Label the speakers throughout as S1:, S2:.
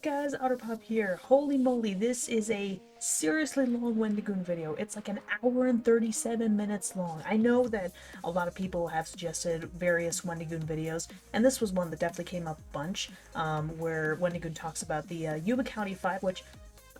S1: up, guys? Otterpop here. Holy moly, this is a seriously long Wendigoon video. It's like an hour and 37 minutes long. I know that a lot of people have suggested various Wendigoon videos, and this was one that definitely came up a bunch, where Wendigoon talks about the Yuba County 5, which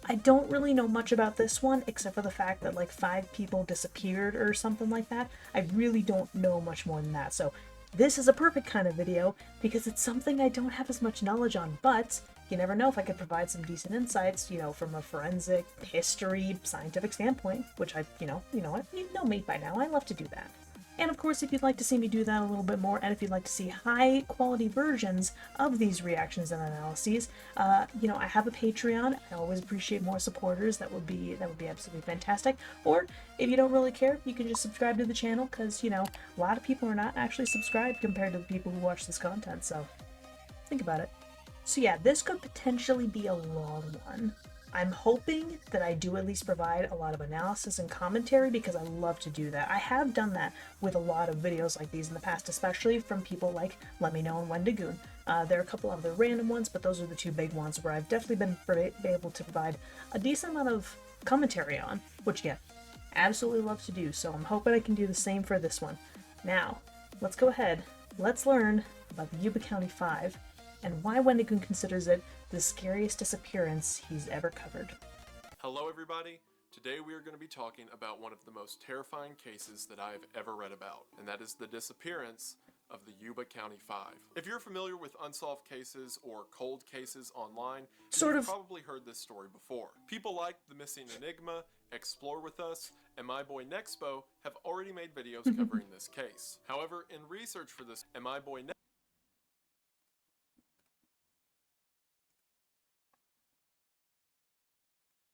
S1: I don't really know much about this one, except for the fact that like 5 people disappeared or something like that. I really don't know much more than that, so this is a perfect kind of video because it's something I don't have as much knowledge on, but you never know if I could provide some decent insights, from a forensic, history, scientific standpoint, which you know what, you know me by now, I love to do that. And of course, if you'd like to see me do that a little bit more, and if you'd like to see high quality versions of these reactions and analyses, I have a Patreon. I always appreciate more supporters. That would be absolutely fantastic. Or if you don't really care, you can just subscribe to the channel, because a lot of people are not actually subscribed compared to the people who watch this content. So think about it. So yeah, this could potentially be a long one. I'm hoping that I do at least provide a lot of analysis and commentary, because I love to do that. I have done that with a lot of videos like these in the past, especially from people like Let Me Know and Wendigoon. There are a couple other random ones, but those are the two big ones where I've definitely been able to provide a decent amount of commentary on, which yeah, absolutely love to do. So I'm hoping I can do the same for this one. Now, let's go ahead. Let's learn about the Yuba County 5 and why Wendigoon considers it the scariest disappearance he's ever covered.
S2: Hello everybody! Today we are going to be talking about one of the most terrifying cases that I've ever read about, and that is the disappearance of the Yuba County 5. If you're familiar with unsolved cases or cold cases online, you've probably heard this story before. People like The Missing Enigma, Explore With Us, and my boy Nexpo have already made videos covering this case. However, in research for this, and my boy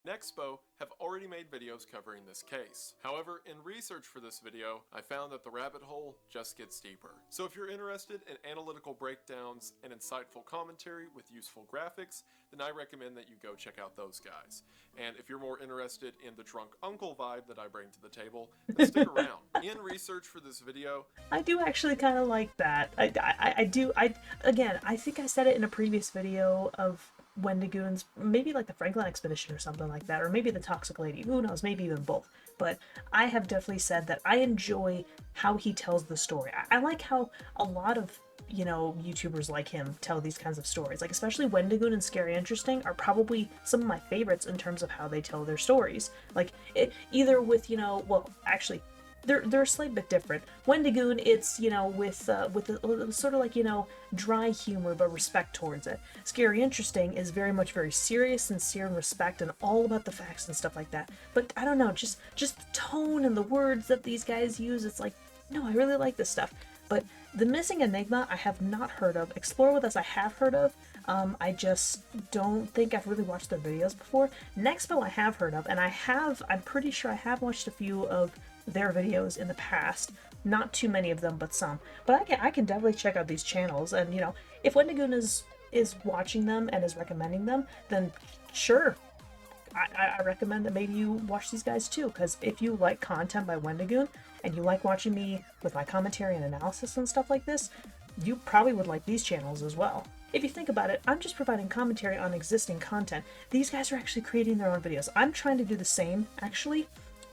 S2: Nexpo have already made videos covering this case. However, in research for this video, I found that the rabbit hole just gets deeper. So if you're interested in analytical breakdowns and insightful commentary with useful graphics, then I recommend that you go check out those guys. And if you're more interested in the drunk uncle vibe that I bring to the table, then stick around. In research for this video,
S1: I do actually kind of like that. Again, I think I said it in a previous video of Wendigoons, maybe like the Franklin expedition or something like that, or maybe the Toxic Lady, who knows, maybe even both. But I have definitely said that I enjoy how he tells the story. I like how a lot of YouTubers like him tell these kinds of stories. Like, especially Wendigoon and Scary Interesting are probably some of my favorites in terms of how they tell their stories. Like, either with, well, actually, they're a slight bit different. Wendigoon, it's, with a, sort of like, dry humor, but respect towards it. Scary Interesting is very serious, sincere, and respect, and all about the facts and stuff like that. But I don't know, just the tone and the words that these guys use, it's like, no, I really like this stuff. But The Missing Enigma, I have not heard of. Explore With Us, I have heard of. I just don't think I've really watched their videos before. Nexpo, I have heard of, and I'm pretty sure I have watched a few of their videos in the past. Not too many of them, but some. But I can definitely check out these channels, and if Wendigoon is watching them and is recommending them, then sure, I recommend that maybe you watch these guys too, because if you like content by Wendigoon and you like watching me with my commentary and analysis and stuff like this, you probably would like these channels as well. If you think about it, I'm just providing commentary on existing content. These guys are actually creating their own videos. I'm trying to do the same, actually.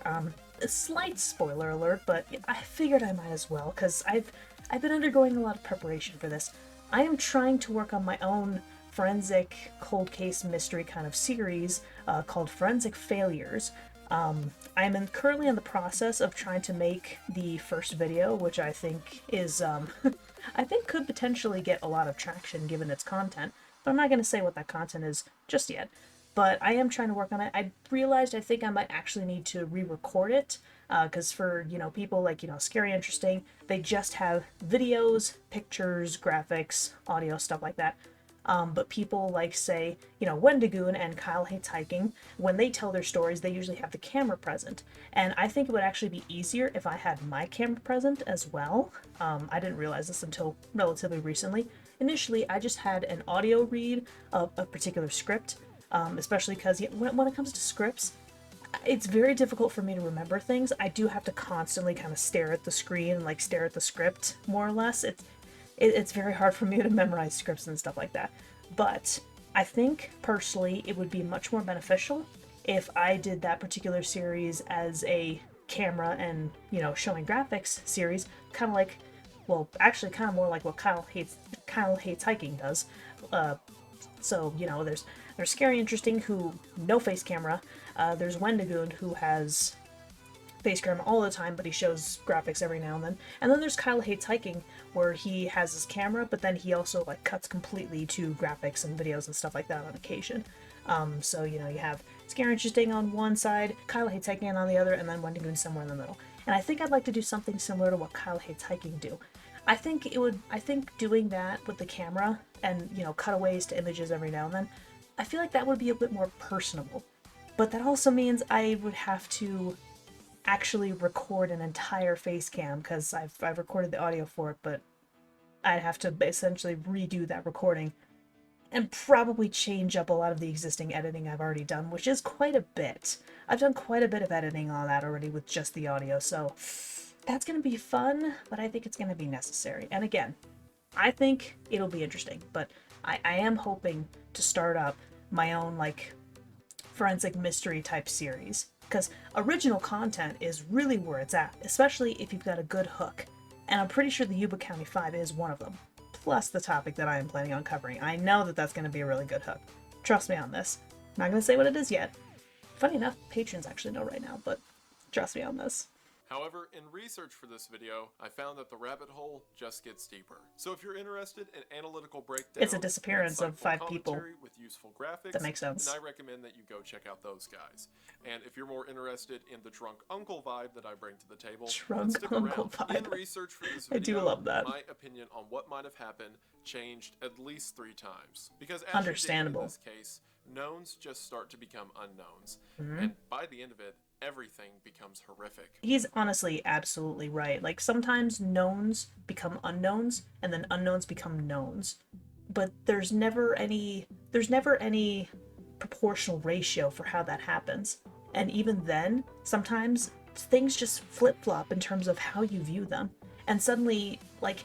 S1: A slight spoiler alert, but I figured I might as well, because I've been undergoing a lot of preparation for this. I am trying to work on my own forensic cold case mystery kind of series called Forensic Failures. I'm currently in the process of trying to make the first video, which I think is, I think could potentially get a lot of traction given its content, but I'm not going to say what that content is just yet. But I am trying to work on it. I realized I think I might actually need to re-record it, because for, people like, Scary Interesting, they just have videos, pictures, graphics, audio, stuff like that. But people like, say, Wendigoon and Kyle Hates Hiking, when they tell their stories, they usually have the camera present. And I think it would actually be easier if I had my camera present as well. I didn't realize this until relatively recently. Initially, I just had an audio read of a particular script, especially because when it comes to scripts, it's very difficult for me to remember things. I do have to constantly kind of stare at the screen and like stare at the script, more or less. It's very hard for me to memorize scripts and stuff like that. But I think, personally, it would be much more beneficial if I did that particular series as a camera and, you know, showing graphics series, kind of like, well, actually kind of more like what Kyle Hates Hiking does. So, you know, there's Scary Interesting, who no face camera. There's Wendigoon, who has face camera all the time, but he shows graphics every now and then. And then there's Kyle Hates Hiking, where he has his camera, but then he also like cuts completely to graphics and videos and stuff like that on occasion. So, you know, you have Scary Interesting on one side, Kyle Hates Hiking on the other, and then Wendigoon somewhere in the middle. And I think I'd like to do something similar to what Kyle Hates Hiking do. I think doing that with the camera and, you know, cutaways to images every now and then, I feel like that would be a bit more personable. But that also means I would have to actually record an entire face cam, because I've recorded the audio for it, but I'd have to essentially redo that recording and probably change up a lot of the existing editing I've already done, which is quite a bit. I've done quite a bit of editing on that already with just the audio, so that's going to be fun, but I think it's going to be necessary. And again, I think it'll be interesting, but I am hoping to start up my own, like, forensic mystery type series, because original content is really where it's at, especially if you've got a good hook. And I'm pretty sure the Yuba County 5 is one of them, plus the topic that I am planning on covering. I know that that's going to be a really good hook. Trust me on this. I'm not going to say what it is yet. Funny enough, patrons actually know right now, but trust me on this.
S2: However, in research for this video, I found that the rabbit hole just gets deeper. So if you're interested in analytical breakdown,
S1: it's a disappearance of 5 people
S2: with useful graphics,
S1: that makes sense.
S2: then I recommend that you go check out those guys. And if you're more interested in the drunk uncle vibe that I bring to the table,
S1: drunk
S2: stick
S1: uncle
S2: around.
S1: vibe.
S2: In research for this video,
S1: I do love that.
S2: My opinion on what might have happened changed at least 3 times. Because as
S1: understandable.
S2: you dig into this case, knowns just start to become unknowns. And by the end of it, everything becomes horrific.
S1: He's honestly absolutely right. Like, sometimes knowns become unknowns, and then unknowns become knowns. But there's never any proportional ratio for how that happens. And even then, sometimes things just flip-flop in terms of how you view them. And suddenly, like,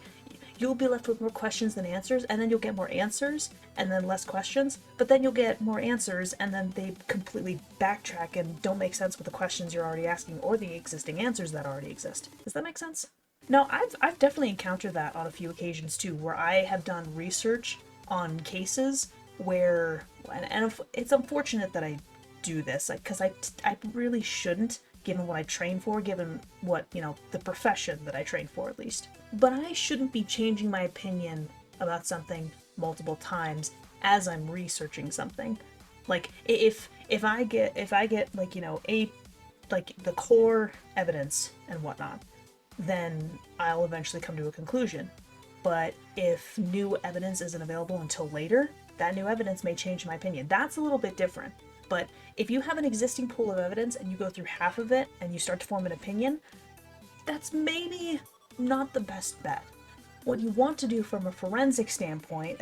S1: you'll be left with more questions than answers, and then you'll get more answers, and then less questions, but then you'll get more answers, and then they completely backtrack and don't make sense with the questions you're already asking, or the existing answers that already exist. Does that make sense? No, I've definitely encountered that on a few occasions too, where I have done research on cases where, and it's unfortunate that I do this, because I really shouldn't, given what I train for, given what, you know, the profession that I train for at least. But I shouldn't be changing my opinion about something multiple times as I'm researching something. Like, if I get like, you know, like the core evidence and whatnot, then I'll eventually come to a conclusion. But if new evidence isn't available until later, that new evidence may change my opinion. That's a little bit different. But if you have an existing pool of evidence and you go through half of it and you start to form an opinion, that's maybe not the best bet. What you want to do from a forensic standpoint,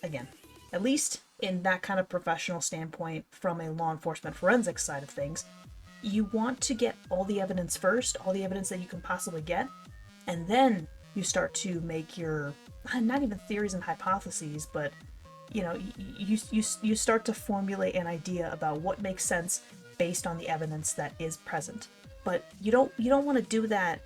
S1: again, at least in that kind of professional standpoint from a law enforcement forensic side of things, you want to get all the evidence first, all the evidence that you can possibly get, and then you start to make your, not even theories and hypotheses, but, you know, you start to formulate an idea about what makes sense based on the evidence that is present. But you don't want to do that.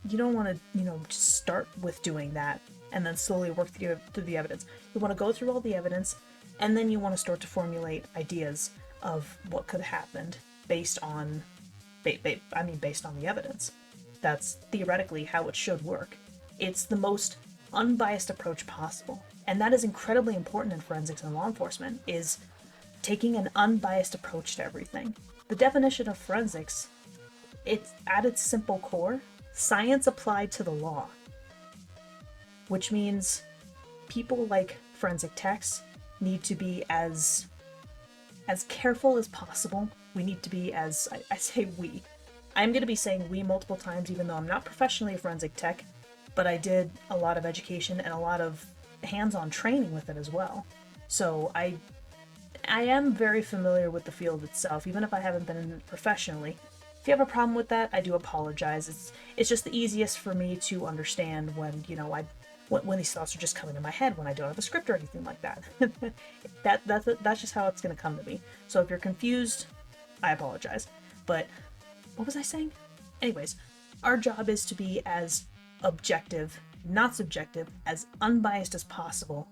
S1: You don't want to, you know, just start with doing that and then slowly work through the evidence. You want to go through all the evidence, and then you want to start to formulate ideas of what could have happened based on the evidence. That's theoretically how it should work. It's the most unbiased approach possible. And that is incredibly important in forensics and law enforcement, is taking an unbiased approach to everything. The definition of forensics, it's at its simple core, science applied to the law. Which means people like forensic techs need to be as careful as possible. We need to be as, I say we. I'm going to be saying we multiple times, even though I'm not professionally a forensic tech, but I did a lot of education and a lot of hands-on training with it as well. So I am very familiar with the field itself, even if I haven't been in it professionally. If you have a problem with that, I do apologize. It's just the easiest for me to understand when, you know, when these thoughts are just coming to my head when I don't have a script or anything like that. That's just how it's going to come to me. So if you're confused, I apologize. But what was I saying? Anyways, our job is to be as objective, not subjective, as unbiased as possible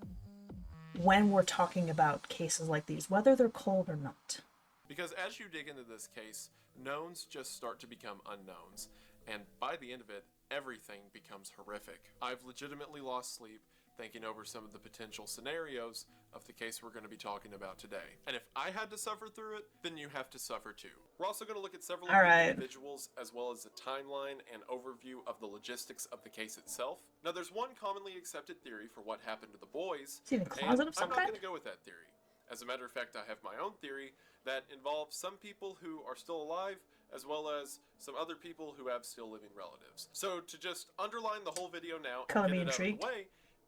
S1: when we're talking about cases like these, whether they're cold or not.
S2: Because as you dig into this case, knowns just start to become unknowns, and by the end of it, everything becomes horrific. I've legitimately lost sleep thinking over some of the potential scenarios of the case we're going to be talking about today. And if I had to suffer through it, then you have to suffer too. We're also going to look at several of the individuals, as well as a timeline and overview of the logistics of the case itself. Now, there's one commonly accepted theory for what happened to the boys,
S1: Is he in a closet of some
S2: I'm not
S1: kind?
S2: going to go with that theory. As a matter of fact, I have my own theory that involves some people who are still alive, as well as some other people who have still living relatives. So to just underline the whole video now and get it out of the way,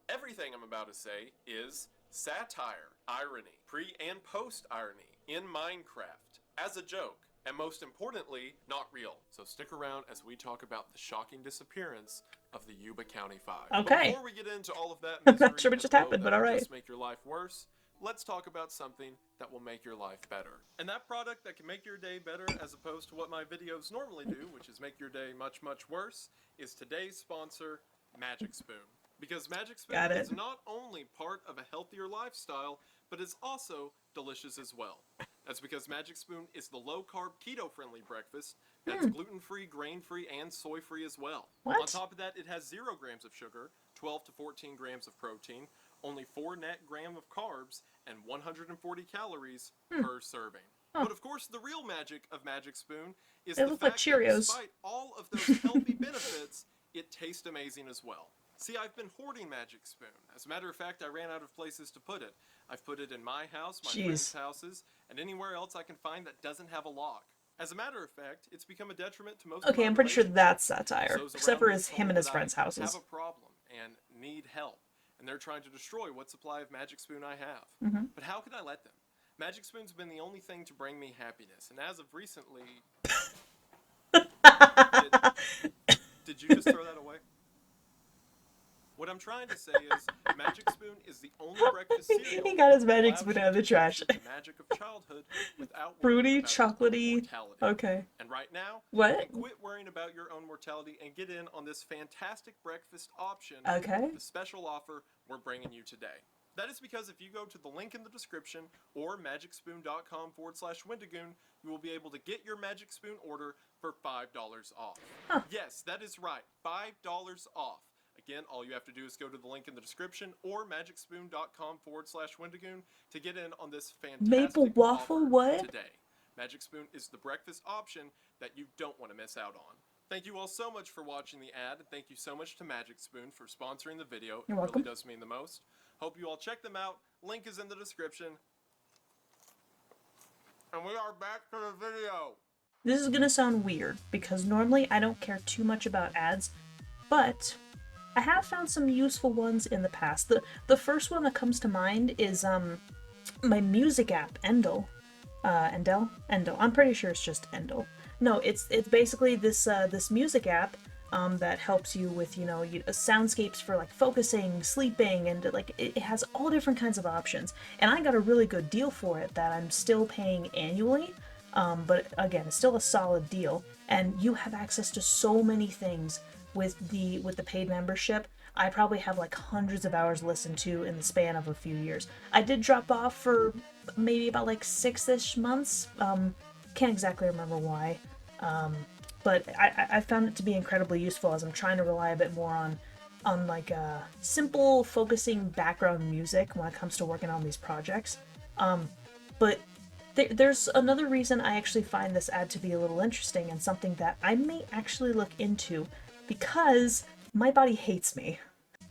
S2: everything I'm about to say is satire, irony, pre and post irony in Minecraft, as a joke, and most importantly, not real. So stick around as we talk about the shocking disappearance of the Yuba County 5.
S1: Okay.
S2: Before we get into all of that
S1: I'm
S2: misery
S1: not sure what just happened, but all right.
S2: Just make your life worse, let's talk about something that will make your life better. And that product that can make your day better as opposed to what my videos normally do, which is make your day much, much worse, is today's sponsor, Magic Spoon. Because Magic Spoon is not only part of a healthier lifestyle, but is also delicious as well. That's because Magic Spoon is the low-carb, keto-friendly breakfast that's gluten-free, grain-free, and soy-free as well.
S1: What?
S2: On top of that, it has 0 grams of sugar, 12 to 14 grams of protein, only 4 net gram of carbs, and 140 calories per serving. But of course, the real magic of Magic Spoon is the fact that despite all of those healthy benefits, it tastes amazing as well. See, I've been hoarding Magic Spoon. As a matter of fact, I ran out of places to put it. I've put it in my house, my friends' houses, and anywhere else I can find that doesn't have a lock. As a matter of fact, it's become a detriment to most of my
S1: I'm pretty sure that's satire,
S2: those
S1: except for
S2: around me
S1: him and his friends' houses.
S2: have a problem and need help, and they're trying to destroy what supply of Magic Spoon I have. But how can I let them? Magic Spoon's been the only thing to bring me happiness, and as of recently... did you just throw that away? What I'm trying to say is, Magic Spoon is the only breakfast cereal.
S1: He got his Magic Spoon out of the trash.
S2: The magic of childhood without
S1: fruity, chocolatey. Okay.
S2: And right now,
S1: what?
S2: You can quit worrying about your own mortality and get in on this fantastic breakfast option.
S1: Okay.
S2: The special offer we're bringing you today. That is because if you go to the link in the description or magicspoon.com/Wendigoon, you will be able to get your Magic Spoon order for $5 off. Yes, that is right, $5 off. Again, all you have to do is go to the link in the description or magicspoon.com/Wendigoon to get in on this fantastic
S1: maple waffle
S2: offer today. Magic Spoon is the breakfast option that you don't want to miss out on. Thank you all so much for watching the ad, and thank you so much to Magic Spoon for sponsoring the video.
S1: You're welcome.
S2: It really does mean the most. Hope you all check them out. Link is in the description. And we are back to the video.
S1: This is gonna sound weird, because normally I don't care too much about ads, but I have found some useful ones in the past. The first one that comes to mind is my music app, Endel. Endel? I'm pretty sure it's just Endel. No, it's basically this this music app that helps you with, soundscapes for like focusing, sleeping, and like it has all different kinds of options. And I got a really good deal for it that I'm still paying annually. But again, it's still a solid deal. And you have access to so many things with the paid membership. I probably have like hundreds of hours listened to in the span of a few years. I did drop off for maybe about like 6-ish months. Can't exactly remember why. But I found it to be incredibly useful as I'm trying to rely a bit more on like simple focusing background music when it comes to working on these projects. But there's another reason I actually find this ad to be a little interesting and something that I may actually look into, because my body hates me.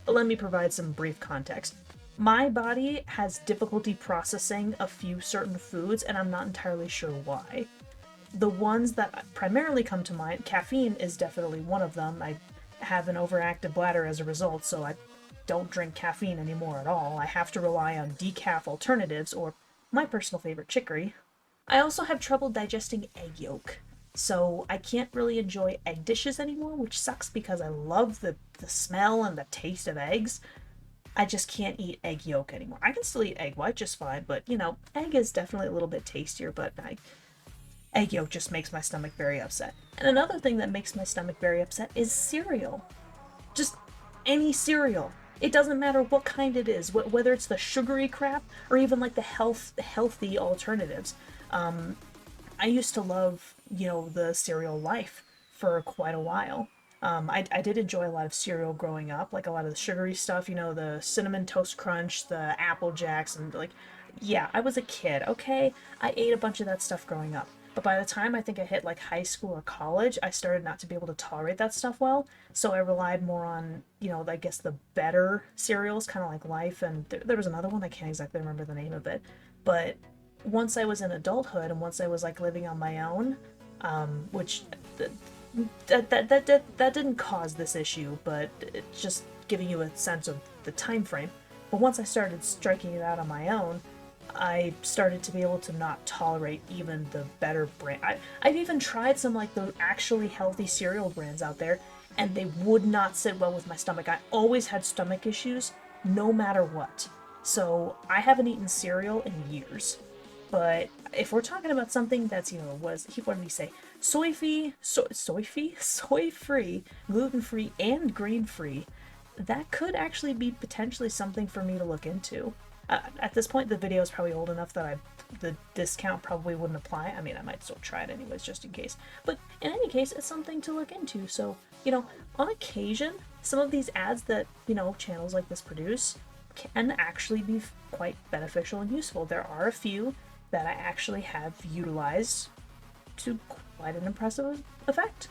S1: But let me provide some brief context. My body has difficulty processing a few certain foods, and I'm not entirely sure why. The ones that primarily come to mind, caffeine is definitely one of them. I have an overactive bladder as a result, so I don't drink caffeine anymore at all. I have to rely on decaf alternatives, or my personal favorite, chicory. I also have trouble digesting egg yolk. So I can't really enjoy egg dishes anymore, which sucks because I love the smell and the taste of eggs. I just can't eat egg yolk anymore. I can still eat egg white just fine, but you know, egg is definitely a little bit tastier, but egg yolk just makes my stomach very upset. And another thing that makes my stomach very upset is cereal. Just any cereal. It doesn't matter what kind it is, whether it's the sugary crap or even like the healthy alternatives. I used to love, you know, the cereal Life for quite a while. I did enjoy a lot of cereal growing up, like a lot of the sugary stuff, you know, the Cinnamon Toast Crunch, the Apple Jacks, and like, yeah, I was a kid, okay? I ate a bunch of that stuff growing up. But by the time I think I hit like high school or college, I started not to be able to tolerate that stuff well. So I relied more on, you know, I guess the better cereals, kind of like Life. And there was another one, I can't exactly remember the name of it. But once I was in adulthood and once I was like living on my own, which that didn't cause this issue, but it's just giving you a sense of the time frame. But once I started striking it out on my own, I started to be able to not tolerate even the better brand. I've even tried some like the actually healthy cereal brands out there, and they would not sit well with my stomach. I always had stomach issues, no matter what. So I haven't eaten cereal in years. But if we're talking about something that's, you know, what did he say? Soy free, gluten free, and grain free, that could actually be potentially something for me to look into. At this point, the video is probably old enough that the discount probably wouldn't apply. I mean, I might still try it anyways, just in case. But in any case, it's something to look into. So, you know, on occasion, some of these ads that, you know, channels like this produce can actually be quite beneficial and useful. There are a few that I actually have utilized to quite an impressive effect.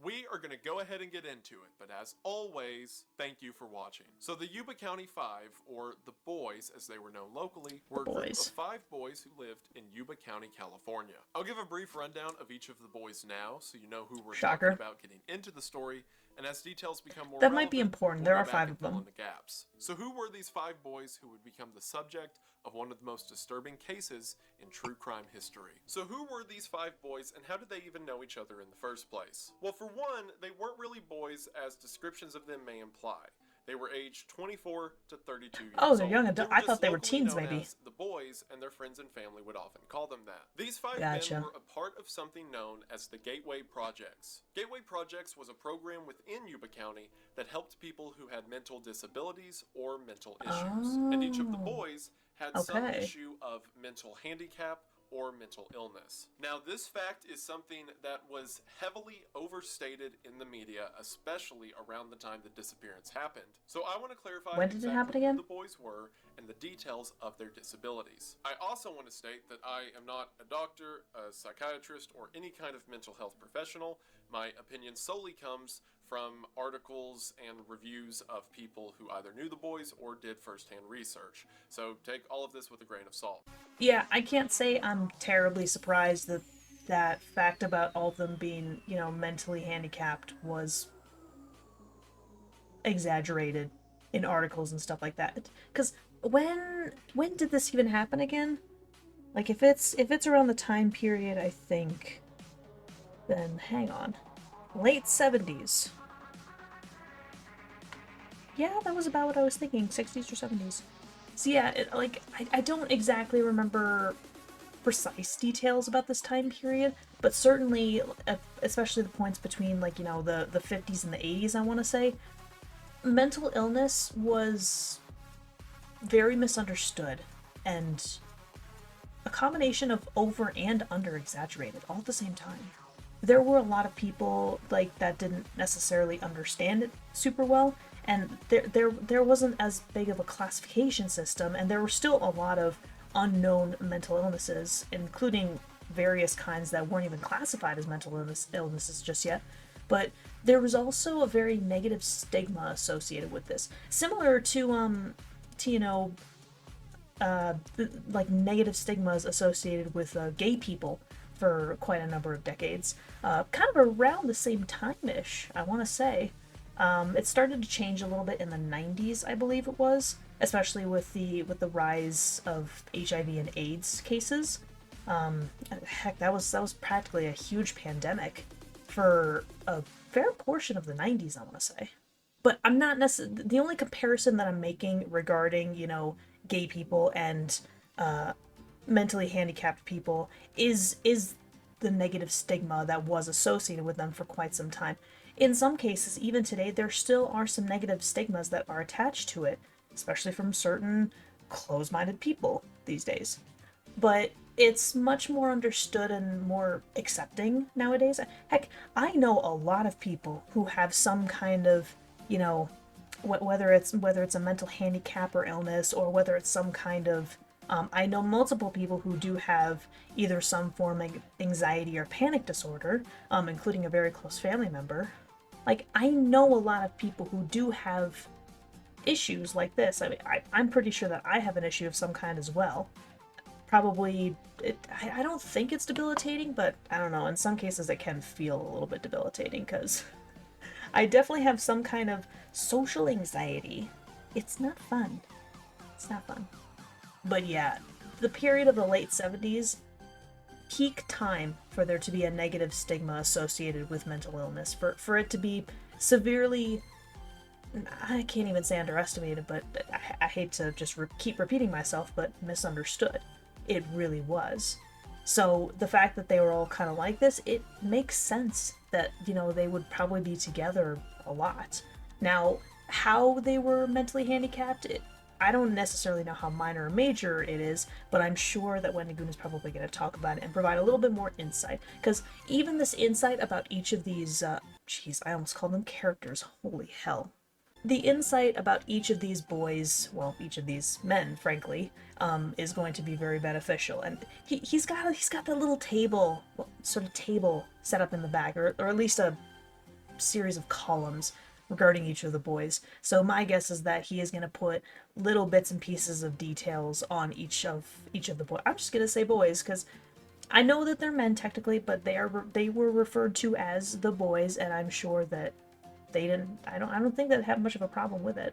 S2: We are going to go ahead and get into it, but as always, thank you for watching. So the Yuba County Five, or the Boys as they were known locally, were a group of 5 boys who lived in Yuba County, California. I'll give a brief rundown of each of the boys now, so you know who we're talking about getting into the story, and as details become more
S1: that might be important. There are 5 of them.
S2: In the gaps. So who were these 5 boys who would become the subject of one of the most disturbing cases in true crime history? So who were these 5 boys, and how did they even know each other in the first place? Well, for one, they weren't really boys as descriptions of them may imply. They were aged 24 to 32 years old.
S1: Oh, they're young adults. I thought they were teens, maybe.
S2: The boys and their friends and family would often call them that. These 5 men were a part of something known as the Gateway Projects. Gateway Projects was a program within Yuba County that helped people who had mental disabilities or mental issues. And each of the boys had some issue of mental handicap or mental illness. Now, this fact is something that was heavily overstated in the media, especially around the time the disappearance happened. So I want to clarify
S1: when did it happen again?
S2: Who the boys were and the details of their disabilities. I also want to state that I am not a doctor, a psychiatrist, or any kind of mental health professional. My opinion solely comes from articles and reviews of people who either knew the boys or did firsthand research. So take all of this with a grain of salt.
S1: Yeah, I can't say I'm terribly surprised that that fact about all of them being, you know, mentally handicapped was exaggerated in articles and stuff like that. Because when did this even happen again? Like if it's around the time period, I think, then hang on. Late 70s. Yeah, that was about what I was thinking, 60s or 70s. So yeah, I don't exactly remember precise details about this time period, but certainly, especially the points between, like, you know, the 50s and the 80s, I want to say, mental illness was very misunderstood, and a combination of over and under exaggerated all at the same time. There were a lot of people, like, that didn't necessarily understand it super well, and there wasn't as big of a classification system, and there were still a lot of unknown mental illnesses, including various kinds that weren't even classified as mental illnesses just yet. But there was also a very negative stigma associated with this, similar to you know, like negative stigmas associated with gay people for quite a number of decades, kind of around the same time-ish, I want to say. It started to change a little bit in the 90s, I believe it was, especially with the rise of HIV and AIDS cases. Heck, that was practically a huge pandemic for a fair portion of the 90s, I want to say. But I'm not necessarily the only comparison that I'm making regarding, gay people and mentally handicapped people is the negative stigma that was associated with them for quite some time. In some cases, even today, there still are some negative stigmas that are attached to it, especially from certain closed-minded people these days. But it's much more understood and more accepting nowadays. Heck, I know a lot of people who have some kind of, you know, whether it's a mental handicap or illness, or whether it's some kind of I know multiple people who do have either some form of anxiety or panic disorder, including a very close family member. Like, I know a lot of people who do have issues like this. I mean, I'm pretty sure that I have an issue of some kind as well. Probably, I don't think it's debilitating, but I don't know. In some cases, it can feel a little bit debilitating because I definitely have some kind of social anxiety. It's not fun. It's not fun. But yeah, the period of the late 70s, peak time for there to be a negative stigma associated with mental illness, for it to be severely, I can't even say underestimated, but I hate to just keep repeating myself, but misunderstood. It really was. So the fact that they were all kind of like this, it makes sense that, they would probably be together a lot. Now, how they were mentally handicapped, I don't necessarily know how minor or major it is, but I'm sure that Wendigoon is probably going to talk about it and provide a little bit more insight. Because even this insight about each of these, I almost called them characters, holy hell. The insight about each of these boys, well, each of these men, frankly, is going to be very beneficial. And he's got that little table, sort of table set up in the back, or at least a series of columns regarding each of the boys. So my guess is that he is going to put little bits and pieces of details on each of the boys. I'm just going to say boys because I know that they're men technically, but they were referred to as the boys, and I'm sure that they didn't. I don't think they'd have much of a problem with it.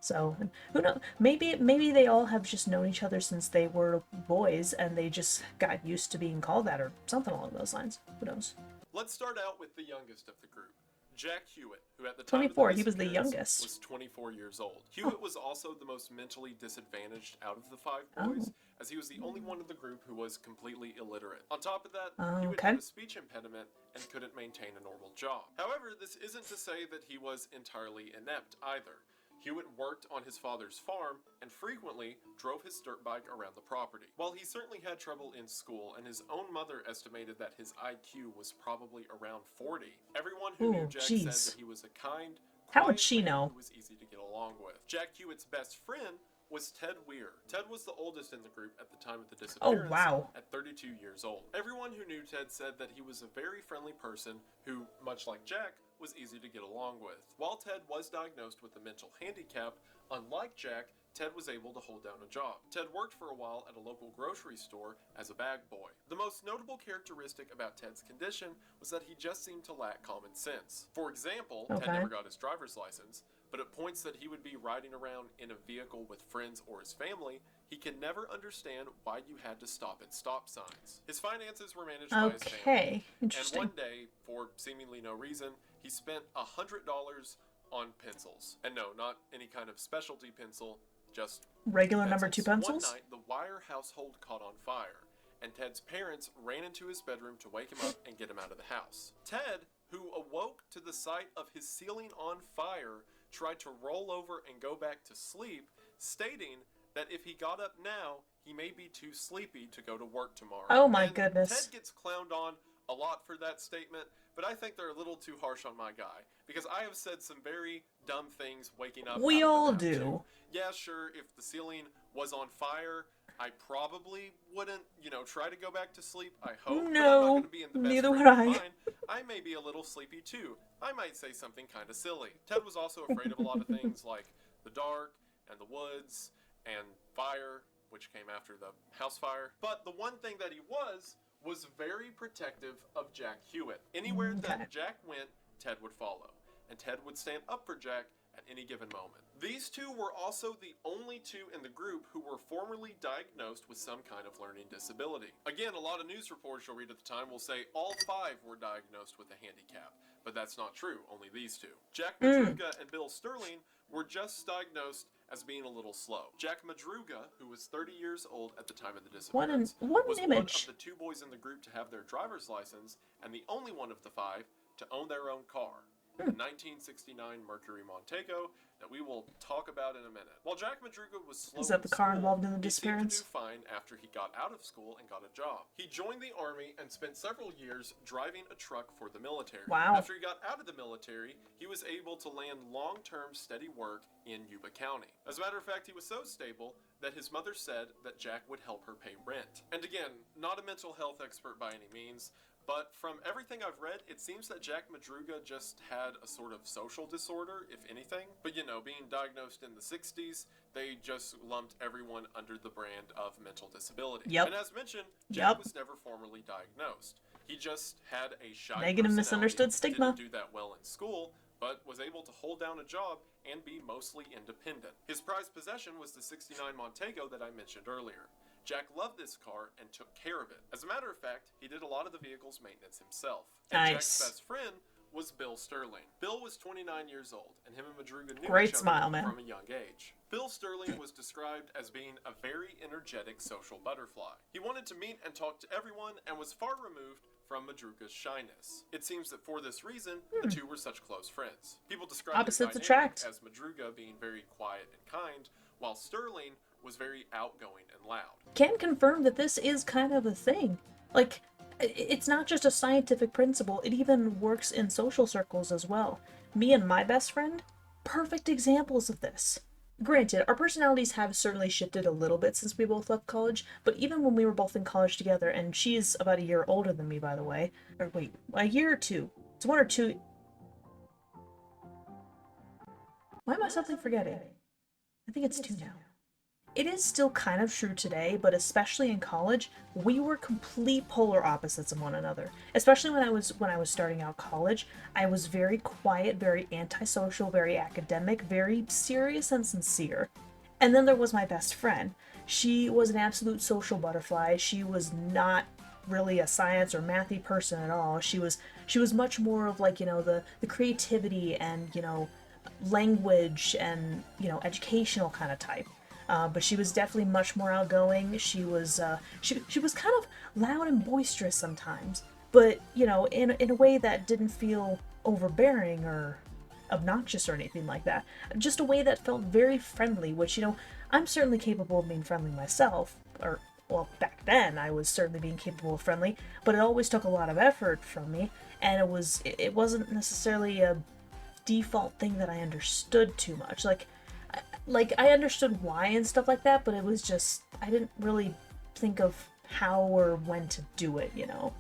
S1: So who knows? Maybe they all have just known each other since they were boys, and they just got used to being called that, or something along those lines. Who knows?
S2: Let's start out with the youngest of the group, Jack Hewitt, who at the time of the
S1: 24. He was the
S2: disappearance
S1: youngest.
S2: was 24 years old.
S1: Oh.
S2: Hewitt was also the most mentally disadvantaged out of the five
S1: Oh.
S2: boys, as he was the only one in the group who was completely illiterate. On top of that, Hewitt
S1: Okay.
S2: had a speech impediment and couldn't maintain a normal job. However, this isn't to say that he was entirely inept either. Hewitt worked on his father's farm and frequently drove his dirt bike around the property. While he certainly had trouble in school, and his own mother estimated that his IQ was probably around 40, everyone who knew Jack said that he was a kind,
S1: How would
S2: quiet
S1: she
S2: man
S1: know?
S2: who was easy to get along with. Jack Hewitt's best friend was Ted Weir. Ted was the oldest in the group at the time of the disappearance,
S1: wow.
S2: at 32 years old. Everyone who knew Ted said that he was a very friendly person who, much like Jack, was easy to get along with. While Ted was diagnosed with a mental handicap, unlike Jack, Ted was able to hold down a job. Ted worked for a while at a local grocery store as a bag boy. The most notable characteristic about Ted's condition was that he just seemed to lack common sense. For example, Ted never got his driver's license, but at points that he would be riding around in a vehicle with friends or his family, he could never understand why you had to stop at stop signs. His finances were managed by his family.
S1: Interesting.
S2: And one day, for seemingly no reason, he spent $100 on pencils. And no, not any kind of specialty pencil, just
S1: regular number 2 pencils.
S2: One night, the Wire household caught on fire, and Ted's parents ran into his bedroom to wake him up and get him out of the house. Ted, who awoke to the sight of his ceiling on fire, tried to roll over and go back to sleep, stating that if he got up now, he may be too sleepy to go to work tomorrow.
S1: Oh my goodness.
S2: Ted gets clowned on a lot for that statement, but I think they're a little too harsh on my guy, because I have said some very dumb things waking up.
S1: We all do.
S2: Too. Yeah, sure, if the ceiling was on fire, I probably wouldn't, try to go back to sleep. I hope.
S1: No,
S2: but I'm not going to be in the best
S1: neither would
S2: frame of
S1: I.
S2: mind. I may be a little sleepy too. I might say something kind of silly. Ted was also afraid of a lot of things like the dark and the woods and fire, which came after the house fire. But the one thing that he was very protective of Jack Hewitt. Anywhere that Jack went, Ted would follow. And Ted would stand up for Jack at any given moment. These two were also the only two in the group who were formerly diagnosed with some kind of learning disability. Again, a lot of news reports you'll read at the time will say all 5 were diagnosed with a handicap, but that's not true, only these two. Jack Madruga and Bill Sterling were just diagnosed as being a little slow. Jack Madruga, who was 30 years old at the time of the disappearance, was one of the 2 boys in the group to have their driver's license and the only one of the 5 to own their own car. A 1969 Mercury Montego that we will talk about in a minute. While Jack Madruga was slow,
S1: is that the car involved in the
S2: He
S1: disappearance?
S2: seemed to do fine after he got out of school and got a job. He joined the army and spent several years driving a truck for the military.
S1: Wow.
S2: After he got out of the military, he was able to land long-term steady work in Yuba County. As a matter of fact, he was so stable that his mother said that Jack would help her pay rent. And again, not a mental health expert by any means, but from everything I've read, it seems that Jack Madruga just had a sort of social disorder, if anything. But you know, being diagnosed in the 60s, they just lumped everyone under the brand of mental disability.
S1: Yep.
S2: And as mentioned, Jack was never formally diagnosed. He just had a shy
S1: negative misunderstood stigma.
S2: Didn't do that well in school, but was able to hold down a job and be mostly independent. His prized possession was the 69 Montego that I mentioned earlier. Jack loved this car and took care of it. As a matter of fact, he did a lot of the vehicle's maintenance himself. And Jack's best friend was Bill Sterling. Bill was 29 years old, and him and Madruga knew each other from a young age. Bill Sterling was described as being a very energetic social butterfly. He wanted to meet and talk to everyone and was far removed from Madruga's shyness. It seems that for this reason, the two were such close friends. People describe
S1: opposites attract
S2: as Madruga being very quiet and kind, while Sterling was very outgoing and loud.
S1: Can confirm that this is kind of a thing. Like, it's not just a scientific principle, it even works in social circles as well. Me and my best friend, perfect examples of this. Granted, our personalities have certainly shifted a little bit since we both left college, but even when we were both in college together, and she's about a year older than me, by the way, or wait, a year or 2. It's 1 or 2. Why am I suddenly forgetting? I think it's 2 now. It is still kind of true today, but especially in college, we were complete polar opposites of one another. Especially when I was starting out college, I was very quiet, very antisocial, very academic, very serious and sincere. And then there was my best friend. She was an absolute social butterfly. She was not really a science or mathy person at all. She was much more of, like, you know, the creativity and, you know, language and, you know, educational kind of type. But she was definitely much more outgoing. She was she was kind of loud and boisterous sometimes, but, you know, in a way that didn't feel overbearing or obnoxious or anything like that. Just a way that felt very friendly, which, you know, I'm certainly capable of being friendly myself. Or, well, back then I was certainly being capable of friendly, but it always took a lot of effort from me, and it wasn't necessarily a default thing that I understood too much. Like, I understood why and stuff like that, but it was just, I didn't really think of how or when to do it, you know?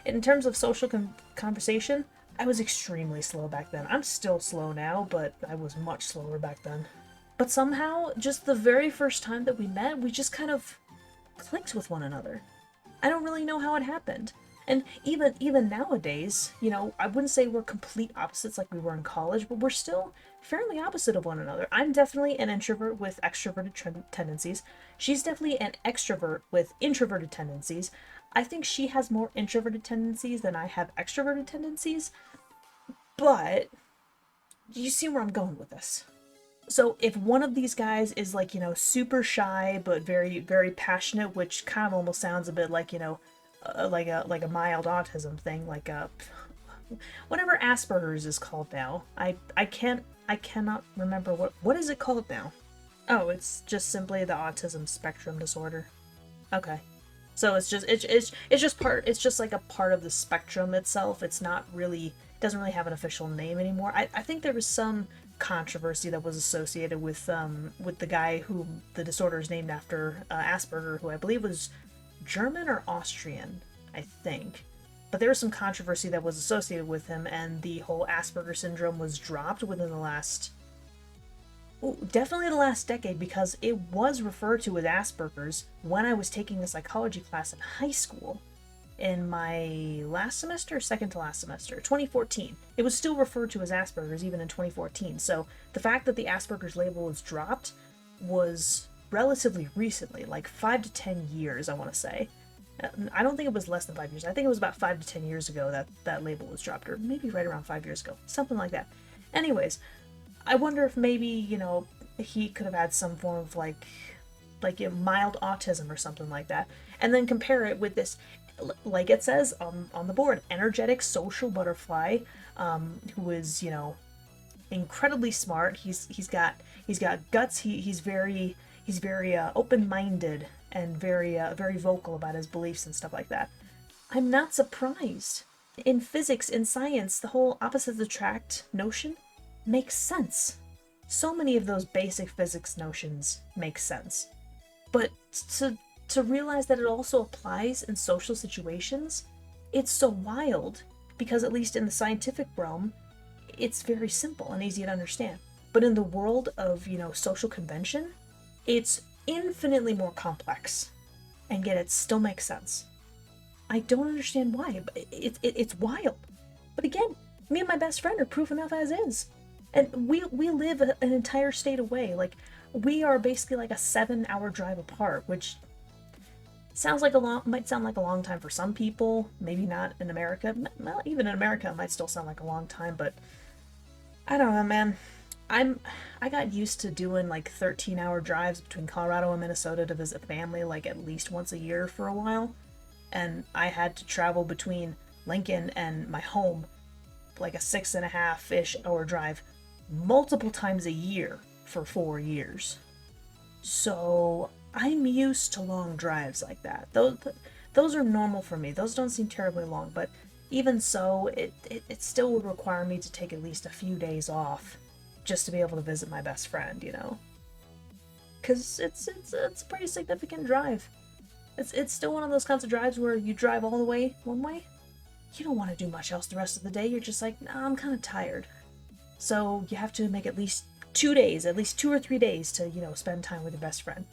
S1: In terms of social conversation, I was extremely slow back then. I'm still slow now, but I was much slower back then. But somehow, just the very first time that we met, we just kind of clicked with one another. I don't really know how it happened. And even nowadays, you know, I wouldn't say we're complete opposites like we were in college, but we're still fairly opposite of one another. I'm definitely an introvert with extroverted tendencies. She's definitely an extrovert with introverted tendencies. I think she has more introverted tendencies than I have extroverted tendencies. But you see where I'm going with this. So if one of these guys is, like, you know, super shy but very, very passionate, which kind of almost sounds a bit like, you know, like a mild autism thing, like whatever Asperger's is called now. I cannot remember what is it called now. Oh, it's just simply the autism spectrum disorder. Okay, so it's just like a part of the spectrum itself. It's not really, it doesn't really have an official name anymore. I think there was some controversy that was associated with the guy who the disorder is named after, Asperger, who I believe was German or Austrian, I think. But there was some controversy that was associated with him, and the whole Asperger syndrome was dropped within the last... definitely the last decade, because it was referred to as Asperger's when I was taking a psychology class in high school. in my last semester, second to last semester, 2014. It was still referred to as Asperger's even in 2014. So the fact that the Asperger's label was dropped was relatively recently, like 5 to 10 years, I want to say. I don't think it was less than 5 years. I think it was about 5 to 10 years ago that that label was dropped, or maybe right around 5 years ago, something like that. Anyways, I wonder if maybe, he could have had some form of mild autism or something like that, and then compare it with this, like it says on the board, energetic social butterfly, who is, incredibly smart. He's got guts. He's very open-minded and very vocal about his beliefs and stuff like that. I'm not surprised. In physics, in science, the whole opposites attract notion makes sense. So many of those basic physics notions make sense. But to realize that it also applies in social situations, it's so wild, because at least in the scientific realm, it's very simple and easy to understand. But in the world of, social convention, it's infinitely more complex, and yet it still makes sense. I don't understand why, but it's wild. But again, me and my best friend are proof enough as is. And we live an entire state away. Like, we are basically like a 7-hour drive apart, which might sound like a long time for some people. Maybe not in America. Well, even in America, it might still sound like a long time, but I don't know, man. I got used to doing like 13-hour drives between Colorado and Minnesota to visit family like at least once a year for a while. And I had to travel between Lincoln and my home like a 6.5-ish hour drive multiple times a year for 4 years. So I'm used to long drives like that. Those are normal for me. Those don't seem terribly long, but even so, it still would require me to take at least a few days off just to be able to visit my best friend, Because it's a pretty significant drive. It's still one of those kinds of drives where you drive all the way one way. You don't want to do much else the rest of the day. You're just like, nah, I'm kind of tired. So you have to make at least 2 days, at least 2 or 3 days to, spend time with your best friend.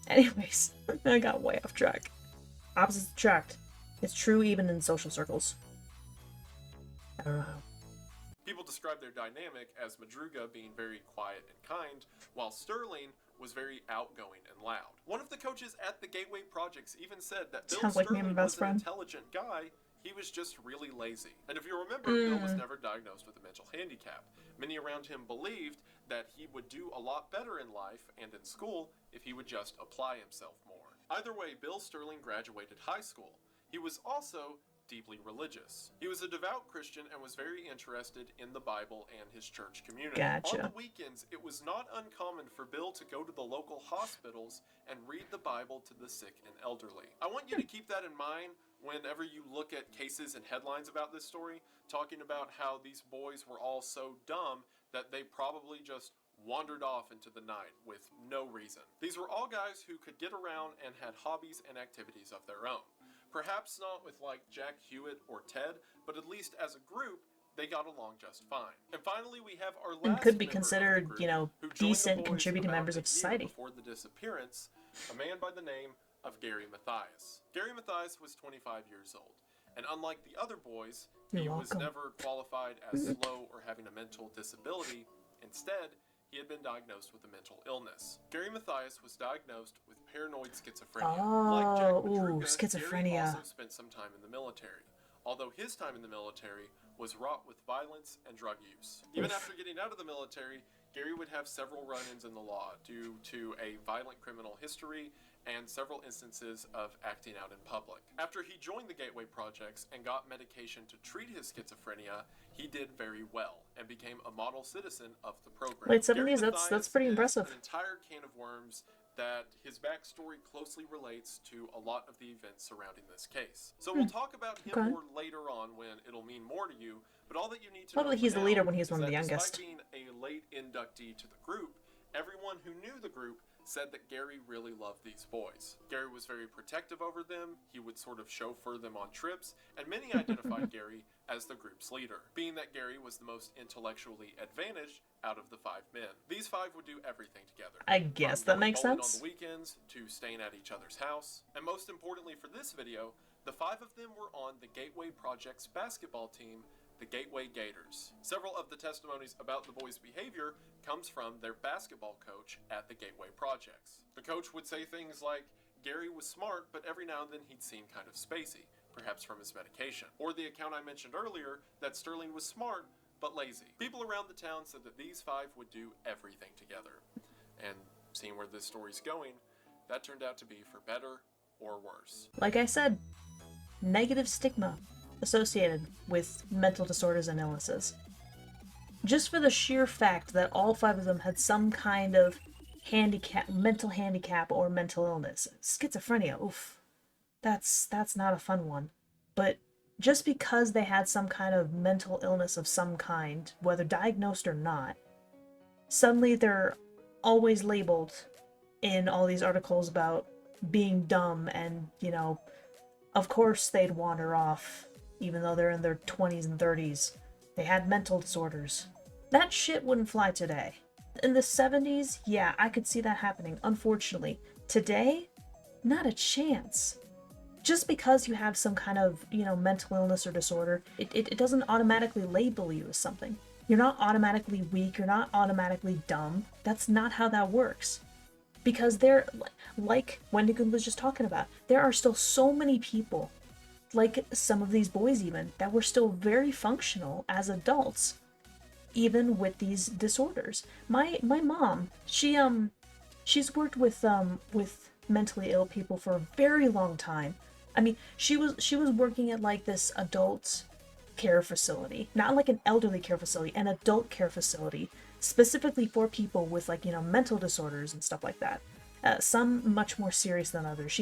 S1: Anyways, I got way off track. Opposites attract. It's true even in social circles. I don't know how.
S2: People describe their dynamic as Madruga being very quiet and kind, while Sterling was very outgoing and loud. One of the coaches at the Gateway Projects even said that Bill
S1: Sounds like me and
S2: Sterling
S1: my
S2: was
S1: best
S2: an
S1: friend.
S2: intelligent guy, he was just really lazy. And if you remember, Bill was never diagnosed with a mental handicap. Many around him believed that he would do a lot better in life and in school if he would just apply himself more. Either way, Bill Sterling graduated high school. He was also deeply religious. He was a devout Christian and was very interested in the Bible and his church community.
S1: Gotcha.
S2: On the weekends, it was not uncommon for Bill to go to the local hospitals and read the Bible to the sick and elderly. I want you to keep that in mind whenever you look at cases and headlines about this story, talking about how these boys were all so dumb that they probably just wandered off into the night with no reason. These were all guys who could get around and had hobbies and activities of their own. Perhaps not with like Jack Hewitt or Ted, but at least as a group, they got along just fine. And finally, we have our last
S1: And could be
S2: member
S1: considered,
S2: of the group, who joined
S1: decent
S2: the boys
S1: contributing
S2: about
S1: members
S2: a
S1: of
S2: year
S1: society.
S2: before the disappearance, a man by the name of Gary Mathias. Gary Mathias was 25 years old, and unlike the other boys, he was never qualified as slow or having a mental disability. Instead, he had been diagnosed with a mental illness. Gary Mathias was diagnosed with paranoid schizophrenia. Like Jack Madruga,
S1: schizophrenia.
S2: Gary also spent some time in the military, although his time in the military was wrought with violence and drug use. Even after getting out of the military, Gary would have several run-ins in the law due to a violent criminal history and several instances of acting out in public. After he joined the Gateway Projects and got medication to treat his schizophrenia, he did very well and became a model citizen of the program.
S1: Late 70s, that's pretty impressive.
S2: An entire can of worms that his backstory closely relates to a lot of the events surrounding this case. So we'll talk about him more later on when it'll mean more to you, but all that you need to know
S1: he's
S2: for
S1: the
S2: now
S1: leader when he was
S2: is
S1: one of the
S2: that
S1: youngest.
S2: despite being a late inductee to the group, everyone who knew the group said that Gary really loved these boys. Gary was very protective over them, he would sort of chauffeur them on trips, and many identified Gary as the group's leader, being that Gary was the most intellectually advantaged out of the 5 men. These 5 would do everything together.
S1: I guess that makes
S2: bowling
S1: sense.
S2: on the weekends to staying at each other's house, and most importantly for this video, the 5 of them were on the Gateway Project's basketball team, the Gateway Gators. Several of the testimonies about the boys' behavior comes from their basketball coach at the Gateway Projects. The coach would say things like, Gary was smart, but every now and then he'd seem kind of spacey, perhaps from his medication. Or the account I mentioned earlier, that Sterling was smart, but lazy. People around the town said that these 5 would do everything together. And seeing where this story's going, that turned out to be for better or worse.
S1: Like I said, negative stigma associated with mental disorders and illnesses. Just for the sheer fact that all 5 of them had some kind of mental handicap or mental illness. Schizophrenia, oof. That's not a fun one. But just because they had some kind of mental illness of some kind, whether diagnosed or not, suddenly they're always labeled in all these articles about being dumb and, of course they'd wander off, even though they're in their 20s and 30s. They had mental disorders. That shit wouldn't fly today. In the 70s, yeah, I could see that happening. Unfortunately, today, not a chance. Just because you have some kind of, mental illness or disorder, it doesn't automatically label you as something. You're not automatically weak, you're not automatically dumb. That's not how that works. Because there, like Wendigoon was just talking about, there are still so many people, like some of these boys even, that were still very functional as adults, even with these disorders. My mom, she's worked with mentally ill people for a very long time. I mean, she was working at like this adult care facility, not like an elderly care facility, an adult care facility, specifically for people with mental disorders and stuff like that. Some much more serious than others.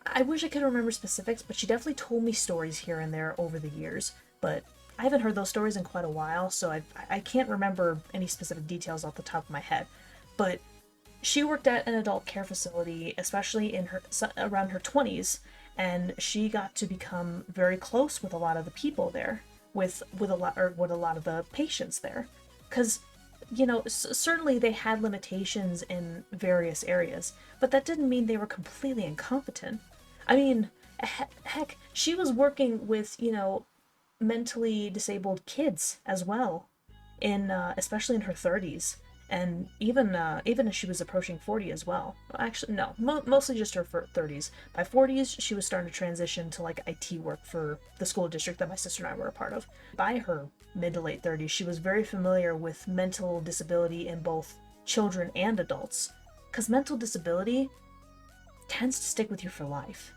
S1: I wish I could remember specifics, but she definitely told me stories here and there over the years, but I haven't heard those stories in quite a while, so I can't remember any specific details off the top of my head. But she worked at an adult care facility, especially in around her 20s, and she got to become very close with a lot of the people there, with a lot of the patients there, because certainly they had limitations in various areas, but that didn't mean they were completely incompetent. I mean, heck, she was working with mentally disabled kids as well, especially in her 30s, and even as she was approaching 40 as well. Actually, no, mostly just her 30s. By 40s, she was starting to transition to like IT work for the school district that my sister and I were a part of. By her mid to late 30s, she was very familiar with mental disability in both children and adults, because mental disability tends to stick with you for life.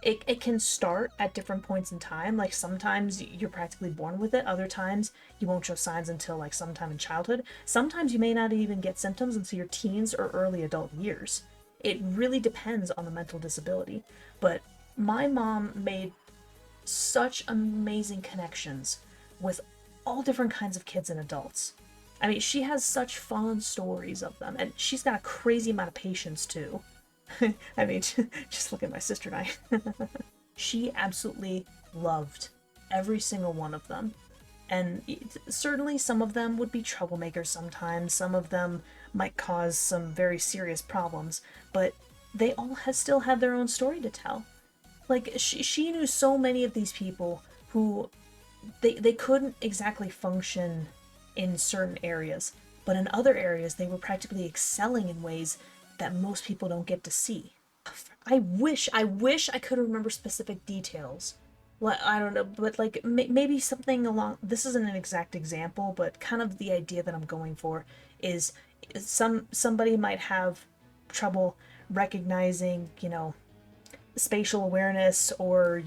S1: It can start at different points in time. Like sometimes you're practically born with it. Other times you won't show signs until like sometime in childhood. Sometimes you may not even get symptoms until your teens or early adult years. It really depends on the mental disability. But my mom made such amazing connections with all different kinds of kids and adults. I mean, she has such fond stories of them, and she's got a crazy amount of patience too. I mean, just look at my sister and I. She absolutely loved every single one of them. And certainly some of them would be troublemakers sometimes. Some of them might cause some very serious problems. But they all still had their own story to tell. Like, she knew so many of these people who they couldn't exactly function in certain areas. But in other areas, they were practically excelling in ways that most people don't get to see. I wish I could remember specific details. Well, I don't know, but like maybe something along. This isn't an exact example, but kind of the idea that I'm going for is somebody might have trouble recognizing, spatial awareness or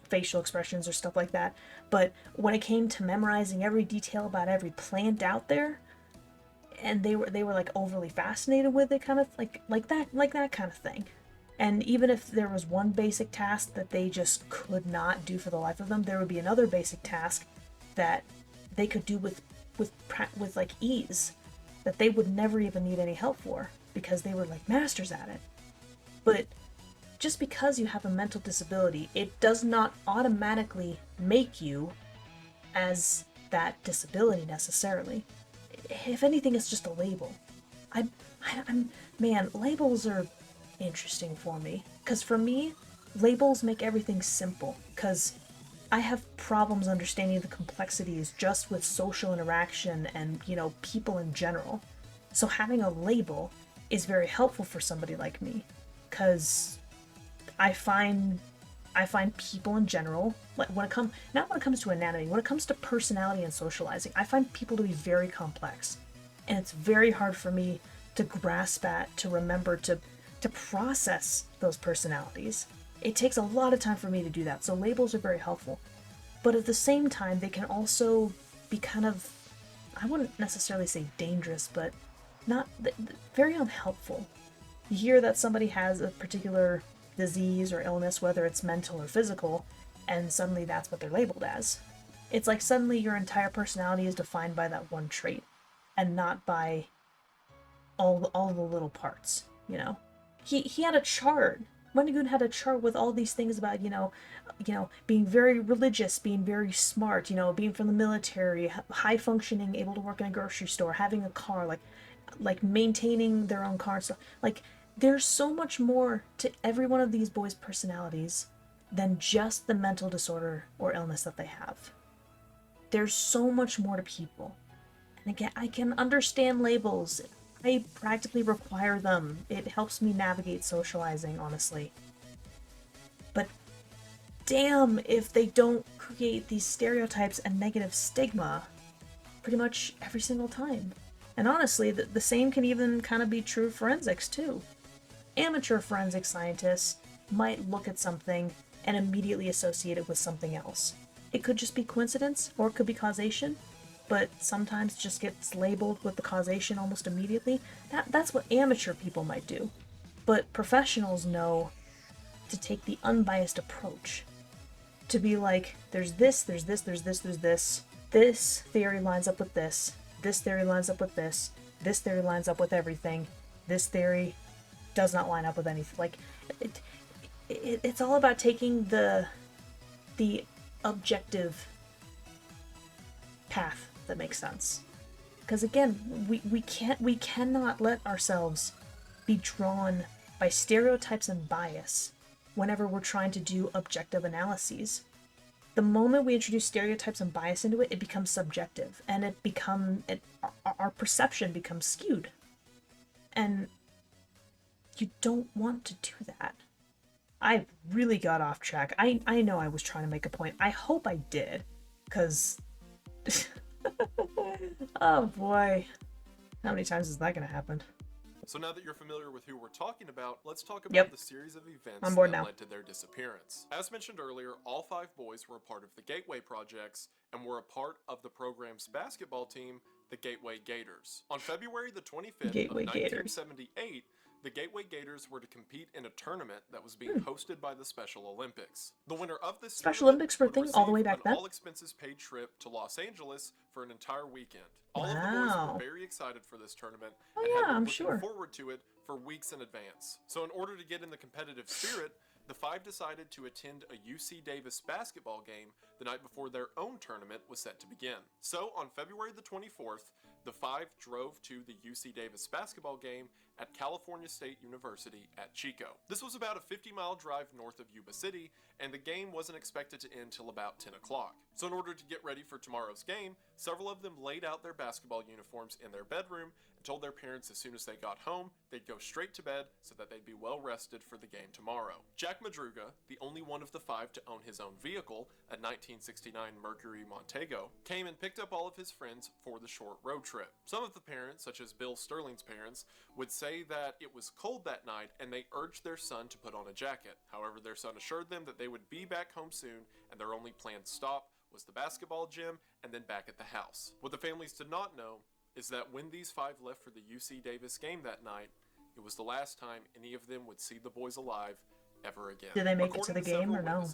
S1: facial expressions or stuff like that. But when it came to memorizing every detail about every plant out there, and they were like overly fascinated with it, kind of like that kind of thing. And even if there was one basic task that they just could not do for the life of them, there would be another basic task that they could do with like ease, that they would never even need any help for. because they were like masters at it. But just because you have a mental disability, it does not automatically make you as that disability necessarily. If anything, it's just a label. I'm man, labels are interesting for me. Because for me, labels make everything simple. Because I have problems understanding the complexities just with social interaction and, people in general. So having a label is very helpful for somebody like me. Because I find people in general, like not when it comes to anatomy, when it comes to personality and socializing, I find people to be very complex. And it's very hard for me to grasp at, to remember, to process those personalities. It takes a lot of time for me to do that, so labels are very helpful. But at the same time, they can also be kind of, I wouldn't necessarily say dangerous, but not very unhelpful. You hear that somebody has a particular disease or illness, whether it's mental or physical, and suddenly that's what they're labeled as. It's like suddenly your entire personality is defined by that one trait, and not by all the little parts, He had a chart. Wendigoon had a chart with all these things about, being very religious, being very smart, being from the military, high functioning, able to work in a grocery store, having a car, like maintaining their own car and stuff. Like, there's so much more to every one of these boys' personalities than just the mental disorder or illness that they have. There's so much more to people. And again, I can understand labels. I practically require them. It helps me navigate socializing, honestly. But damn if they don't create these stereotypes and negative stigma pretty much every single time. And honestly, the same can even kind of be true of forensics, too. Amateur forensic scientists might look at something and immediately associate it with something else. It could just be coincidence, or it could be causation, but sometimes just gets labeled with the causation almost immediately. That's what amateur people might do. But professionals know to take the unbiased approach. To be like, there's this, there's this, there's this, there's this. This theory lines up with this. This theory lines up with this. This theory lines up with everything. This theory does not line up with anything. Like, it's all about taking the objective path that makes sense. Because again, we cannot let ourselves be drawn by stereotypes and bias whenever we're trying to do objective analyses. The moment we introduce stereotypes and bias into it, it becomes subjective, and our perception becomes skewed. And you don't want to do that. I really got off track. I know I was trying to make a point. I hope I did, because oh boy, how many times is that going to happen?
S2: So now that you're familiar with who we're talking about, let's talk about the series of events that led to their disappearance. As mentioned earlier, all 5 boys were a part of the Gateway Projects and were a part of the program's basketball team, the Gateway Gators. On February the 25th of 1978, the Gateway Gators were to compete in a tournament that was being hosted by the Special Olympics. The winner of this
S1: Special Olympics were a thing all the way back then?
S2: All expenses paid trip to Los Angeles for an entire weekend. All of the boys were very excited for this tournament and had been looking forward to it for weeks in advance. So in order to get in the competitive spirit, the 5 decided to attend a UC Davis basketball game the night before their own tournament was set to begin. So on February the 24th, the 5 drove to the UC Davis basketball game at California State University at Chico. This was about a 50-mile drive north of Yuba City, and the game wasn't expected to end till about 10 o'clock. So in order to get ready for tomorrow's game, several of them laid out their basketball uniforms in their bedroom and told their parents as soon as they got home, they'd go straight to bed so that they'd be well rested for the game tomorrow. Jack Madruga, the only one of the 5 to own his own vehicle, a 1969 Mercury Montego, came and picked up all of his friends for the short road trip. Some of the parents, such as Bill Sterling's parents, would say that it was cold that night and they urged their son to put on a jacket. However, their son assured them that they would be back home soon and their only planned stop was the basketball gym and then back at the house. What the families did not know is that when these 5 left for the UC Davis game that night, it was the last time any of them would see the boys alive ever again.
S1: Did they make it to the game or no?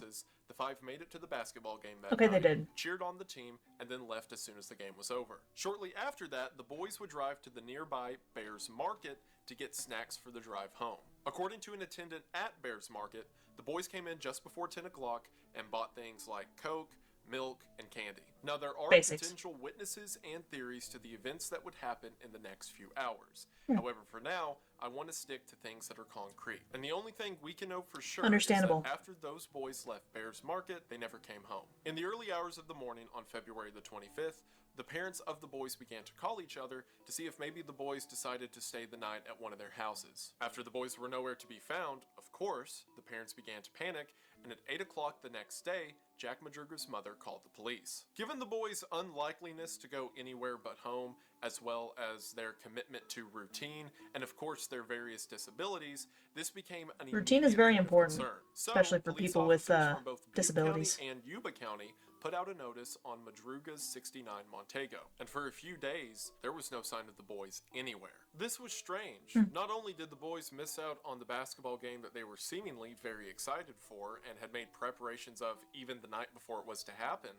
S2: The 5 made it to the basketball game that night,
S1: they did.
S2: cheered on the team, and then left as soon as the game was over. Shortly after that, the boys would drive to the nearby Bears Market to get snacks for the drive home. According to an attendant at Bears Market, the boys came in just before 10 o'clock and bought things like Coke, milk, and candy. Now, there are
S1: Basics.
S2: potential witnesses and theories to the events that would happen in the next few hours. However, for now, I want to stick to things that are concrete. And the only thing we can know for sure
S1: Understandable.
S2: is that after those boys left Bears Market, they never came home. In the early hours of the morning on February the 25th, the parents of the boys began to call each other to see if maybe the boys decided to stay the night at one of their houses. After the boys were nowhere to be found, of course, the parents began to panic, and at 8 o'clock the next day, Jack Madruga's mother called the police. Given the boys' unlikeliness to go anywhere but home, as well as their commitment to routine, and of course their various disabilities, this became an
S1: Routine is very
S2: immediate
S1: important,
S2: concern. So,
S1: especially for
S2: police
S1: people with
S2: officers from both Butte
S1: disabilities.
S2: County and Yuba County put out a notice on Madruga's 69 Montego, and for a few days, there was no sign of the boys anywhere. This was strange. Not only did the boys miss out on the basketball game that they were seemingly very excited for and had made preparations of even the night before it was to happen,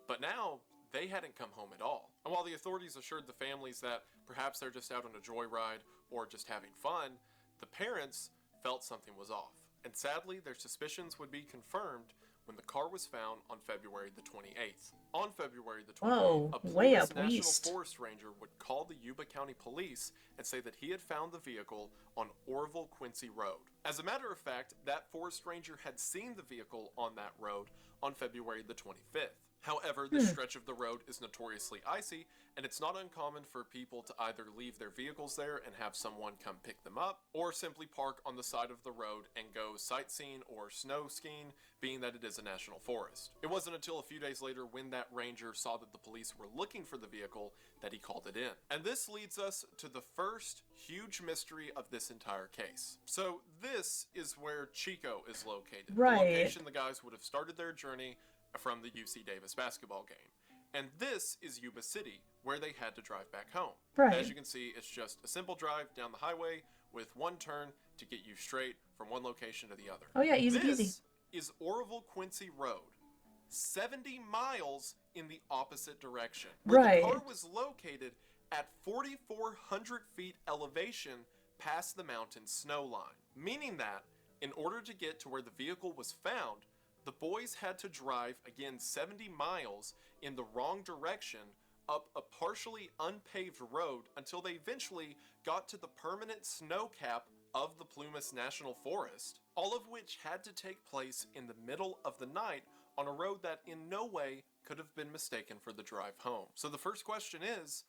S2: but now they hadn't come home at all. And while the authorities assured the families that perhaps they're just out on a joyride or just having fun, the parents felt something was off. And sadly, their suspicions would be confirmed when the car was found on February the 28th. On February the 28th,
S1: Whoa,
S2: a
S1: way
S2: Plumas
S1: up
S2: National
S1: east.
S2: Forest Ranger would call the Yuba County Police and say that he had found the vehicle on Orville Quincy Road. As a matter of fact, that forest ranger had seen the vehicle on that road on February the 25th. However, this stretch of the road is notoriously icy, and it's not uncommon for people to either leave their vehicles there and have someone come pick them up, or simply park on the side of the road and go sightseeing or snow skiing, being that it is a national forest. It wasn't until a few days later when that ranger saw that the police were looking for the vehicle that he called it in. And this leads us to the first huge mystery of this entire case. So this is where Chico is located.
S1: Right.
S2: The location the guys would have started their journey from the UC Davis basketball game. And this is Yuba City, where they had to drive back home.
S1: Right.
S2: As you can see, it's just a simple drive down the highway with one turn to get you straight from one location to the other.
S1: Oh yeah, easy
S2: This
S1: peasy.
S2: is Orville Quincy Road, 70 miles in the opposite direction, where
S1: Right.
S2: the car was located at 4,400 feet elevation past the mountain snow line, meaning that in order to get to where the vehicle was found, the boys had to drive again 70 miles in the wrong direction up a partially unpaved road until they eventually got to the permanent snow cap of the Plumas National Forest, all of which had to take place in the middle of the night on a road that in no way could have been mistaken for the drive home. So the first question is,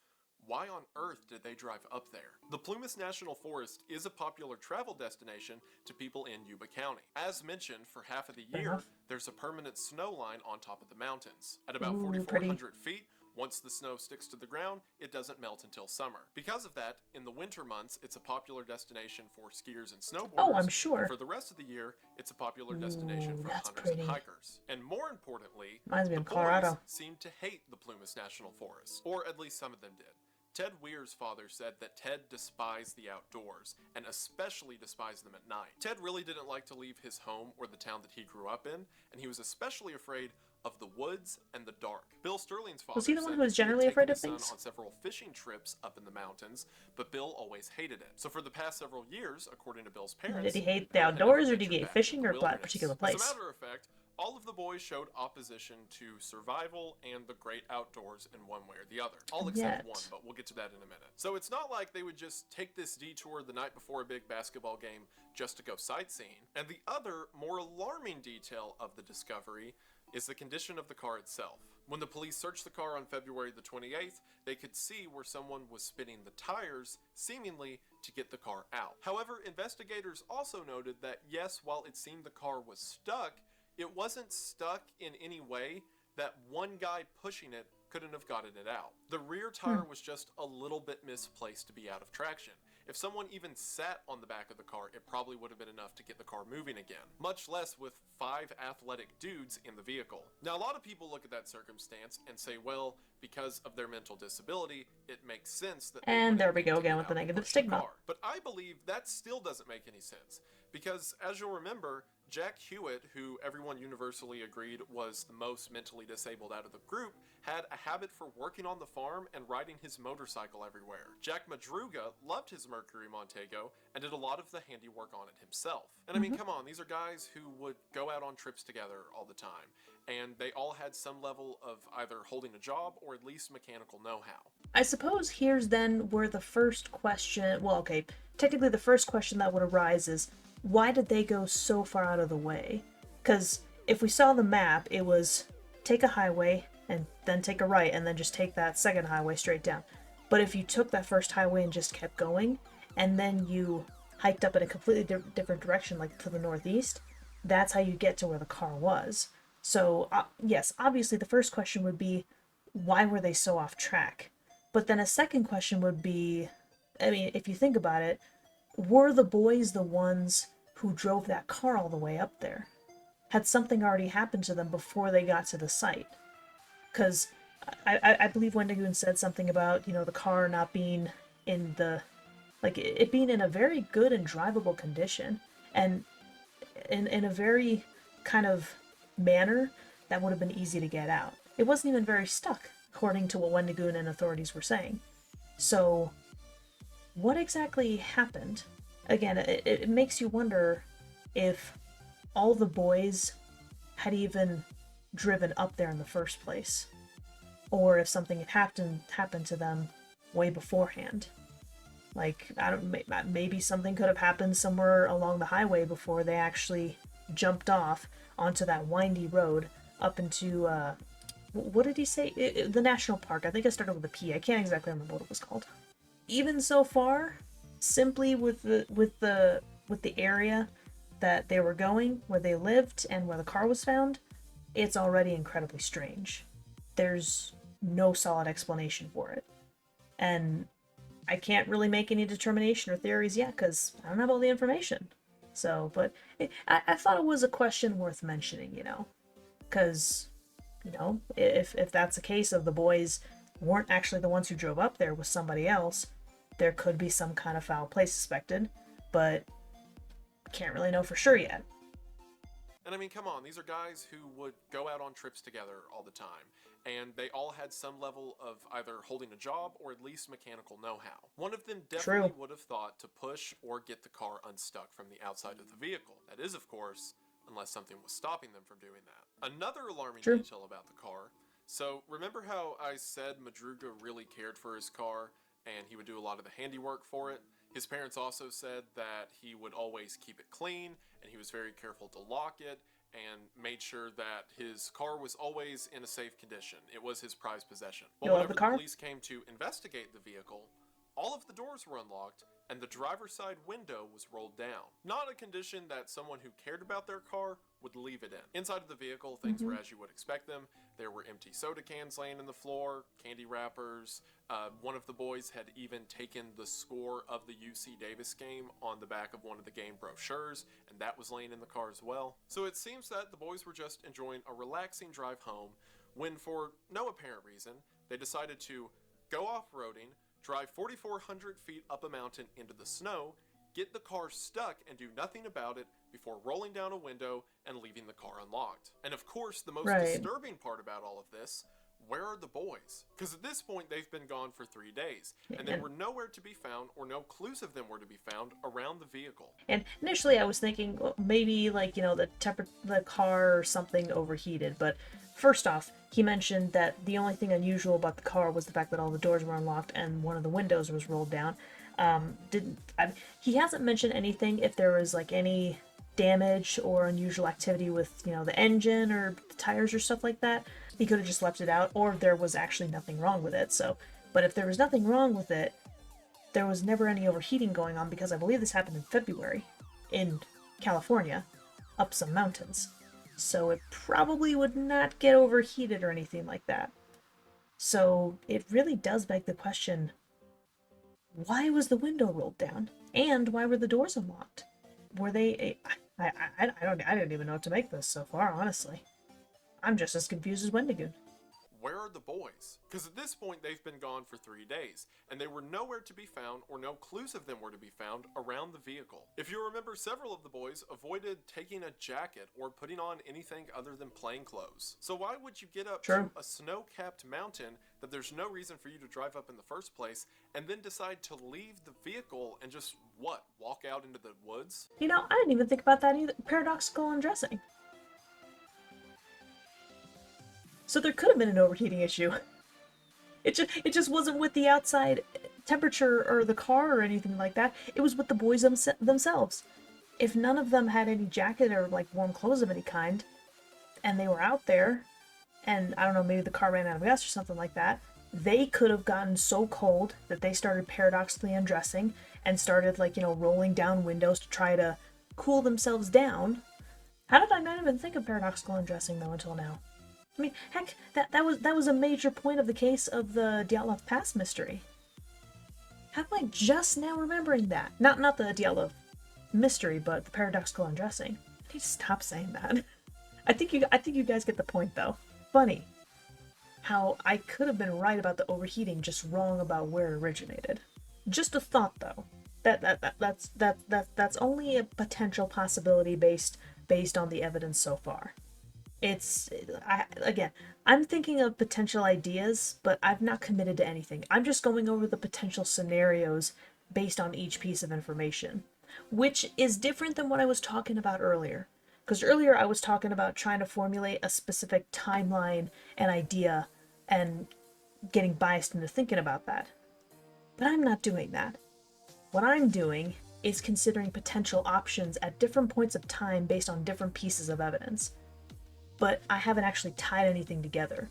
S2: why on earth did they drive up there? The Plumas National Forest is a popular travel destination to people in Yuba County. As mentioned, for half of the year,
S1: enough.
S2: there's a permanent snow line on top of the mountains. At about
S1: Ooh,
S2: 4,400 feet, once the snow sticks to the ground, it doesn't melt until summer. Because of that, in the winter months, it's a popular destination for skiers and snowboarders.
S1: Oh, I'm sure.
S2: And for the rest of the year, it's a popular destination
S1: Ooh,
S2: for
S1: that's
S2: hunters and
S1: pretty.
S2: hikers. And more importantly,
S1: Reminds me
S2: the
S1: of Colorado.
S2: boys seem to hate the Plumas National Forest, or at least some of them did. Ted Weir's father said that Ted despised the outdoors, and especially despised them at night. Ted really didn't like to leave his home or the town that he grew up in, and he was especially afraid of the woods and the dark. Bill Sterling's father
S1: Was he the one
S2: said
S1: who was
S2: that he had
S1: generally
S2: taken
S1: afraid of
S2: his son
S1: things?
S2: on several fishing trips up in the mountains, but Bill always hated it. So for the past several years, according to Bill's parents,
S1: Did he hate the
S2: Bill had never
S1: outdoors, or did he
S2: ventured
S1: hate
S2: back
S1: fishing,
S2: into
S1: or
S2: the
S1: that
S2: wilderness.
S1: particular
S2: As
S1: place?
S2: a matter of fact, all of the boys showed opposition to survival and the great outdoors in one way or the other. All except
S1: Yet.
S2: one, but we'll get to that in a minute. So it's not like they would just take this detour the night before a big basketball game just to go sightseeing. And the other, more alarming detail of the discovery is the condition of the car itself. When the police searched the car on February the 28th, they could see where someone was spinning the tires, seemingly to get the car out. However, investigators also noted that yes, while it seemed the car was stuck, it wasn't stuck in any way that one guy pushing it couldn't have gotten it out. The rear tire was just a little bit misplaced to be out of traction. If someone even sat on the back of the car, it probably would have been enough to get the car moving again, much less with 5 athletic dudes in the vehicle. Now, a lot of people look at that circumstance and say, well, because of their mental disability, it makes sense that they
S1: And
S2: wouldn't
S1: there we
S2: need
S1: go
S2: to
S1: again
S2: get
S1: with the
S2: out and
S1: negative
S2: push the
S1: stigma.
S2: car. But I believe that still doesn't make any sense, because as you'll remember, Jack Hewitt, who everyone universally agreed was the most mentally disabled out of the group, had a habit for working on the farm and riding his motorcycle everywhere. Jack Madruga loved his Mercury Montego and did a lot of the handiwork on it himself. And I mean, come on, these are guys who would go out on trips together all the time, and they all had some level of either holding a job or at least mechanical know-how.
S1: I suppose here's then where the first question, well, okay, technically the first question that would arise is, why did they go so far out of the way? Because if we saw the map, it was take a highway and then take a right and then just take that second highway straight down. But if you took that first highway and just kept going, and then you hiked up in a completely different direction, like to the northeast, that's how you get to where the car was. So, yes, obviously the first question would be, why were they so off track? But then a second question would be, I mean, if you think about it, were the boys the ones who drove that car all the way up there? Had something already happened to them before they got to the site? Because I believe Wendigoon said something about, the car not being in the, like, it being in a very good and drivable condition, and in a very kind of manner that would have been easy to get out. It wasn't even very stuck, according to what Wendigoon and authorities were saying. So, what exactly happened? Again, it makes you wonder if all the boys had even driven up there in the first place, or if something had happened to them way beforehand. Like, I don't, maybe something could have happened somewhere along the highway before they actually jumped off onto that windy road up into what did he say? The national park. I think I started with a P. I can't exactly remember what it was called. Even so far, simply with the area that they were going, where they lived, and where the car was found, it's already incredibly strange. There's no solid explanation for it. And I can't really make any determination or theories yet, because I don't have all the information. So, but I thought it was a question worth mentioning, because, if that's the case of the boys weren't actually the ones who drove up there with somebody else, there could be some kind of foul play suspected, but can't really know for sure yet.
S2: And I mean, come on, these are guys who would go out on trips together all the time, and they all had some level of either holding a job or at least mechanical know-how. One of them definitely would have thought to push or get the car unstuck from the outside of the vehicle. That is, of course, unless something was stopping them from doing that. Another alarming detail about the car. So, remember how I said Madruga really cared for his car, and he would do a lot of the handiwork for it? His parents also said that he would always keep it clean, and he was very careful to lock it, and made sure that his car was always in a safe condition. It was his prized possession. But whenever the police came to investigate the vehicle, all of the doors were unlocked, and the driver's side window was rolled down. Not a condition that someone who cared about their car would leave it in. Inside of the vehicle, things were as you would expect them. There were empty soda cans laying on the floor, candy wrappers. One of the boys had even taken the score of the UC Davis game on the back of one of the game brochures, and that was laying in the car as well. So it seems that the boys were just enjoying a relaxing drive home when, for no apparent reason, they decided to go off-roading, drive 4,400 feet up a mountain into the snow, get the car stuck and do nothing about it before rolling down a window and leaving the car unlocked. And of course, the most disturbing part about all of this, where are the boys? Because at this point, they've been gone for 3 days, and they were nowhere to be found, or no clues of them were to be found around the vehicle.
S1: And initially I was thinking, well, maybe the car or something overheated, but first off, he mentioned that the only thing unusual about the car was the fact that all the doors were unlocked and one of the windows was rolled down. He hasn't mentioned anything if there was any damage or unusual activity with the engine or the tires or stuff like that. He could have just left it out, or there was actually nothing wrong with it. So, but if there was nothing wrong with it, there was never any overheating going on, because I believe this happened in February in California, up some mountains. So it probably would not get overheated or anything like that. So it really does beg the question, why was the window rolled down? And why were the doors unlocked? Were they... I didn't even know what to make this so far, honestly. I'm just as confused as Wendigoon.
S2: where are the boys? Because at this point they've been gone for 3 days, and they were nowhere to be found, or no clues of them were to be found around the vehicle. If you remember, several of the boys avoided taking a jacket or putting on anything other than plain clothes. So why would you get up to a snow-capped mountain that there's no reason for you to drive up in the first place, and then decide to leave the vehicle and just, walk out into the woods?
S1: You know, I didn't even think about that either. Paradoxical undressing. So there could have been an overheating issue. It just wasn't with the outside temperature or the car or anything like that. It was with the boys themselves. If none of them had any jacket or like warm clothes of any kind, and they were out there, and I don't know, maybe the car ran out of gas or something like that, they could have gotten so cold that they started paradoxically undressing and started, like, you know, rolling down windows to try to cool themselves down. How did I not even think of paradoxical undressing though until now? I mean, heck, that was a major point of the case of the Dyatlov Pass mystery. How am I just now remembering that? Not the Dyatlov mystery, but the paradoxical undressing. I need to stop saying that. I think you guys get the point though. Funny how I could have been right about the overheating, just wrong about where it originated. Just a thought though. That's only a potential possibility based on the evidence so far. I'm thinking of potential ideas, but I've not committed to anything. I'm just going over the potential scenarios based on each piece of information, which is different than what I was talking about earlier. Because earlier I was talking about trying to formulate a specific timeline and idea and getting biased into thinking about that. But I'm not doing that. What I'm doing is considering potential options at different points of time based on different pieces of evidence. But I haven't actually tied anything together.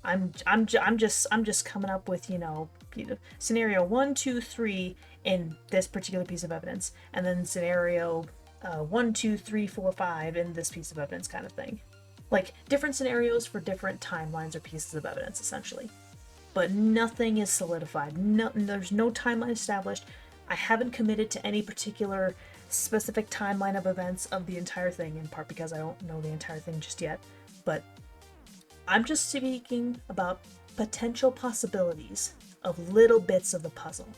S1: I'm just coming up with, you know, scenario 1, 2, 3 in this particular piece of evidence, and then scenario 1, 2, 3, 4, 5 in this piece of evidence, kind of thing. Like different scenarios for different timelines or pieces of evidence, essentially. But nothing is solidified. There's no timeline established. I haven't committed to any particular specific timeline of events of the entire thing, in part because I don't know the entire thing just yet, but I'm just speaking about potential possibilities of little bits of the puzzle,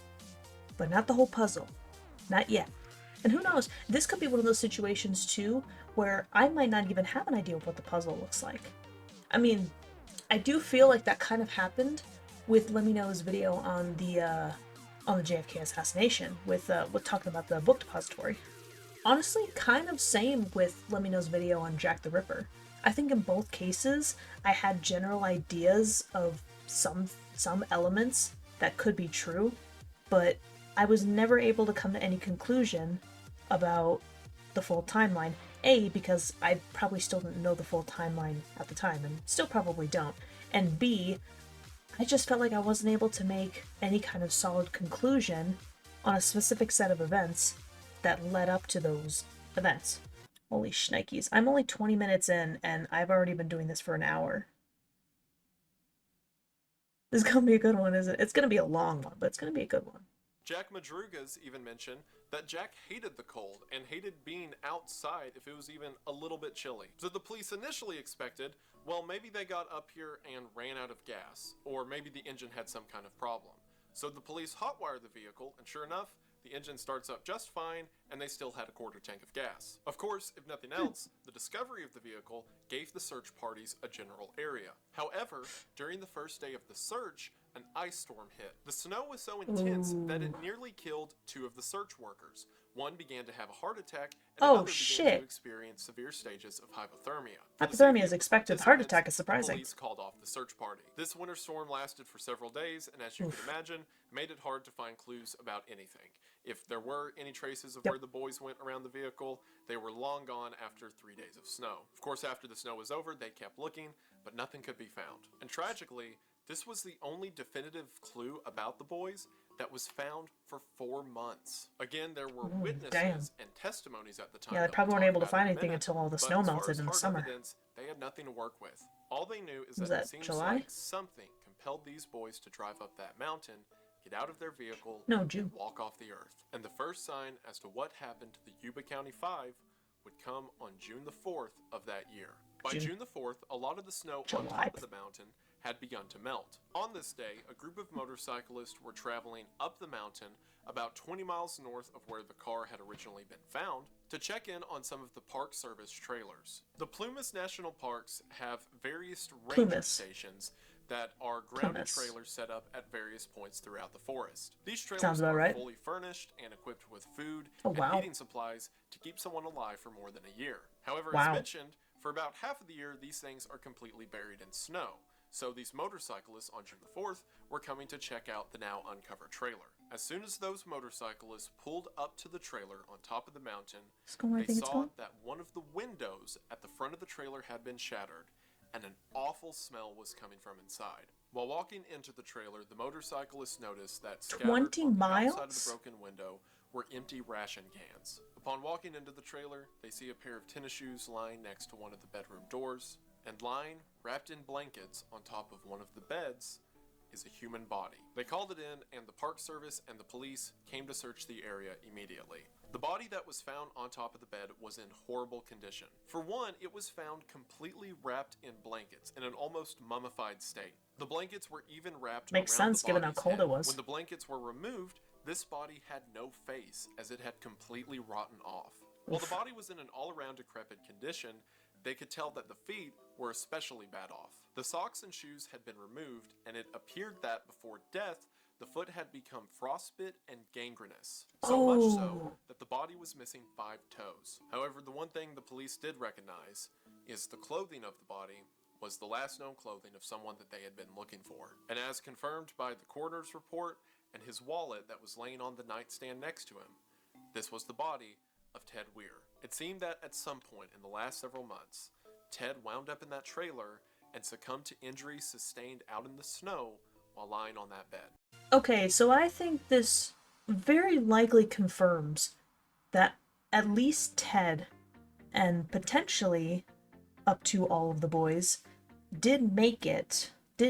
S1: but not the whole puzzle, not yet. And who knows, this could be one of those situations too where I might not even have an idea of what the puzzle looks like. I mean, I do feel like that kind of happened with Lemino's video on the JFK assassination, with talking about the book depository. Honestly, kind of same with Lemino's video on Jack the Ripper. I think in both cases, I had general ideas of some elements that could be true, but I was never able to come to any conclusion about the full timeline. A, because I probably still didn't know the full timeline at the time, and still probably don't. And B, I just felt like I wasn't able to make any kind of solid conclusion on a specific set of events that led up to those events. Holy shnikes. I'm only 20 minutes in, and I've already been doing this for an hour. This is gonna be a good one, isn't it? It's gonna be a long one, but it's gonna be a good one.
S2: Jack Madruga's even mentioned that Jack hated the cold and hated being outside if it was even a little bit chilly. So the police initially expected, well, maybe they got up here and ran out of gas, or maybe the engine had some kind of problem. So the police hotwire the vehicle, and sure enough, the engine starts up just fine, and they still had a quarter tank of gas. Of course, if nothing else, the discovery of the vehicle gave the search parties a general area. However, during the first day of the search, an ice storm hit. The snow was so intense that it nearly killed 2 of the search workers. One began to have a heart attack, and another began to experience severe stages of hypothermia.
S1: Hypothermia is expected. Heart attack is surprising.
S2: Police called off the search party. This winter storm lasted for several days, and as you can imagine, made it hard to find clues about anything. If there were any traces of where the boys went around the vehicle, they were long gone after 3 days of snow. Of course, after the snow was over, they kept looking, but nothing could be found. And tragically, this was the only definitive clue about the boys that was found for 4 months. Again, there were witnesses and testimonies at the time.
S1: Yeah, they probably weren't able to find anything until all the snow melted in the summer.
S2: Evidence, they had nothing to work with. All they knew is that it seems like something compelled these boys to drive up that mountain, get out of their vehicle, and walk off the earth. And the first sign as to what happened to the Yuba County 5 would come on June the 4th of that year. By June the 4th, a lot of the snow on top of the mountain had begun to melt. On this day, a group of motorcyclists were traveling up the mountain about 20 miles north of where the car had originally been found to check in on some of the Park Service trailers. The Plumas National Parks have various ranger stations that are grounded trailers set up at various points throughout the forest. These trailers are fully furnished and equipped with food and heating supplies to keep someone alive for more than a year. However, as mentioned, for about half of the year, these things are completely buried in snow. So these motorcyclists on June the 4th were coming to check out the now uncovered trailer. As soon as those motorcyclists pulled up to the trailer on top of the mountain, they saw that one of the windows at the front of the trailer had been shattered, and an awful smell was coming from inside. While walking into the trailer, the motorcyclists noticed that scattered on the outside of the broken window were empty ration cans. Upon walking into the trailer, they see a pair of tennis shoes lying next to one of the bedroom doors, and lying, wrapped in blankets on top of one of the beds, is a human body. They called it in, and the Park Service and the police came to search the area immediately. The body that was found on top of the bed was in horrible condition. For one, it was found completely wrapped in blankets in an almost mummified state. The blankets were even wrapped around the body's
S1: given how cold
S2: head.
S1: it was.
S2: When the blankets were removed, this body had no face, as it had completely rotten off. While the body was in an all-around decrepit condition, they could tell that the feet were especially bad off. The socks and shoes had been removed, and it appeared that before death, the foot had become frostbite and gangrenous. So much so that the body was missing 5 toes. However, the one thing the police did recognize is the clothing of the body was the last known clothing of someone that they had been looking for. And as confirmed by the coroner's report and his wallet that was laying on the nightstand next to him, this was the body of Ted Weir. It seemed that at some point in the last several months, Ted wound up in that trailer and succumbed to injuries sustained out in the snow while lying on that bed.
S1: Okay, so I think this very likely confirms that at least Ted, and potentially up to all of the boys, did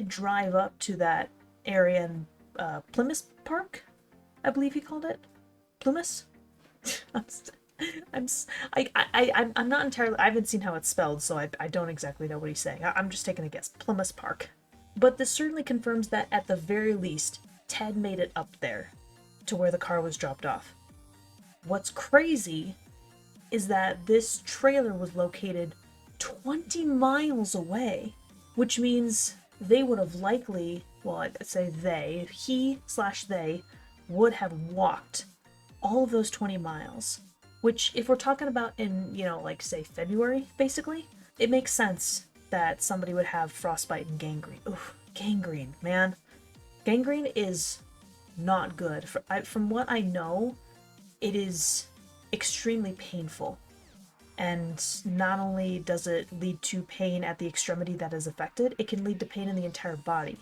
S1: drive up to that area in Plymouth Park, I believe he called it. Plymouth? I'm not entirely, I haven't seen how it's spelled, so I don't exactly know what he's saying. I'm just taking a guess. Plymouth Park. But this certainly confirms that at the very least, Ted made it up there to where the car was dropped off. What's crazy is that this trailer was located 20 miles away, which means they would have likely, well, I'd say he/they would have walked all of those 20 miles, which if we're talking about in, like say February, basically, it makes sense that somebody would have frostbite and gangrene. Oof, gangrene, man. Gangrene is not good. From what I know, it is extremely painful. And not only does it lead to pain at the extremity that is affected, it can lead to pain in the entire body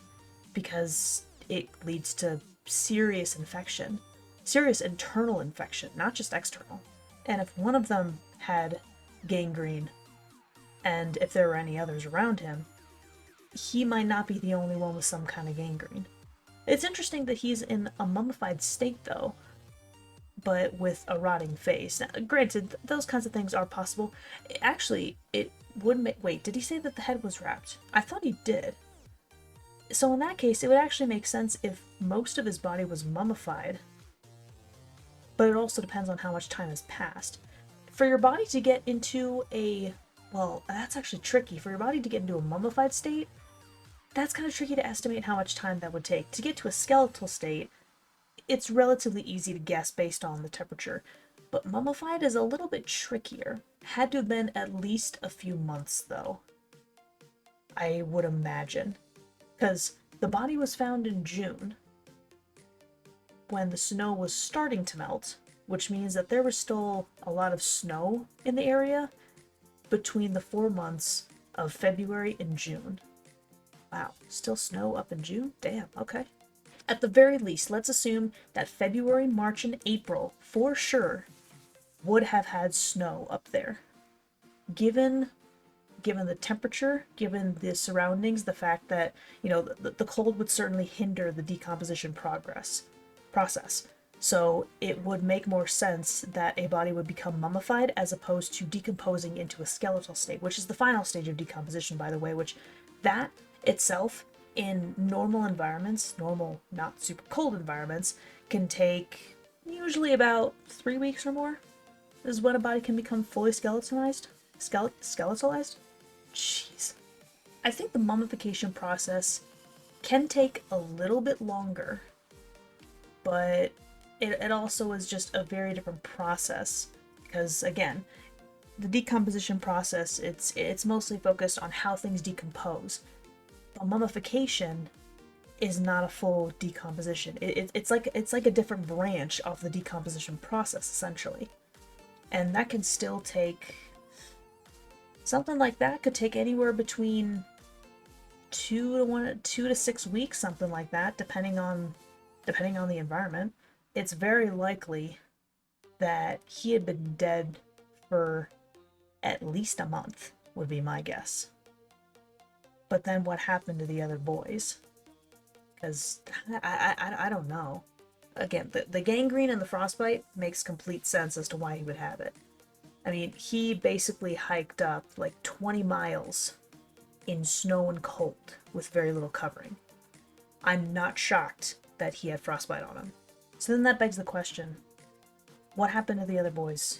S1: because it leads to serious infection. Serious internal infection, not just external. And if one of them had gangrene, and if there were any others around him, he might not be the only one with some kind of gangrene. It's interesting that he's in a mummified state, though, but with a rotting face. Now, granted, those kinds of things are possible. Actually, it would make... Wait, did he say that the head was wrapped? I thought he did. So in that case, it would actually make sense if most of his body was mummified. But it also depends on how much time has passed. For your body to get into a... Well, that's actually tricky. For your body to get into a mummified state, that's kind of tricky to estimate how much time that would take. To get to a skeletal state, it's relatively easy to guess based on the temperature. But mummified is a little bit trickier. Had to have been at least a few months, though. I would imagine. Because the body was found in June, when the snow was starting to melt, which means that there was still a lot of snow in the area between the 4 months of February and June. Wow, still snow up in June? Damn, okay. At the very least, let's assume that February, March, and April, for sure, would have had snow up there. Given the temperature, given the surroundings, the fact that, the cold would certainly hinder the decomposition process. So it would make more sense that a body would become mummified as opposed to decomposing into a skeletal state, which is the final stage of decomposition, by the way, which that itself in normal environments, normal, not super cold environments, can take usually about 3 weeks or more, is when a body can become fully skeletonized. Skeletalized? Jeez. I think the mummification process can take a little bit longer, but it also is just a very different process. Because, again, the decomposition process, it's mostly focused on how things decompose. But mummification is not a full decomposition. It's like a different branch of the decomposition process, essentially. And that can still take, something like that could take anywhere between 2 to 6 weeks, something like that, depending on the environment. It's very likely that he had been dead for at least a month, would be my guess. But then what happened to the other boys? Because I don't know. Again, the gangrene and the frostbite makes complete sense as to why he would have it. I mean, he basically hiked up like 20 miles in snow and cold with very little covering. I'm not shocked that he had frostbite on him. So then that begs the question, what happened to the other boys?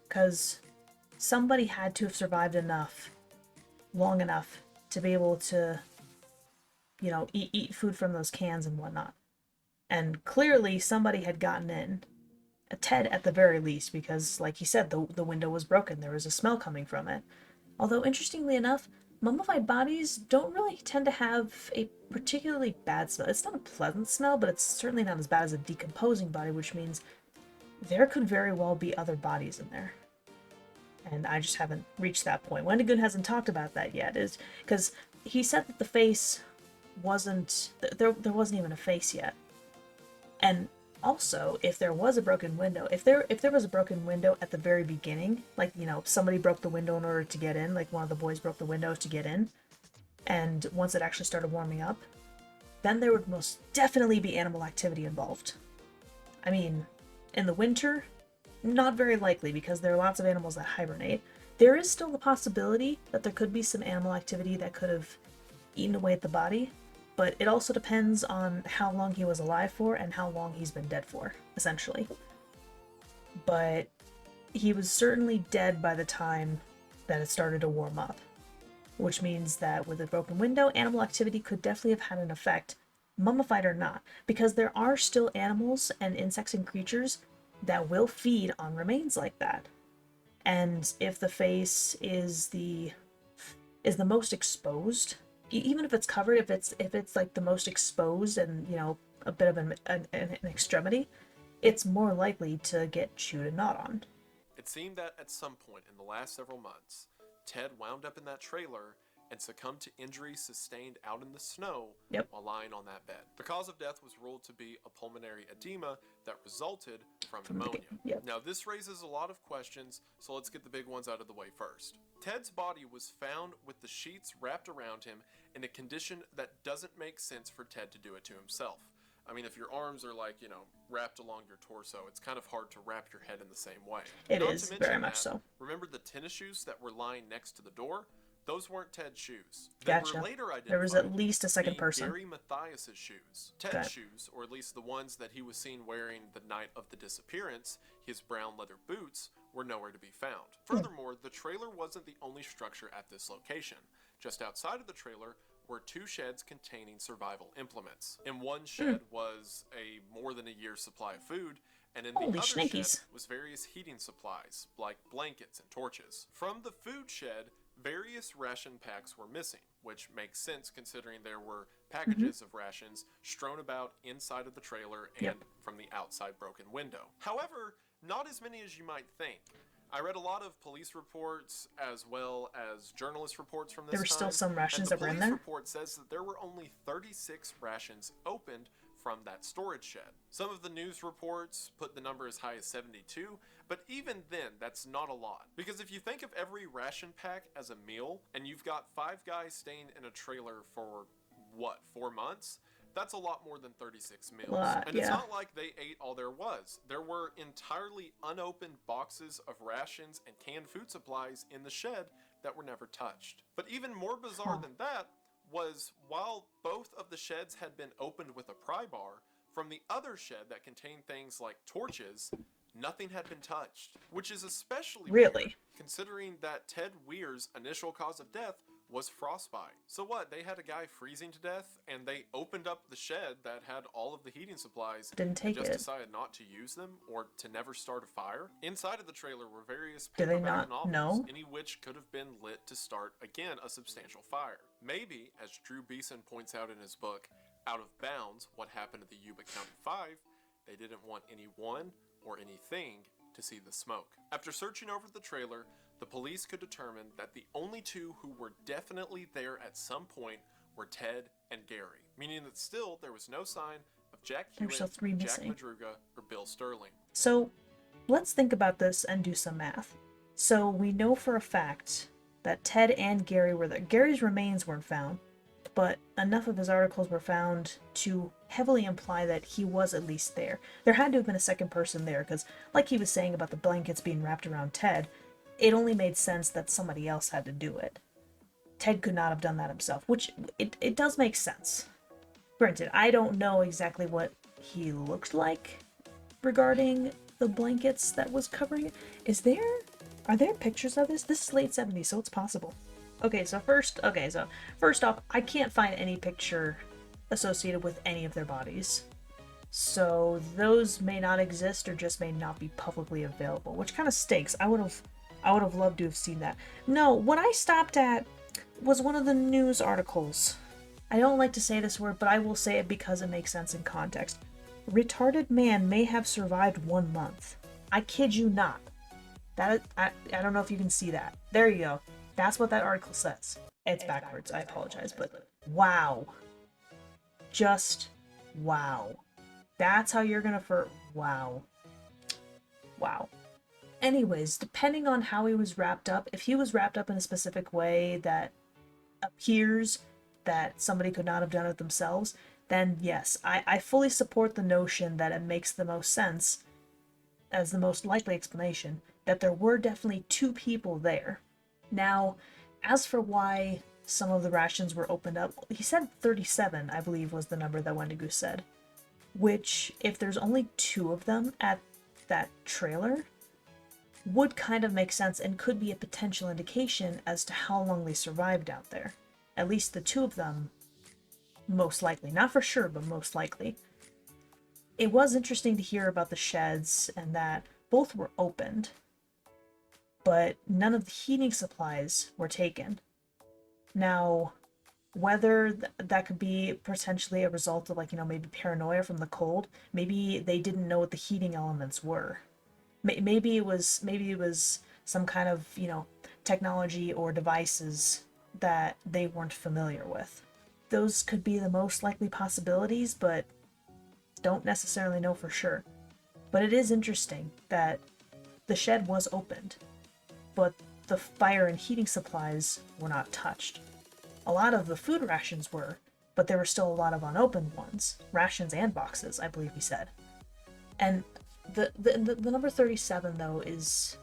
S1: Because somebody had to have survived long enough to be able to, eat food from those cans and whatnot. And clearly somebody had gotten in. Ted at the very least, because like he said, the window was broken. There was a smell coming from it. Although, interestingly enough, mummified bodies don't really tend to have a particularly bad smell. It's not a pleasant smell, but it's certainly not as bad as a decomposing body, which means there could very well be other bodies in there. And I just haven't reached that point. Wendigoon hasn't talked about that yet, is because he said that the face wasn't, there wasn't even a face yet. And also, if there was a broken window, if there was a broken window at the very beginning, like, somebody broke the window in order to get in, like one of the boys broke the window to get in, and once it actually started warming up, then there would most definitely be animal activity involved. I mean, in the winter, not very likely, because there are lots of animals that hibernate. There is still the possibility that there could be some animal activity that could have eaten away at the body, but it also depends on how long he was alive for and how long he's been dead for, essentially. But he was certainly dead by the time that it started to warm up, which means that with a broken window, animal activity could definitely have had an effect, mummified or not, because there are still animals and insects and creatures that will feed on remains like that. And if the face is the most exposed, even if it's covered, if it's like the most exposed and, a bit of an extremity, it's more likely to get chewed and gnawed on.
S2: It seemed that at some point in the last several months, Ted wound up in that trailer and succumbed to injuries sustained out in the snow while lying on that bed. The cause of death was ruled to be a pulmonary edema that resulted from pneumonia. Now, this raises a lot of questions, so let's get the big ones out of the way first. Ted's body was found with the sheets wrapped around him in a condition that doesn't make sense for Ted to do it to himself. I mean, if your arms are wrapped along your torso, it's kind of hard to wrap your head in the same way.
S1: It is, very much so.
S2: Remember the tennis shoes that were lying next to the door? Those weren't Ted's shoes.
S1: Gotcha.
S2: Were later identified.
S1: There was at least a second person.
S2: Gary Mathias's shoes. Ted's shoes, or at least the ones that he was seen wearing the night of the disappearance, his brown leather boots, were nowhere to be found. Furthermore, the trailer wasn't the only structure at this location. Just outside of the trailer were 2 sheds containing survival implements. In one shed was a more than a year's supply of food, and in the other shed was various heating supplies, like blankets and torches. From the food shed, various ration packs were missing, which makes sense considering there were packages of rations strewn about inside of the trailer and from the outside broken window. However, not as many as you might think. I read a lot of police reports as well as journalist reports from this time.
S1: There were still some rations that were in there?
S2: The police report says that there were only 36 rations opened from that storage shed. Some of the news reports put the number as high as 72, but even then, that's not a lot. Because if you think of every ration pack as a meal, and you've got 5 guys staying in a trailer for, 4 months? That's a lot more than 36 meals. And it's not like they ate all there was. There were entirely unopened boxes of rations and canned food supplies in the shed that were never touched. But even more bizarre than that was while both of the sheds had been opened with a pry bar, from the other shed that contained things like torches, nothing had been touched, which is especially weird
S1: Really?
S2: considering that Ted Weir's initial cause of death was frostbite. So what, they had a guy freezing to death and they opened up the shed that had all of the heating supplies
S1: Didn't
S2: and
S1: take
S2: just
S1: it.
S2: decided not to use them or to never start a fire? Inside of the trailer were various
S1: Do they
S2: paperback
S1: not
S2: novels,
S1: know?
S2: any which could have been lit to start, again, a substantial fire. Maybe, as Drew Beeson points out in his book, Out of Bounds, What Happened at the Yuba County 5, they didn't want anyone or anything to see the smoke. After searching over the trailer, the police could determine that the only two who were definitely there at some point were Ted and Gary, meaning that still there was no sign of Jack
S1: There's still
S2: Hewitt,
S1: 3
S2: Jack
S1: missing.
S2: Madruga, or Bill Sterling.
S1: So let's think about this and do some math. So we know for a fact that Ted and Gary were there. Gary's remains weren't found, but enough of his articles were found to heavily imply that he was at least there. There had to have been a second person there, because like he was saying about the blankets being wrapped around Ted, it only made sense that somebody else had to do it. Ted could not have done that himself, which it does make sense. Granted, I don't know exactly what he looked like regarding the blankets that was covering it. Are there pictures of this? This is late 70s, so it's possible. So first off, I can't find any picture associated with any of their bodies. So those may not exist or just may not be publicly available, which kind of stinks. I would have loved to have seen that. No, what I stopped at was one of the news articles. I don't like to say this word, but I will say it because it makes sense in context. Retarded man may have survived 1 month. I kid you not. I don't know if you can see that. There you go. That's what that article says. It's backwards. I apologize, but wow. Just wow. That's how you're gonna wow. Wow. Anyways, depending on how he was wrapped up, if he was wrapped up in a specific way that appears that somebody could not have done it themselves, then yes, I fully support the notion that it makes the most sense, as the most likely explanation, that there were definitely 2 people there. Now, as for why some of the rations were opened up, he said 37, I believe, was the number that Wendigoon said. Which, if there's only 2 of them at that trailer, would kind of make sense and could be a potential indication as to how long they survived out there. At least the 2 of them, most likely. Not for sure, but most likely. It was interesting to hear about the sheds and that both were opened, but none of the heating supplies were taken. Now, whether that could be potentially a result of, maybe paranoia from the cold, maybe they didn't know what the heating elements were. Maybe it was some kind of, technology or devices that they weren't familiar with. Those could be the most likely possibilities, but don't necessarily know for sure. But it is interesting that the shed was opened, but the fire and heating supplies were not touched. A lot of the food rations were, but there were still a lot of unopened ones. Rations and boxes, I believe he said. And the number 37, though, is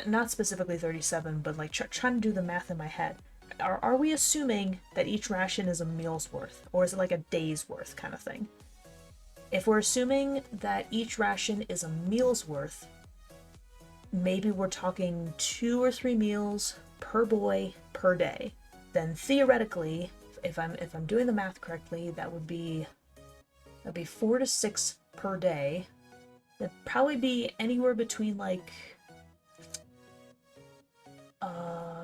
S1: not specifically 37, but trying to do the math in my head. Are we assuming that each ration is a meal's worth, or is it like a day's worth kind of thing? If we're assuming that each ration is a meal's worth, maybe we're talking 2 or 3 meals per boy per day. Then theoretically, if I'm doing the math correctly, that'd be 4 to 6 per day. That'd probably be anywhere between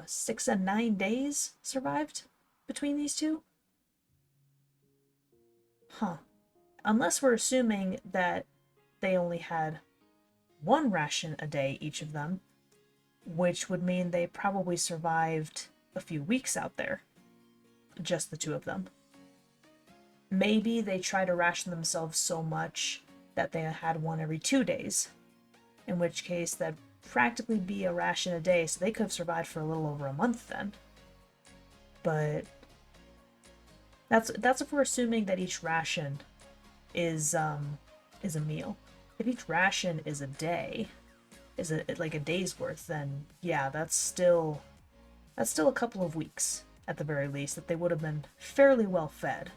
S1: 6 and 9 days survived between these 2. Huh. Unless we're assuming that they only had 1 ration a day, each of them, which would mean they probably survived a few weeks out there. Just the 2 of them. Maybe they try to ration themselves so much that they had 1 every 2 days. In which case, that'd practically be a ration a day, so they could have survived for a little over a month then. But that's if we're assuming that each ration is a meal. If each ration is a day, like a day's worth, then yeah, that's still a couple of weeks. at the very least, that they would have been fairly well fed.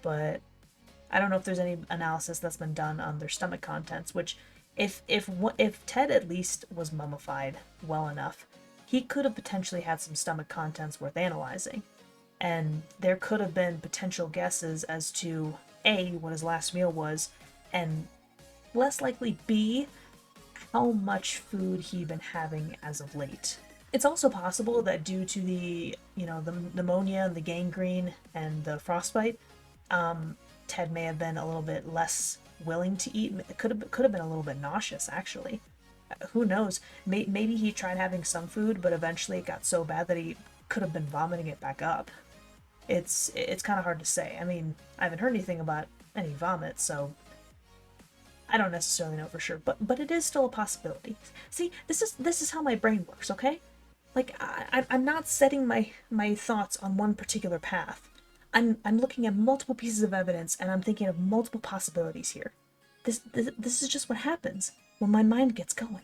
S1: But I don't know if there's any analysis that's been done on their stomach contents, which if Ted at least was mummified well enough, he could have potentially had some stomach contents worth analyzing. And there could have been potential guesses as to A, what his last meal was, and less likely B, how much food he'd been having as of late. It's also possible that due to the pneumonia and the gangrene and the frostbite, Ted may have been a little bit less willing to eat. It could have been a little bit nauseous, actually. Who knows? Maybe he tried having some food, but eventually it got so bad that he could have been vomiting it back up. It's kind of hard to say. I mean, I haven't heard anything about any vomit, so I don't necessarily know for sure. But it is still a possibility. See, this is how my brain works, okay? Like I'm not setting my thoughts on one particular path. I'm looking at multiple pieces of evidence and I'm thinking of multiple possibilities here. This is just what happens when my mind gets going.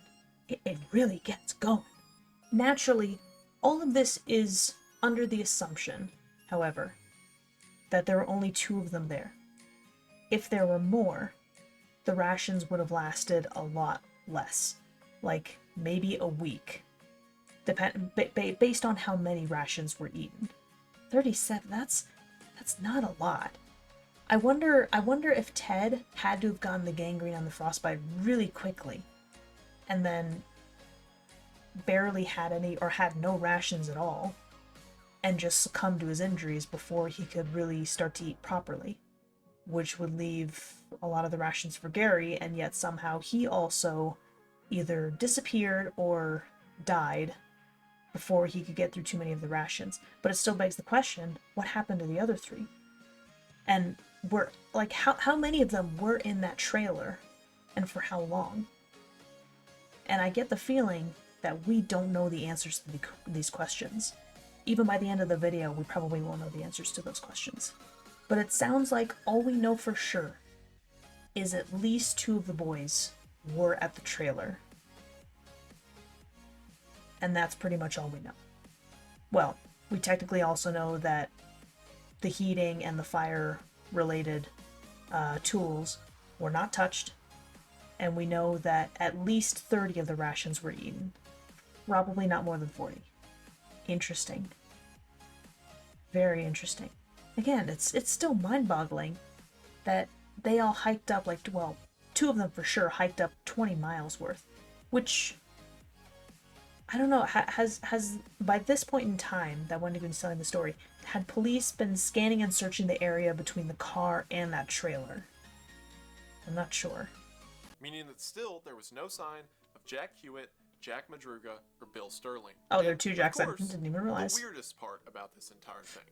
S1: It really gets going. Naturally, all of this is under the assumption, however, that there were only 2 of them there. If there were more, the rations would have lasted a lot less, like maybe a week, based on how many rations were eaten. 37, that's not a lot. I wonder if Ted had to have gotten the gangrene on the frostbite really quickly, and then barely had any or had no rations at all, and just succumbed to his injuries before he could really start to eat properly, which would leave a lot of the rations for Gary, and yet somehow he also either disappeared or died before he could get through too many of the rations. But it still begs the question, what happened to the other 3? And were, like, how many of them were in that trailer, and for how long? And I get the feeling that we don't know the answers to these questions. Even by the end of the video, we probably won't know the answers to those questions. But it sounds like all we know for sure is at least 2 of the boys were at the trailer. And that's pretty much all we know. Well, we technically also know that the heating and the fire-related tools were not touched, and we know that at least 30 of the rations were eaten. Probably not more than 40. Interesting. Very interesting. Again, it's still mind-boggling that they all hiked up, like, well, 2 of them for sure hiked up 20 miles worth, which, I don't know, has by this point in time that Wendigoon's telling the story, had police been scanning and searching the area between the car and that trailer? I'm not sure.
S2: Meaning that still there was no sign of Jack Hewitt, Jack Madruga, or Bill Sterling.
S1: Oh, there are 2 Jacks. I didn't even realize.
S2: The weirdest part about this entire thing.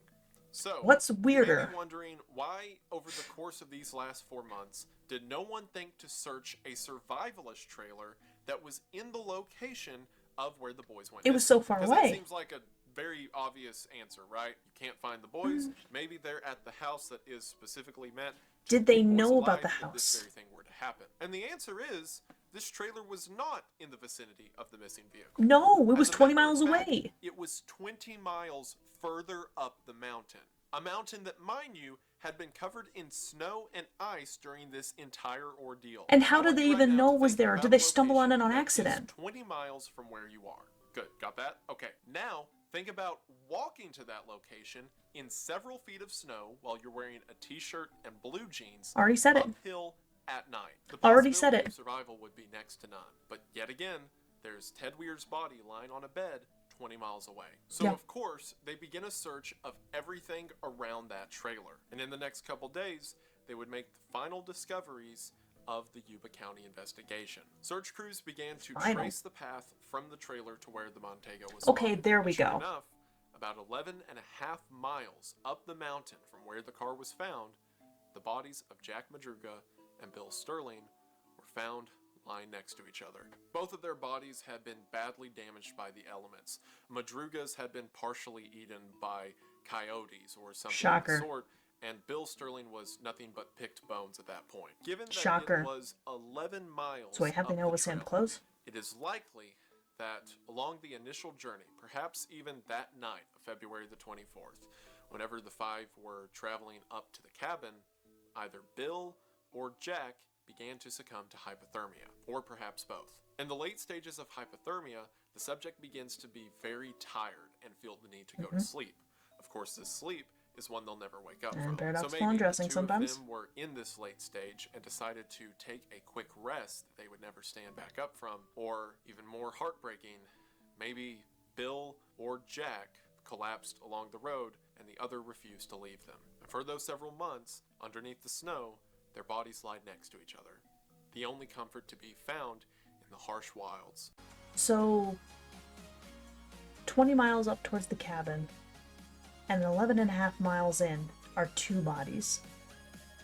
S2: So,
S1: what's weirder?
S2: You may be wondering why, over the course of these last 4 months, did no one think to search a survivalist trailer that was in the location of where the boys went?
S1: It was so far away.
S2: That seems like a very obvious answer, right? You can't find the boys. Maybe they're at the house that is specifically meant.
S1: Did they know about the house?
S2: If this very thing were to happen. And the answer is, this trailer was not in the vicinity of the missing vehicle.
S1: No, it was 20 miles away.
S2: It was 20 miles further up the mountain. A mountain that, mind you, had been covered in snow and ice during this entire ordeal.
S1: And how did they even know it was there? Did they stumble on it on accident?
S2: 20 miles from where you are. Good, got that? Okay, now think about walking to that location in several feet of snow while you're wearing a t-shirt and blue jeans.
S1: Already said it.
S2: Uphill at night. The
S1: Already said it.
S2: Survival would be next to none. But yet again, there's Ted Weir's body lying on a bed 20 miles away. So of course, they begin a search of everything around that trailer. And in the next couple days, they would make the final discoveries of the Yuba County investigation. Search crews began to trace the path from the trailer to where the Montego was
S1: Okay,
S2: spotted.
S1: there we
S2: Sure
S1: go.
S2: enough, about 11.5 miles up the mountain from where the car was found, the bodies of Jack Madruga and Bill Sterling were found lying next to each other. Both of their bodies had been badly damaged by the elements. Madruga's had been partially eaten by coyotes or something of the sort, and Bill Sterling was nothing but picked bones at that point. Given that it was 11 miles
S1: so I have to know was him close?
S2: it is likely that along the initial journey, perhaps even that night of February the 24th, whenever the five were traveling up to the cabin, either Bill or Jack began to succumb to hypothermia, or perhaps both. In the late stages of hypothermia, the subject begins to be very tired and feel the need to go to sleep. Of course, this sleep is one they'll never wake up
S1: And
S2: from.
S1: paradoxical
S2: So maybe the
S1: undressing
S2: two
S1: sometimes.
S2: of them were in this late stage and decided to take a quick rest that they would never stand back up from, or even more heartbreaking, maybe Bill or Jack collapsed along the road and the other refused to leave them. And for those several months, underneath the snow, their bodies lied next to each other, the only comfort to be found in the harsh wilds.
S1: So, 20 miles up towards the cabin, and 11.5 miles in are two bodies.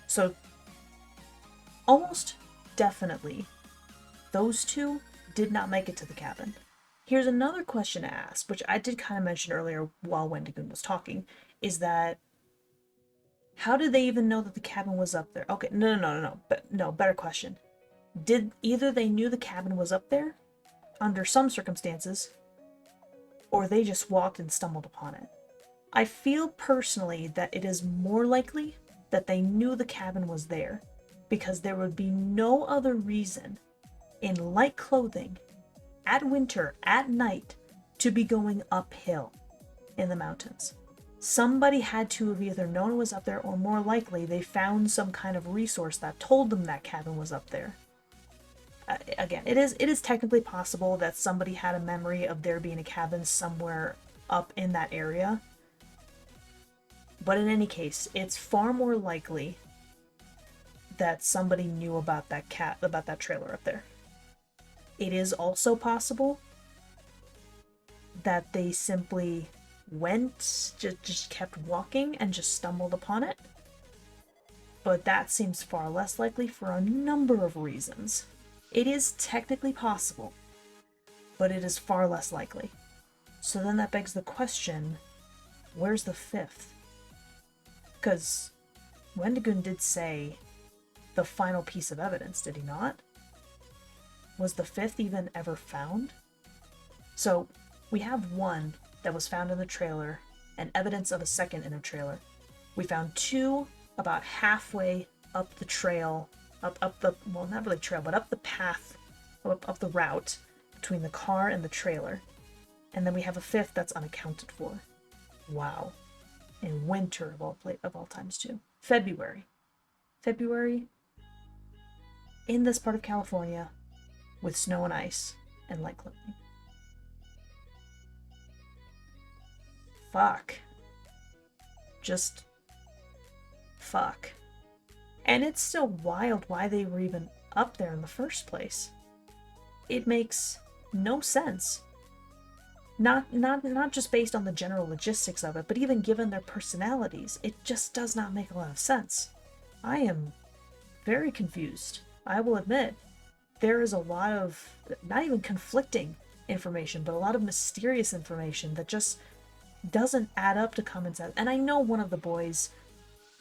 S1: So, almost definitely, those two did not make it to the cabin. Here's another question to ask, which I did kind of mention earlier while Wendigoon was talking, is that how did they even know that the cabin was up there? Okay, no, better question. Did either they knew the cabin was up there, under some circumstances, or they just walked and stumbled upon it? I feel personally that it is more likely that they knew the cabin was there, because there would be no other reason in light clothing, at winter, at night, to be going uphill in the mountains. Somebody had to have either known it was up there, or more likely they found some kind of resource that told them that cabin was up there. Again, it is technically possible that somebody had a memory of there being a cabin somewhere up in that area. But in any case, it's far more likely that somebody knew about that trailer up there. It is also possible that they simply went, just kept walking and just stumbled upon it. But that seems far less likely for a number of reasons. It is technically possible, but it is far less likely. So then that begs the question, where's the fifth? Because Wendigoon did say the final piece of evidence, did he not? Was the fifth even ever found? So we have one that was found in the trailer and evidence of a second in a trailer. We found two about halfway up the trail, up the, well, not really trail, but up the path, up the route between the car and the trailer. And then we have a fifth that's unaccounted for. Wow. In winter of all times too. February, in this part of California, with snow and ice and light clothing. Fuck. Just fuck. And it's still wild why they were even up there in the first place. It makes no sense. Not just based on the general logistics of it, but even given their personalities, it just does not make a lot of sense. I am very confused. I will admit, there is a lot of, not even conflicting information, but a lot of mysterious information that just doesn't add up to common sense. And I know one of the boys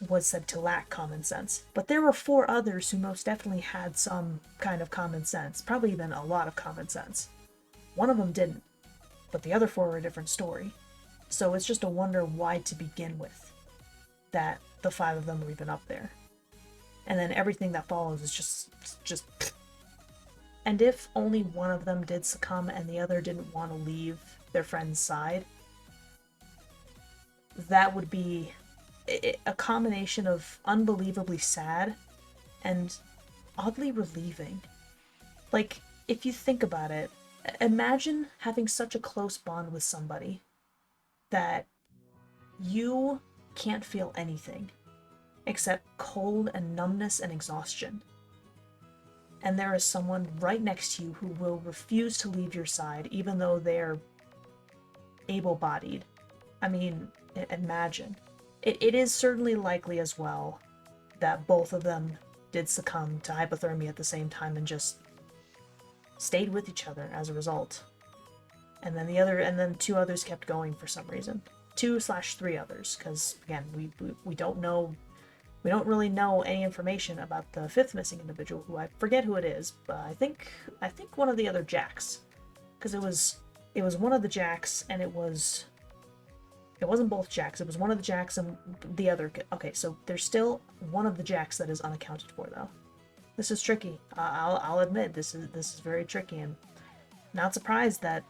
S1: was said to lack common sense, but there were 4 others who most definitely had some kind of common sense, probably even a lot of common sense. One of them didn't, but the other 4 were a different story. So it's just a wonder why to begin with, that the 5 of them were even up there. And then everything that follows is just and if only one of them did succumb and the other didn't want to leave their friend's side, that would be a combination of unbelievably sad and oddly relieving. Like, if you think about it, imagine having such a close bond with somebody that you can't feel anything except cold and numbness and exhaustion. And there is someone right next to you who will refuse to leave your side even though they're able-bodied. I mean, imagine. It is certainly likely as well that both of them did succumb to hypothermia at the same time and just stayed with each other as a result. And then 2 others kept going for some reason. 2/3 others, because again, we don't know. We don't really know any information about the 5th missing individual, who I forget who it is, but I think one of the other Jacks. because it was one of the Jacks, and it wasn't both Jacks. It was one of the Jacks and the other. Okay, so there's still one of the Jacks that is unaccounted for, though. This is tricky. I'll admit this is very tricky, and not surprised that,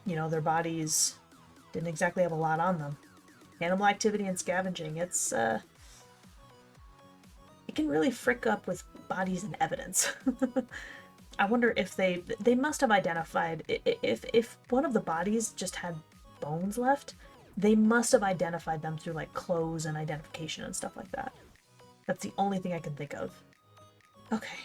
S1: you know, their bodies didn't exactly have a lot on them. Animal activity and scavenging, it can really frick up with bodies and evidence. I wonder if they must have identified, if one of the bodies just had bones left, they must have identified them through like clothes and identification and stuff like that. That's the only thing I can think of. Okay.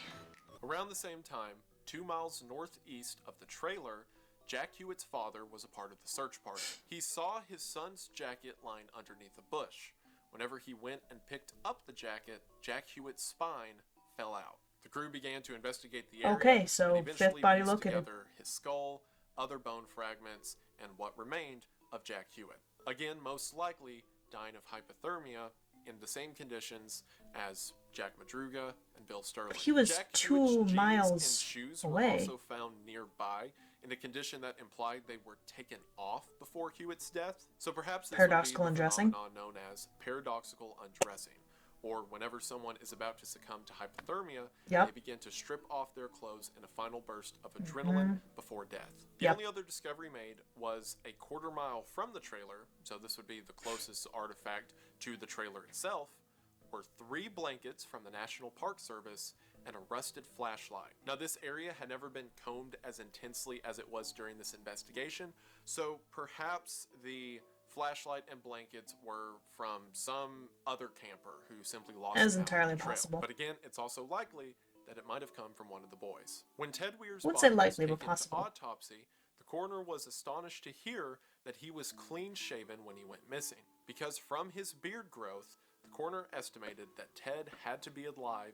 S2: Around the same time, 2 miles northeast of the trailer, Jack Hewitt's father was a part of the search party. He saw his son's jacket lying underneath a bush. Whenever he went and picked up the jacket, Jack Hewitt's spine fell out. The crew began to investigate the area.
S1: Okay, so
S2: and eventually
S1: fifth body
S2: pieced
S1: located.
S2: together his skull, other bone fragments, and what remained of Jack Hewitt. Again, most likely dying of hypothermia in the same conditions as Jack Madruga and Bill Sterling.
S1: He was
S2: Jack
S1: 2
S2: Hewitt's jeans
S1: miles
S2: and shoes
S1: away.
S2: were also found nearby in a condition that implied they were taken off before Hewitt's death. So perhaps this
S1: Paradoxical
S2: would be the
S1: undressing?
S2: phenomenon known as paradoxical undressing, or whenever someone is about to succumb to hypothermia,
S1: Yep.
S2: they begin to strip off their clothes in a final burst of adrenaline before death. The
S1: Yep.
S2: only other discovery made was a quarter mile from the trailer, so this would be the closest artifact to the trailer itself, were 3 blankets from the National Park Service and a rusted flashlight. Now, this area had never been combed as intensely as it was during this investigation, so perhaps the flashlight and blankets were from some other camper who simply lost
S1: That is
S2: them out on
S1: entirely
S2: the trail.
S1: possible.
S2: But again, it's also likely that it might have come from one of the boys. When Ted Weir's
S1: Wouldn't
S2: body
S1: say
S2: was
S1: likely,
S2: taken
S1: but possible.
S2: to autopsy, the coroner was astonished to hear that he was clean shaven when he went missing, because from his beard growth, the coroner estimated that Ted had to be alive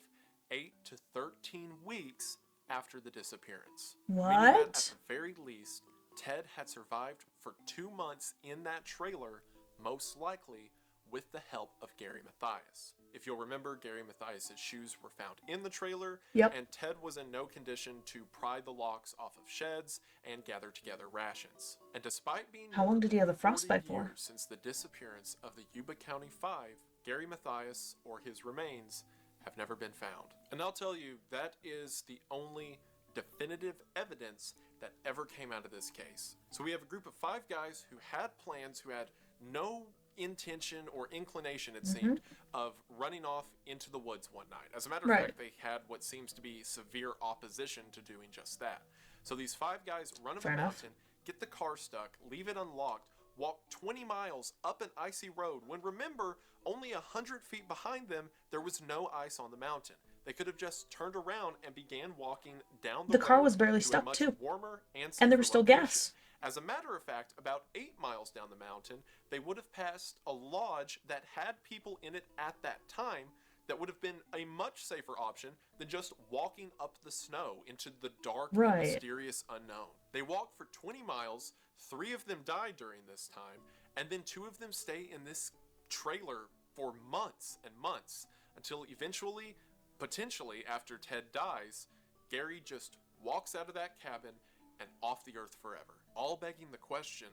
S2: 8 to 13 weeks after the disappearance. Meaning that
S1: What?
S2: at the very least, Ted had survived for 2 months in that trailer, most likely with the help of Gary Mathias. If you'll remember, Gary Mathias' shoes were found in the trailer,
S1: Yep.
S2: and Ted was in no condition to pry the locks off of sheds and gather together rations. And despite being
S1: How
S2: more
S1: long did he
S2: than
S1: have the
S2: 40
S1: frostbite for?
S2: years since the disappearance of the Yuba County 5, Gary Mathias or his remains have never been found. And I'll tell you, that is the only definitive evidence that ever came out of this case. So we have a group of 5 guys who had plans, who had no intention or inclination, it seemed, of running off into the woods one night. As a matter of
S1: Right.
S2: fact, they had what seems to be severe opposition to doing just that. So these 5 guys run up
S1: Fair
S2: a
S1: enough.
S2: mountain, get the car stuck, leave it unlocked, walk 20 miles up an icy road, when remember, only 100 feet behind them, there was no ice on the mountain. They could have just turned around and began walking down
S1: The car
S2: road
S1: was barely
S2: to a
S1: stuck,
S2: much
S1: too.
S2: warmer and
S1: And there
S2: safer
S1: was still
S2: location.
S1: gas.
S2: As a matter of fact, about 8 miles down the mountain, they would have passed a lodge that had people in it at that time. That would have been a much safer option than just walking up the snow into the dark and
S1: Right.
S2: mysterious unknown. They walked for 20 miles, 3 of them died during this time, and then 2 of them stay in this trailer for months and months, until eventually, potentially after Ted dies, Gary just walks out of that cabin and off the earth forever. All begging the question,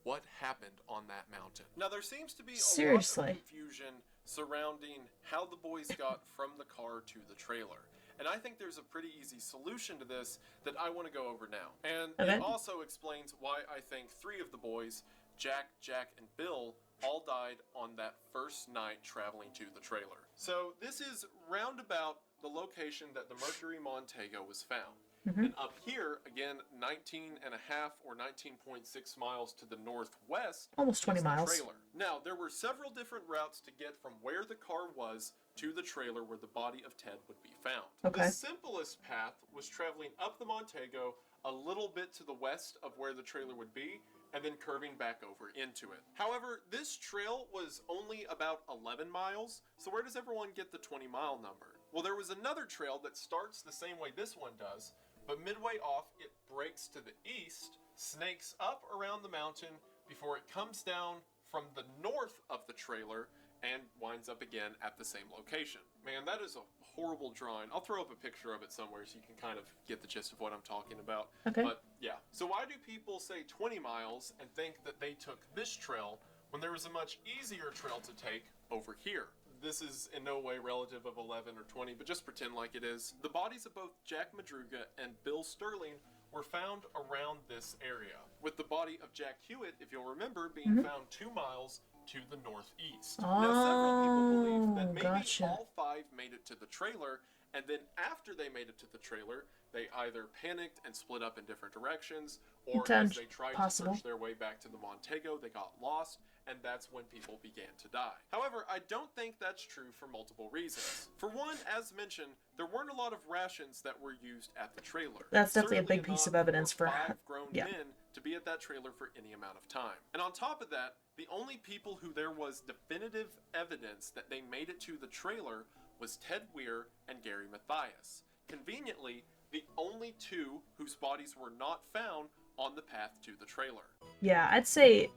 S2: what happened on that mountain? Now, there seems to be a
S1: Seriously.
S2: lot of confusion surrounding how the boys got from the car to the trailer. And I think there's a pretty easy solution to this that I want to go over now. And
S1: Okay.
S2: it also explains why I think 3 of the boys, Jack, and Bill, all died on that first night traveling to the trailer. So this is roundabout the location that the Mercury Montego was found. And up here, again, 19 and a half or 19.6 miles to the northwest,
S1: Almost 20
S2: is the
S1: miles.
S2: trailer. Now, there were several different routes to get from where the car was to the trailer where the body of Ted would be found.
S1: Okay.
S2: The simplest path was traveling up the Montego a little bit to the west of where the trailer would be, and then curving back over into it. However, this trail was only about 11 miles, so where does everyone get the 20-mile number? Well, there was another trail that starts the same way this one does, but midway off, it breaks to the east, snakes up around the mountain before it comes down from the north of the trailer and winds up again at the same location. Man, that is a horrible drawing. I'll throw up a picture of it somewhere so you can kind of get the gist of what I'm talking about.
S1: Okay.
S2: But yeah. So why do people say 20 miles and think that they took this trail when there was a much easier trail to take over here? This is in no way relative of 11 or 20, but just pretend like it is. The bodies of both Jack Madruga and Bill Sterling were found around this area, with the body of Jack Hewitt, if you'll remember, being found 2 miles to the northeast. Now, several people believe that maybe
S1: gotcha.
S2: all 5 made it to the trailer, and then after they made it to the trailer, they either panicked and split up in different directions, or as they tried to search their way back to the Montego, they got lost, and that's when people began to die. However, I don't think that's true for multiple reasons. For one, as mentioned, there weren't a lot of rations that were used at the trailer.
S1: That's definitely a big piece of evidence for
S2: 5 grown men to be at that trailer for any amount of time. And on top of that, the only people who there was definitive evidence that they made it to the trailer was Ted Weir and Gary Mathias. Conveniently, the only 2 whose bodies were not found on the path to the trailer.
S1: Yeah, I'd say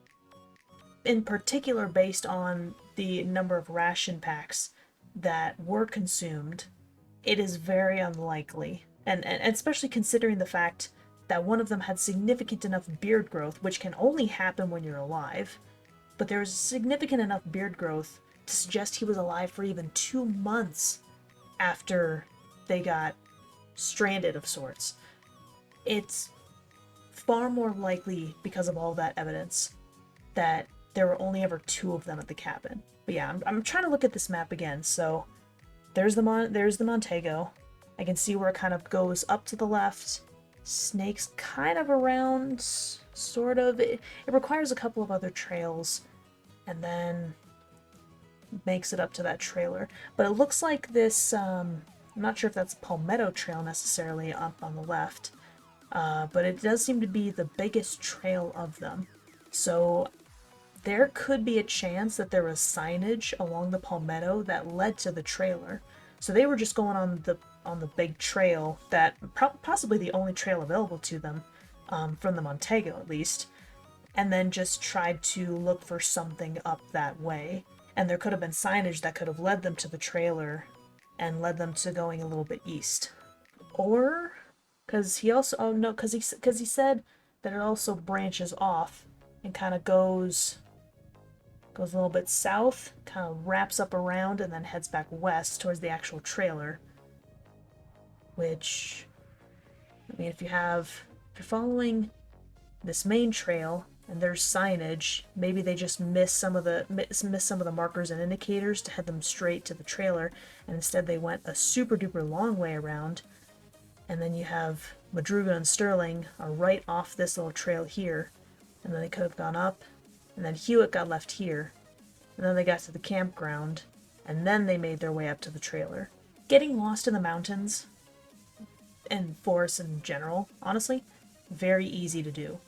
S1: in particular based on the number of ration packs that were consumed, it is very unlikely. And especially considering the fact that one of them had significant enough beard growth, which can only happen when you're alive, but there was significant enough beard growth to suggest he was alive for even 2 months after they got stranded of sorts. It's far more likely, because of all that evidence, that there were only ever 2 of them at the cabin. But yeah, I'm trying to look at this map again. So there's the Montego. I can see where it kind of goes up to the left, snakes kind of around, sort of. It requires a couple of other trails, and then makes it up to that trailer. But it looks like this, I'm not sure if that's a Palmetto Trail necessarily up on the left, but it does seem to be the biggest trail of them. So there could be a chance that there was signage along the Palmetto that led to the trailer. So they were just going on the big trail, that possibly the only trail available to them, from the Montego at least, and then just tried to look for something up that way. And there could have been signage that could have led them to the trailer and led them to going a little bit east. Or, because he also, because he said that it also branches off and kind of goes a little bit south, kind of wraps up around, and then heads back west towards the actual trailer. Which, I mean, if you're following this main trail and there's signage, maybe they just miss some of the markers and indicators to head them straight to the trailer, and instead they went a super duper long way around. And then you have Madruga and Sterling are right off this little trail here, and then they could have gone up, and then Hewitt got left here, and then they got to the campground, and then they made their way up to the trailer. Getting lost in the mountains and forests in general, honestly, very easy to do.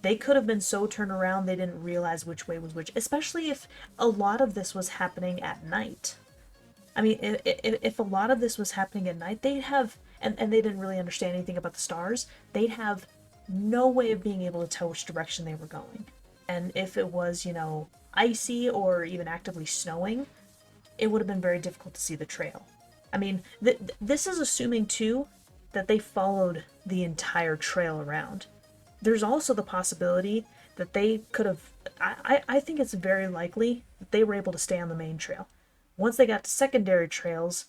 S1: They could have been so turned around they didn't realize which way was which, especially if a lot of this was happening at night. I mean, if a lot of this was happening at night, they'd have, and they didn't really understand anything about the stars, they'd have no way of being able to tell which direction they were going. And if it was, icy or even actively snowing, it would have been very difficult to see the trail. I mean, this is assuming, too, that they followed the entire trail around. There's also the possibility that they could have... I think it's very likely that they were able to stay on the main trail. Once they got to secondary trails,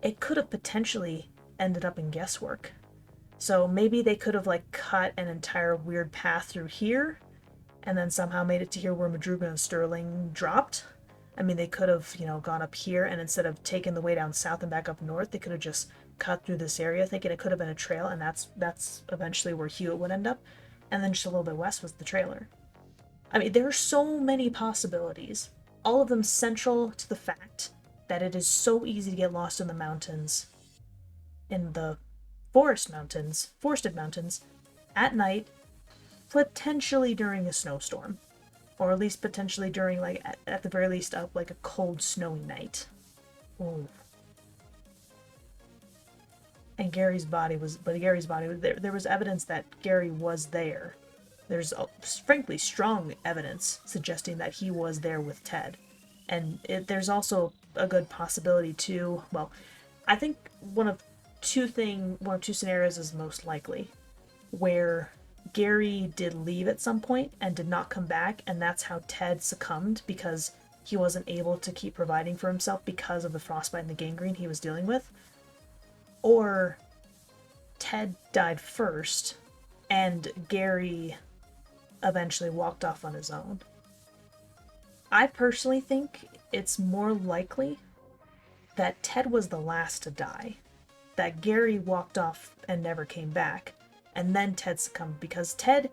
S1: it could have potentially ended up in guesswork. So maybe they could have, cut an entire weird path through here, and then somehow made it to here where Madruga and Sterling dropped. I mean, they could have, gone up here, and instead of taking the way down south and back up north, they could have just cut through this area, thinking it could have been a trail, and that's eventually where Hewitt would end up. And then just a little bit west was the trailer. I mean, there are so many possibilities, all of them central to the fact that it is so easy to get lost in the mountains, in the forested mountains, at night, potentially during a snowstorm. Or at least potentially during, at the very least, a cold, snowy night. Ooh. And Gary's body was there. There was evidence that Gary was there. There's, frankly, strong evidence suggesting that he was there with Ted. And there's also a good possibility, too, well, I think one of two scenarios is most likely, where Gary did leave at some point and did not come back, and that's how Ted succumbed because he wasn't able to keep providing for himself because of the frostbite and the gangrene he was dealing with. Or Ted died first, and Gary eventually walked off on his own. I personally think it's more likely that Ted was the last to die, that Gary walked off and never came back, and then Ted succumbed because Ted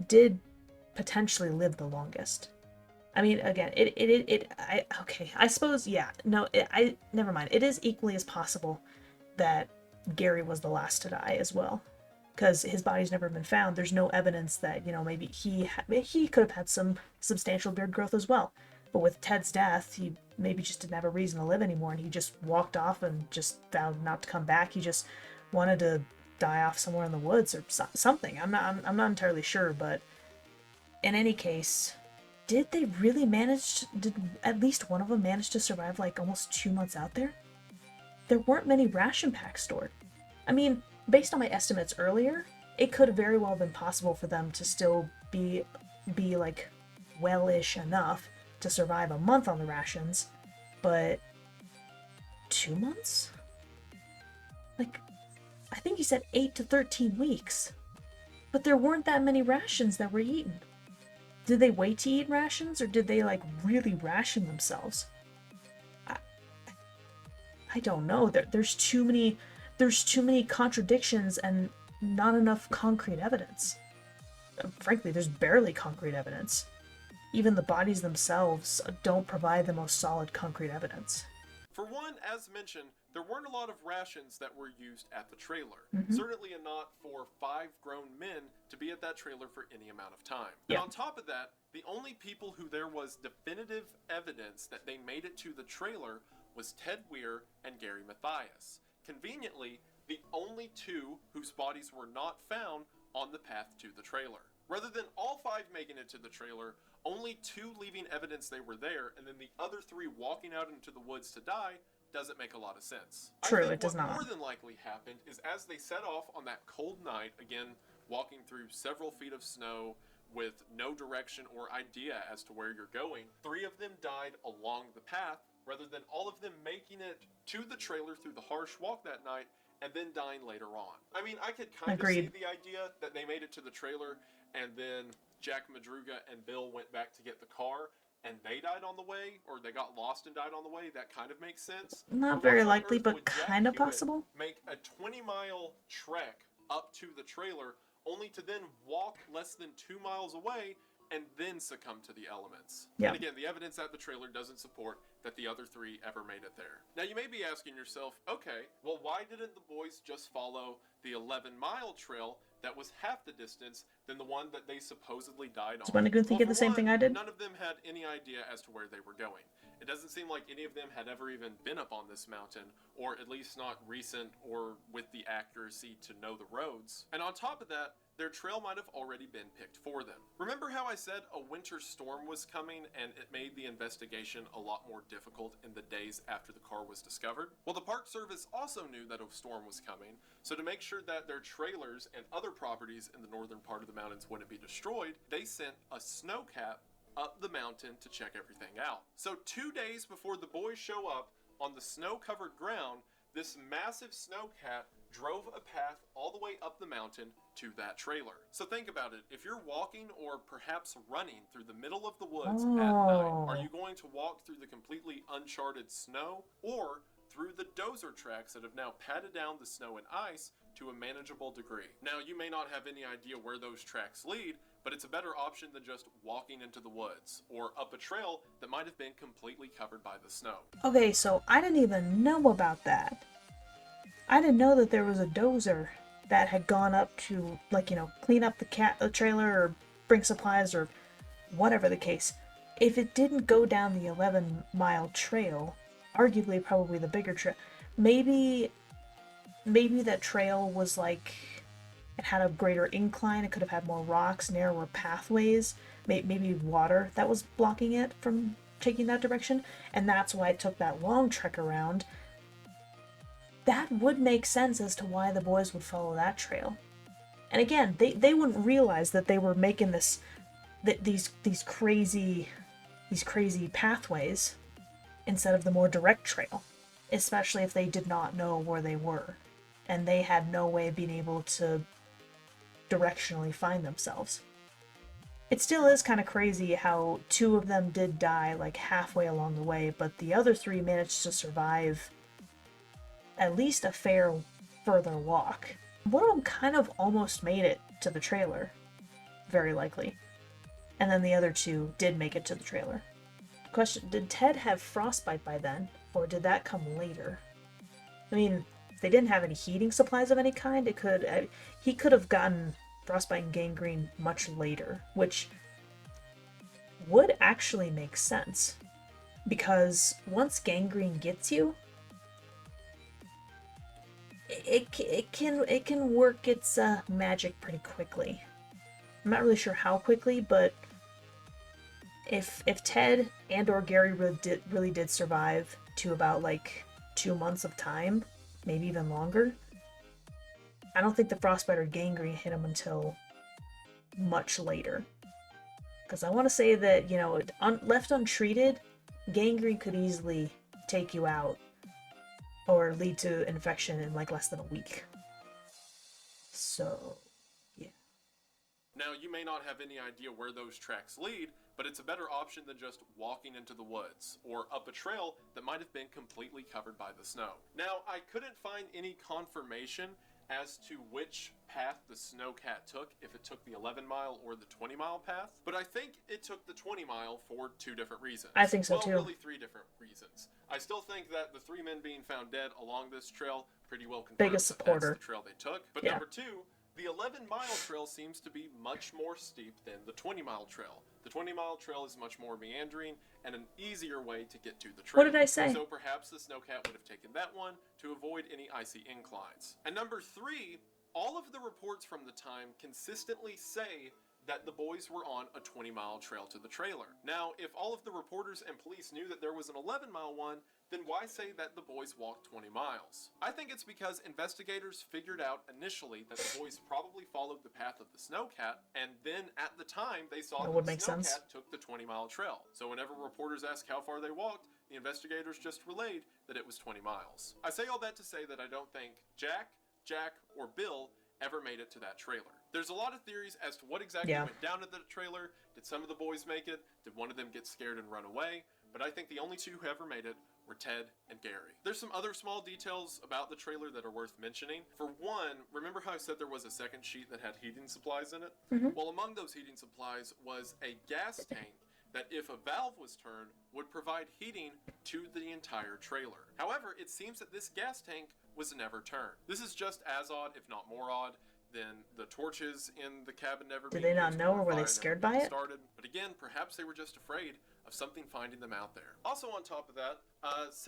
S1: did potentially live the longest. I mean, again, I suppose, yeah, no, never mind. It is equally as possible that Gary was the last to die as well, because his body's never been found. There's no evidence that, maybe he could have had some substantial beard growth as well. But with Ted's death, he maybe just didn't have a reason to live anymore, and he just walked off and just vowed not to come back. He just wanted to die off somewhere in the woods or something. I'm not entirely sure, but in any case, did at least one of them manage to survive like almost 2 months out there? There weren't many ration packs stored. I mean, based on my estimates earlier, it could very well have been possible for them to still be like well-ish enough to survive a month on the rations, but 2 months? Like, I think you said 8 to 13 weeks. But there weren't that many rations that were eaten. Did they wait to eat rations, or did they like really ration themselves? I don't know. There's too many contradictions and not enough concrete evidence. Frankly, there's barely concrete evidence. Even the bodies themselves don't provide the most solid concrete evidence.
S2: For one, as mentioned, there weren't a lot of rations that were used at the trailer.
S1: Mm-hmm.
S2: Certainly not for 5 grown men to be at that trailer for any amount of time.
S1: Yeah.
S2: And on top of that, the only people who there was definitive evidence that they made it to the trailer was Ted Weir and Gary Mathias. Conveniently, the only 2 whose bodies were not found on the path to the trailer. Rather than all 5 making it to the trailer, only 2 leaving evidence they were there, and then the other 3 walking out into the woods to die, doesn't make a lot of sense.
S1: True, it does not.
S2: What more than likely happened is as they set off on that cold night, again, walking through several feet of snow with no direction or idea as to where you're going, 3 of them died along the path, rather than all of them making it to the trailer through the harsh walk that night and then dying later on. I mean, I could kind of see the idea that they made it to the trailer and then Jack Madruga and Bill went back to get the car and they died on the way, or they got lost and died on the way. That kind of makes sense.
S1: Not very likely, but kind of possible.
S2: Make a 20-mile trek up to the trailer, only to then walk less than 2 miles away and then succumb to the elements.
S1: Yeah.
S2: And again, the evidence at the trailer doesn't support that the other 3 ever made it there. Now you may be asking yourself, okay, well why didn't the boys just follow the 11-mile trail that was half the distance than the one that they supposedly died on?
S1: Does Wendigoon think of the same thing I did?
S2: None of them had any idea as to where they were going. It doesn't seem like any of them had ever even been up on this mountain, or at least not recent or with the accuracy to know the roads. And on top of that, their trail might have already been picked for them. Remember how I said a winter storm was coming and it made the investigation a lot more difficult in the days after the car was discovered? Well, the Park Service also knew that a storm was coming, so to make sure that their trailers and other properties in the northern part of the mountains wouldn't be destroyed, they sent a snowcat up the mountain to check everything out. So 2 days before the boys show up on the snow-covered ground, this massive snowcat drove a path all the way up the mountain to that trailer. So think about it. If you're walking or perhaps running through the middle of the woods at night, are you going to walk through the completely uncharted snow or through the dozer tracks that have now patted down the snow and ice to a manageable degree? Now, you may not have any idea where those tracks lead, but it's a better option than just walking into the woods or up a trail that might have been completely covered by the snow.
S1: Okay, so I didn't even know about that. I didn't know that there was a dozer that had gone up to, like, clean up the trailer or bring supplies or whatever the case. If it didn't go down the 11-mile trail, arguably probably the bigger trail, maybe that trail was like, it had a greater incline, it could have had more rocks, narrower pathways, maybe water that was blocking it from taking that direction, and that's why it took that long trek around. that would make sense as to why the boys would follow that trail. And again, they wouldn't realize that they were making these crazy pathways instead of the more direct trail, especially if they did not know where they were and they had no way of being able to directionally find themselves. It still is kind of crazy how 2 of them did die like halfway along the way, but the other 3 managed to survive at least a fair further walk. One of them kind of almost made it to the trailer, very likely. And then the other 2 did make it to the trailer. Question, did Ted have frostbite by then, or did that come later? I mean, if they didn't have any heating supplies of any kind, he could have gotten frostbite and gangrene much later, which would actually make sense. Because once gangrene gets you, it can work its magic pretty quickly. I'm not really sure how quickly, but if Ted and or Gary really did survive to about like 2 months of time, maybe even longer, I don't think the frostbite or gangrene hit him until much later. Because I want to say that, you know, left untreated, gangrene could easily take you out or lead to infection in like less than a week. So, yeah.
S2: Now, you may not have any idea where those tracks lead, but it's a better option than just walking into the woods or up a trail that might have been completely covered by the snow. Now, I couldn't find any confirmation as to which path the snowcat took, if it took the 11-mile or the 20-mile path, but I think it took the 20-mile for 2 different reasons.
S1: I think so too.
S2: Well, really 3 different reasons. I still think that the 3 men being found dead along this trail pretty well confirms
S1: biggest supporter.
S2: That's the trail they took. But
S1: yeah.
S2: Number 2, the 11-mile trail seems to be much more steep than the 20-mile trail. The 20-mile trail is much more meandering and an easier way to get to the trail.
S1: What did I say?
S2: So perhaps the snowcat would have taken that one to avoid any icy inclines. And number 3, all of the reports from the time consistently say that the boys were on a 20-mile trail to the trailer. Now, if all of the reporters and police knew that there was an 11-mile one, then why say that the boys walked 20 miles? I think it's because investigators figured out initially that the boys probably followed the path of the snowcat, and then at the time they saw that the snowcat took the 20-mile trail. So whenever reporters asked how far they walked, the investigators just relayed that it was 20 miles. I say all that to say that I don't think Jack, or Bill ever made it to that trailer. There's a lot of theories as to what exactly went down at the trailer. Did some of the boys make it? Did one of them get scared and run away? But I think the only 2 who ever made it were Ted and Gary. There's some other small details about the trailer that are worth mentioning. For one, remember how I said there was a second sheet that had heating supplies in it?
S1: Mm-hmm.
S2: Well, among those heating supplies was a gas tank that, if a valve was turned, would provide heating to the entire trailer. However, it seems that this gas tank was never turned. This is just as odd, if not more odd, than the torches in the cabin never being used.
S1: Did they not know, or were they scared by it?
S2: But again, perhaps they were just afraid of something finding them out there. Also on top of that,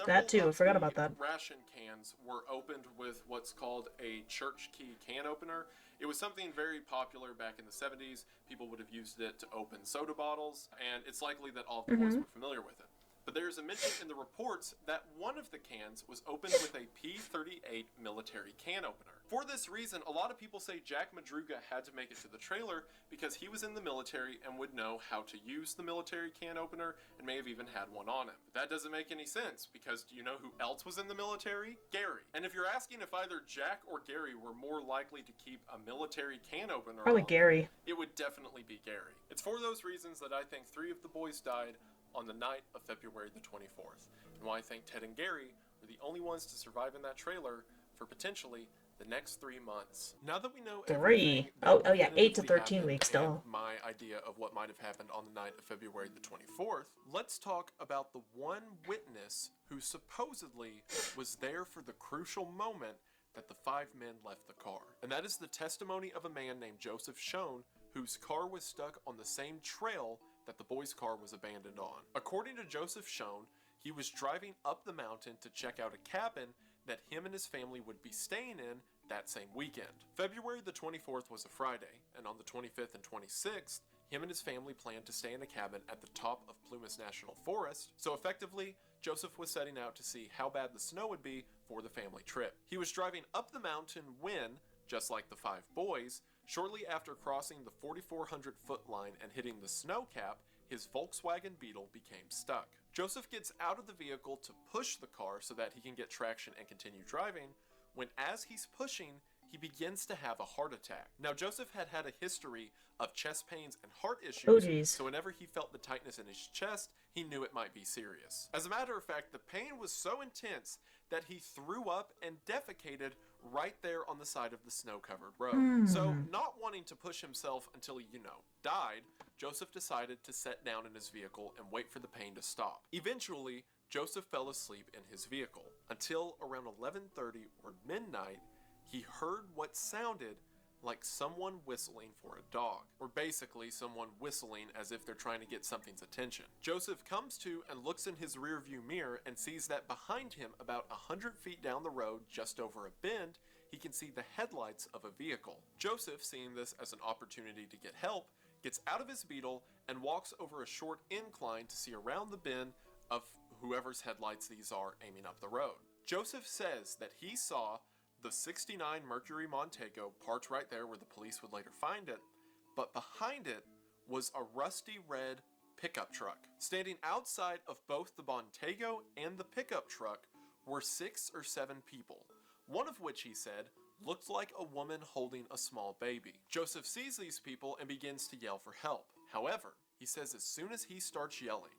S1: that too, I forgot about that.
S2: Ration cans were opened with what's called a church key can opener. It was something very popular back in the 70s. People would have used it to open soda bottles, and it's likely that all of the boys were familiar with it. But there's a mention in the reports that one of the cans was opened with a P-38 military can opener. For this reason, a lot of people say Jack Madruga had to make it to the trailer because he was in the military and would know how to use the military can opener and may have even had one on him. But that doesn't make any sense, because do you know who else was in the military? Gary. And if you're asking if either Jack or Gary were more likely to keep a military can opener
S1: probably
S2: on,
S1: Gary.
S2: It would definitely be Gary. It's for those reasons that I think 3 of the boys died on the night of February the 24th, and why I think Ted and Gary were the only ones to survive in that trailer for potentially the next 3 months. Now that we know
S1: 3, oh yeah, 8 to 13 weeks still.
S2: My idea of what might have happened on the night of February the 24th, let's talk about the one witness who supposedly was there for the crucial moment that the 5 men left the car. And that is the testimony of a man named Joseph Schoen, whose car was stuck on the same trail that the boys' car was abandoned on. According to Joseph Schoen, he was driving up the mountain to check out a cabin that him and his family would be staying in that same weekend. February the 24th was a Friday, and on the 25th and 26th, him and his family planned to stay in a cabin at the top of Plumas National Forest, so effectively, Joseph was setting out to see how bad the snow would be for the family trip. He was driving up the mountain when, just like the 5 boys, shortly after crossing the 4,400-foot line and hitting the snow cap, his Volkswagen Beetle became stuck. Joseph gets out of the vehicle to push the car so that he can get traction and continue driving, when as he's pushing, he begins to have a heart attack. Now, Joseph had had a history of chest pains and heart issues, so whenever he felt the tightness in his chest, he knew it might be serious. As a matter of fact, the pain was so intense that he threw up and defecated right there on the side of the snow-covered road. So, not wanting to push himself until he, died, Joseph decided to sit down in his vehicle and wait for the pain to stop. Eventually, Joseph fell asleep in his vehicle until around 11:30 or midnight, he heard what sounded like someone whistling for a dog, or basically someone whistling as if they're trying to get something's attention. Joseph comes to and looks in his rearview mirror and sees that behind him, about 100 feet down the road, just over a bend, he can see the headlights of a vehicle. Joseph, seeing this as an opportunity to get help, gets out of his Beetle and walks over a short incline to see around the bend of whoever's headlights these are aiming up the road. Joseph says that he saw the 69 Mercury Montego parked right there where the police would later find it, but behind it was a rusty red pickup truck. Standing outside of both the Montego and the pickup truck were 6 or 7 people, one of which, he said, looked like a woman holding a small baby. Joseph sees these people and begins to yell for help. However, he says as soon as he starts yelling,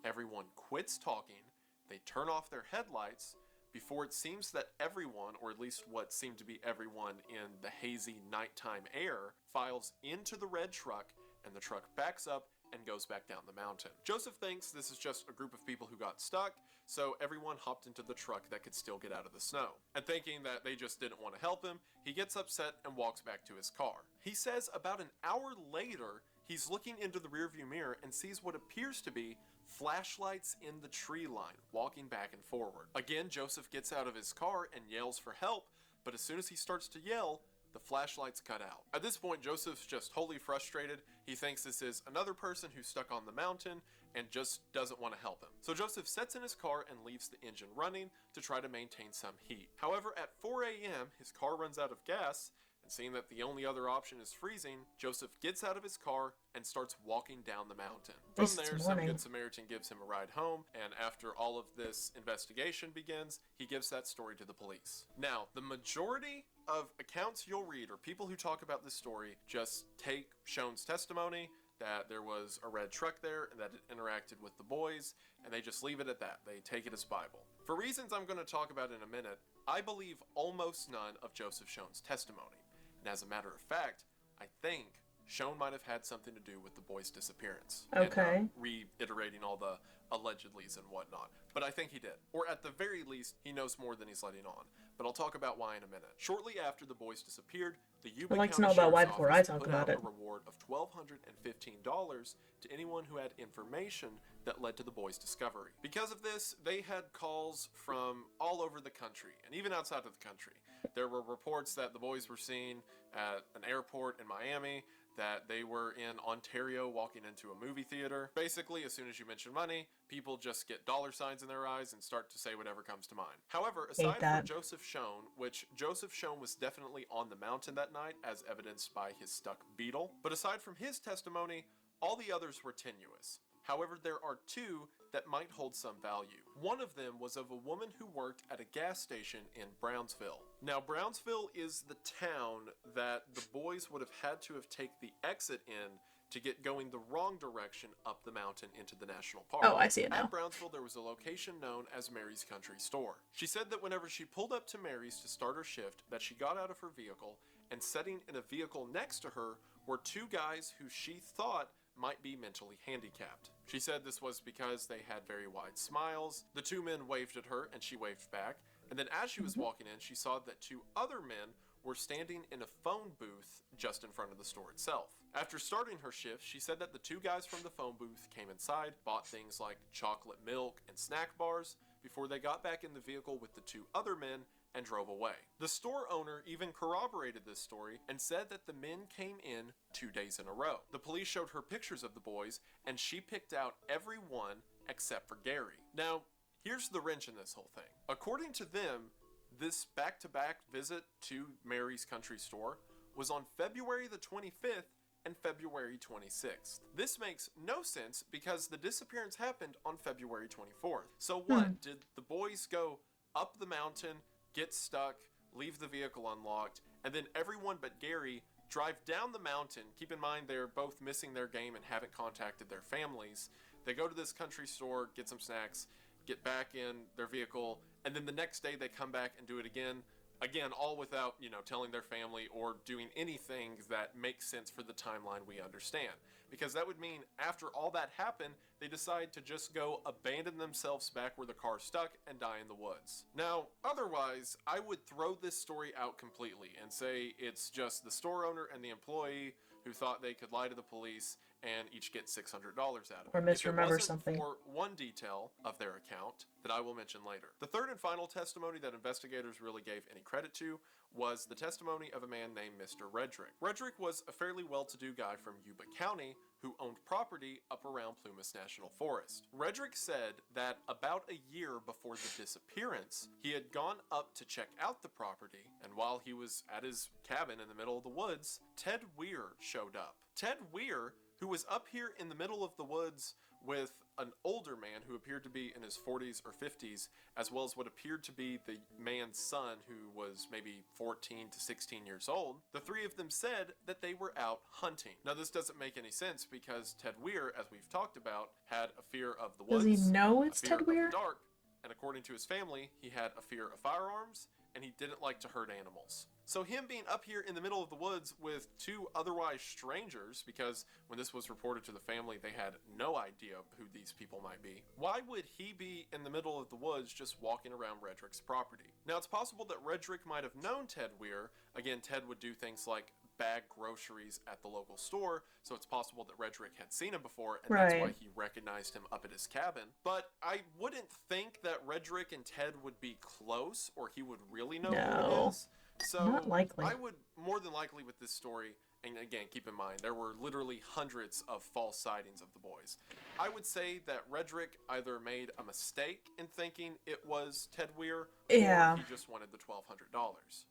S2: everyone quits talking, they turn off their headlights, before it seems that everyone, or at least what seemed to be everyone in the hazy nighttime air, files into the red truck, and the truck backs up and goes back down the mountain. Joseph thinks this is just a group of people who got stuck, so everyone hopped into the truck that could still get out of the snow. And thinking that they just didn't want to help him, he gets upset and walks back to his car. He says about an hour later, he's looking into the rearview mirror and sees what appears to be flashlights in the tree line, walking back and forward. Again, Joseph gets out of his car and yells for help, but as soon as he starts to yell, the flashlights cut out. At this point, Joseph's just wholly frustrated. He thinks this is another person who's stuck on the mountain and just doesn't want to help him. So Joseph sits in his car and leaves the engine running to try to maintain some heat. However, at 4 a.m., his car runs out of gas, and seeing that the only other option is freezing, Joseph gets out of his car and starts walking down the mountain. From there, some good Samaritan gives him a ride home, and after all of this investigation begins, he gives that story to the police. Now, the majority of accounts you'll read, or people who talk about this story, just take Schoen's testimony that there was a red truck there and that it interacted with the boys, and they just leave it at that. They take it as Bible. For reasons I'm going to talk about in a minute, I believe almost none of Joseph Schoen's testimony. And as a matter of fact, I think Schoen might have had something to do with the boy's disappearance.
S1: Okay.
S2: And reiterating all the allegedlys and whatnot. But I think he did. Or at the very least, he knows more than he's letting on. But I'll talk about why in a minute. Shortly after the boys disappeared, the Yuba
S1: I'd like to
S2: County
S1: know about why
S2: Sheriff's
S1: before I
S2: Office
S1: talk
S2: put
S1: about
S2: out
S1: it.
S2: a reward of $1,215 to anyone who had information that led to the boys' discovery. Because of this, they had calls from all over the country, and even outside of the country. There were reports that the boys were seen at an airport in Miami, that they were in Ontario walking into a movie theater. Basically, as soon as you mention money, people just get dollar signs in their eyes and start to say whatever comes to mind. However, aside from Joseph Schoen, which Joseph Schoen was definitely on the mountain that night, as evidenced by his stuck Beetle, but aside from his testimony, all the others were tenuous. However, there are 2 that might hold some value. One of them was of a woman who worked at a gas station in Brownsville. Now, Brownsville is the town that the boys would have had to have taken the exit in to get going the wrong direction up the mountain into the national park.
S1: Oh, I see it now.
S2: At Brownsville, there was a location known as Mary's Country Store. She said that whenever she pulled up to Mary's to start her shift, that she got out of her vehicle, and sitting in a vehicle next to her were 2 guys who she thought might be mentally handicapped. She said this was because they had very wide smiles. The 2 men waved at her and she waved back. And then as she was walking in, she saw that 2 other men were standing in a phone booth just in front of the store itself. After starting her shift, she said that the 2 guys from the phone booth came inside, bought things like chocolate milk and snack bars, before they got back in the vehicle with the 2 other men and drove away. The store owner even corroborated this story and said that the men came in 2 days in a row. The police showed her pictures of the boys, and she picked out every one except for Gary. Now, here's the wrench in this whole thing. According to them, this back-to-back visit to Mary's country store was on February the 25th and February 26th. This makes no sense because the disappearance happened on February 24th. So what? Did the boys go up the mountain, get stuck, leave the vehicle unlocked, and then everyone but Gary drive down the mountain? Keep in mind they're both missing their game and haven't contacted their families. They go to this country store, get some snacks, get back in their vehicle, and then the next day they come back and do it again. Again, all without, telling their family or doing anything that makes sense for the timeline we understand. Because that would mean after all that happened, they decide to just go abandon themselves back where the car stuck and die in the woods. Now, otherwise, I would throw this story out completely and say it's just the store owner and the employee who thought they could lie to the police and each get $600 out of it.
S1: Or misremember something.
S2: For one detail of their account that I will mention later. The third and final testimony that investigators really gave any credit to was the testimony of a man named Mr. Redrick. Redrick was a fairly well-to-do guy from Yuba County who owned property up around Plumas National Forest. Redrick said that about a year before the disappearance, he had gone up to check out the property, and while he was at his cabin in the middle of the woods, Ted Weir showed up. Ted Weir, who was up here in the middle of the woods with an older man who appeared to be in his 40s or 50s, as well as what appeared to be the man's son who was maybe 14 to 16 years old. The three of them said that they were out hunting. Now this doesn't make any sense because Ted Weir, as we've talked about, had a fear of the woods.
S1: Does he know it's
S2: a fear
S1: Ted Weir?
S2: Of the dark, and according to his family, he had a fear of firearms and he didn't like to hurt animals. So him being up here in the middle of the woods with two otherwise strangers, because when this was reported to the family, they had no idea who these people might be. Why would he be in the middle of the woods just walking around Redrick's property? Now, it's possible that Redrick might have known Ted Weir. Again, Ted would do things like bag groceries at the local store, so it's possible that Redrick had seen him before, and that's why he recognized him up at his cabin. But I wouldn't think that Redrick and Ted would be close, or he would really know who it is. So
S1: not likely.
S2: I would more than likely with this story, and again, keep in mind, there were literally hundreds of false sightings of the boys. I would say that Redrick either made a mistake in thinking it was Ted Weir, or he just wanted the $1,200.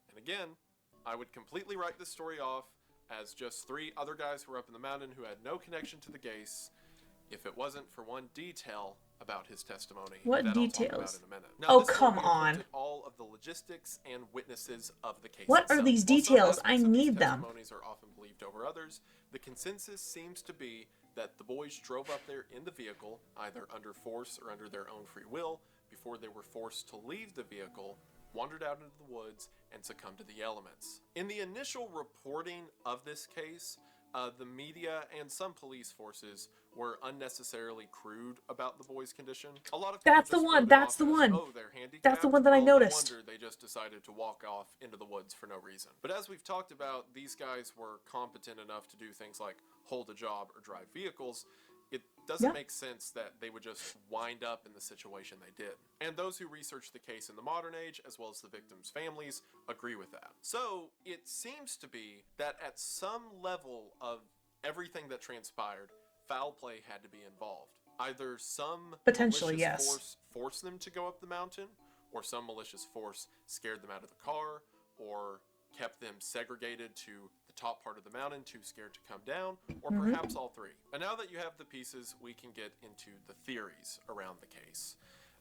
S2: And again, I would completely write this story off as just three other guys who were up in the mountain who had no connection to the case, if it wasn't for one detail about his testimony.
S1: What details?
S2: In a minute. Now,
S1: oh, come on.
S2: All of the logistics and witnesses of the case
S1: What
S2: itself.
S1: are these details? I need them.
S2: Testimonies are often believed over others. The consensus seems to be that the boys drove up there in the vehicle, either under force or under their own free will, before they were forced to leave the vehicle, wandered out into the woods, and succumbed to the elements. In the initial reporting of this case, the media and some police forces were unnecessarily crude about the boys' condition. A lot of
S1: that's the one. That's the one.
S2: Oh, they're handicapped.
S1: That's the one that I noticed.
S2: No wonder they just decided to walk off into the woods for no reason. But as we've talked about, these guys were competent enough to do things like hold a job or drive vehicles. It doesn't make sense that they would just wind up in the situation they did. And those who research the case in the modern age, as well as the victims' families, agree with that. So it seems to be that at some level of everything that transpired, foul play had to be involved. Either some
S1: potentially
S2: malicious force forced them to go up the mountain, or some malicious force scared them out of the car, or kept them segregated to the top part of the mountain, too scared to come down, or perhaps all three. And now that you have the pieces, we can get into the theories around the case.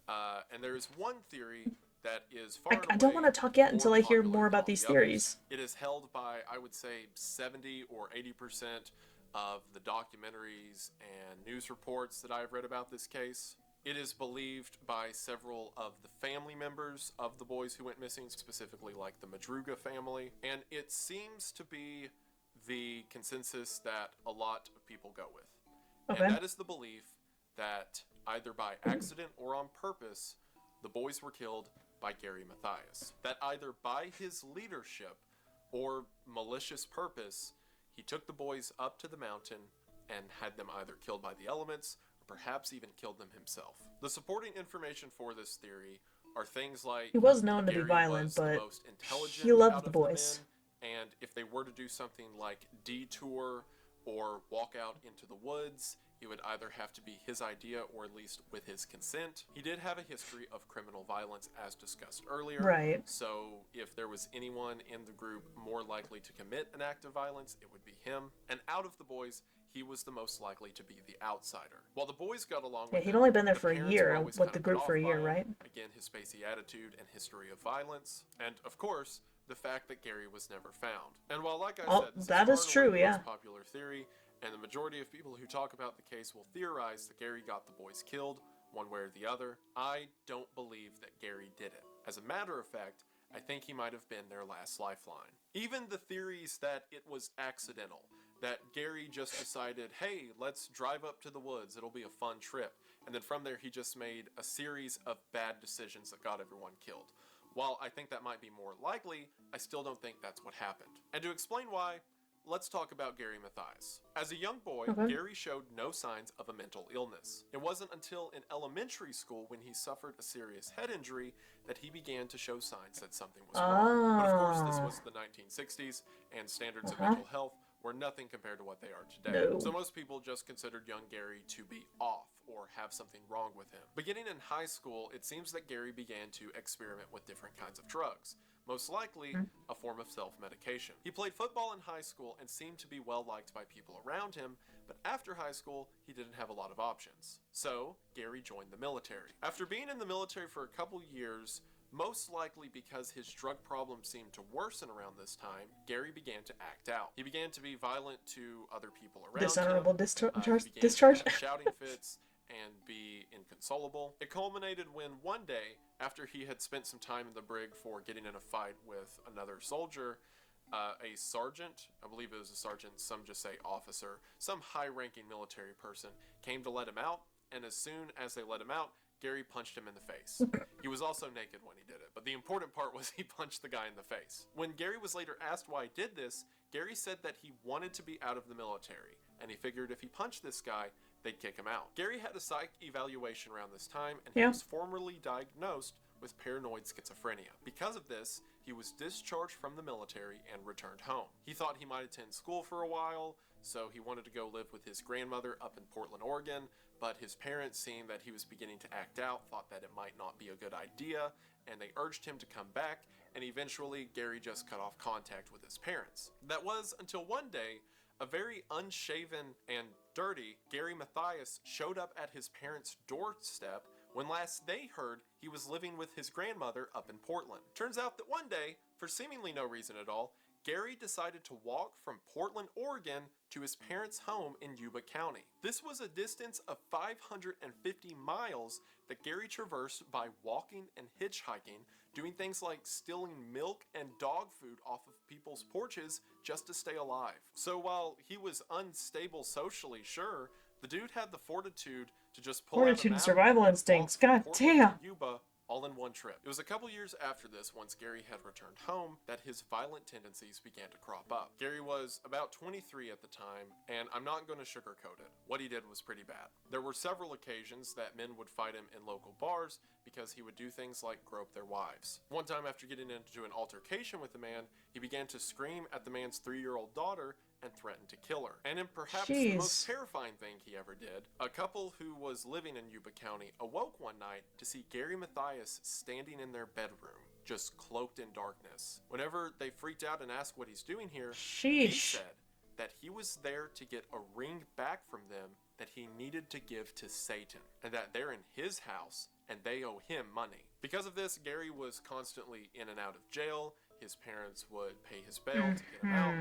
S2: And there is one theory that is far
S1: I don't want to talk yet until I hear more about these theories.
S2: It is held by, I would say, 70 or 80% of the documentaries and news reports that I've read about this case. It is believed by several of the family members of the boys who went missing, specifically like the Madruga family, and it seems to be the consensus that a lot of people go with.
S1: Okay.
S2: And that is the belief that either by accident or on purpose, the boys were killed by Gary Mathias. That either by his leadership or malicious purpose, he took the boys up to the mountain and had them either killed by the elements, perhaps even killed them himself. The supporting information for this theory are things like
S1: He was known to be
S2: Gary
S1: violent,
S2: was the
S1: but
S2: most
S1: he
S2: intelligent
S1: loved
S2: out
S1: the
S2: of the
S1: boys.
S2: men, and if they were to do something like detour or walk out into the woods, it would either have to be his idea or at least with his consent. He did have a history of criminal violence as discussed earlier,
S1: Right.
S2: so if there was anyone in the group more likely to commit an act of violence, it would be him. And out of the boys, he was the most likely to be the outsider. While the boys got along
S1: Yeah,
S2: with
S1: he'd
S2: him,
S1: only been there
S2: the
S1: for a
S2: parents were
S1: year
S2: always
S1: with
S2: kind
S1: the
S2: of put
S1: group for
S2: off
S1: a
S2: by
S1: year,
S2: him.
S1: right?
S2: Again, his spacey attitude and history of violence, and of course, the fact that Gary was never found. And while, like I
S1: Oh,
S2: said, this
S1: that
S2: is
S1: is
S2: far and away
S1: true,
S2: the
S1: yeah.
S2: most popular theory, and the majority of people who talk about the case will theorize that Gary got the boys killed, one way or the other, I don't believe that Gary did it. As a matter of fact, I think he might have been their last lifeline. Even the theories that it was accidental, that Gary just decided, hey, let's drive up to the woods, it'll be a fun trip, and then from there he just made a series of bad decisions that got everyone killed. While I think that might be more likely, I still don't think that's what happened. And to explain why, let's talk about Gary Mathias. As a young boy,
S1: Okay.
S2: Gary showed no signs of a mental illness. It wasn't until in elementary school when he suffered a serious head injury that he began to show signs that something was wrong. But of course, this was the 1960s, and standards of mental health were nothing compared to what they are today.
S1: No.
S2: So most people just considered young Gary to be off or have something wrong with him. Beginning in high school, it seems that Gary began to experiment with different kinds of drugs, most likely a form of self-medication. He played football in high school and seemed to be well liked by people around him, but after high school, he didn't have a lot of options. So, Gary joined the military. After being in the military for a couple years, most likely because his drug problem seemed to worsen around this time, Gary began to act out. He began to be violent to other people around
S1: Dishonorable
S2: him.
S1: discharge.
S2: He began to have shouting fits and be inconsolable. It culminated when one day, after he had spent some time in the brig for getting in a fight with another soldier, a sergeant, I believe it was a sergeant, some just say officer, some high-ranking military person, came to let him out, and as soon as they let him out, Gary punched him in the face. He was also naked when he did it, but the important part was he punched the guy in the face. When Gary was later asked why he did this, Gary said that he wanted to be out of the military, and he figured if he punched this guy, they'd kick him out. Gary had a psych evaluation around this time, and he was formally diagnosed with paranoid schizophrenia. Because of this, he was discharged from the military and returned home. He thought he might attend school for a while, so he wanted to go live with his grandmother up in Portland, Oregon, but his parents, seeing that he was beginning to act out, thought that it might not be a good idea, and they urged him to come back, and eventually Gary just cut off contact with his parents. That was until one day, a very unshaven and dirty Gary Mathias showed up at his parents' doorstep when last they heard he was living with his grandmother up in Portland. Turns out that one day, for seemingly no reason at all, Gary decided to walk from Portland, Oregon to his parents' home in Yuba County. This was a distance of 550 miles that Gary traversed by walking and hitchhiking, doing things like stealing milk and dog food off of people's porches just to stay alive. So while he was unstable socially, sure, the dude had the fortitude to just pull out a map
S1: and survival
S2: and
S1: instincts.
S2: walk from
S1: God
S2: Portland
S1: damn.
S2: to Yuba all in one trip. It was a couple years after this, once Gary had returned home, that his violent tendencies began to crop up. Gary was about 23 at the time, and I'm not going to sugarcoat it. What he did was pretty bad. There were several occasions that men would fight him in local bars because he would do things like grope their wives. One time, after getting into an altercation with the man, he began to scream at the man's 3-year-old daughter and threatened to kill her. And in perhaps the most terrifying thing he ever did, a couple who was living in Yuba County awoke one night to see Gary Mathias standing in their bedroom, just cloaked in darkness. Whenever they freaked out and asked what he's doing here, he said that he was there to get a ring back from them that he needed to give to Satan, and that they're in his house and they owe him money. Because of this, Gary was constantly in and out of jail. His parents would pay his bail to get him out,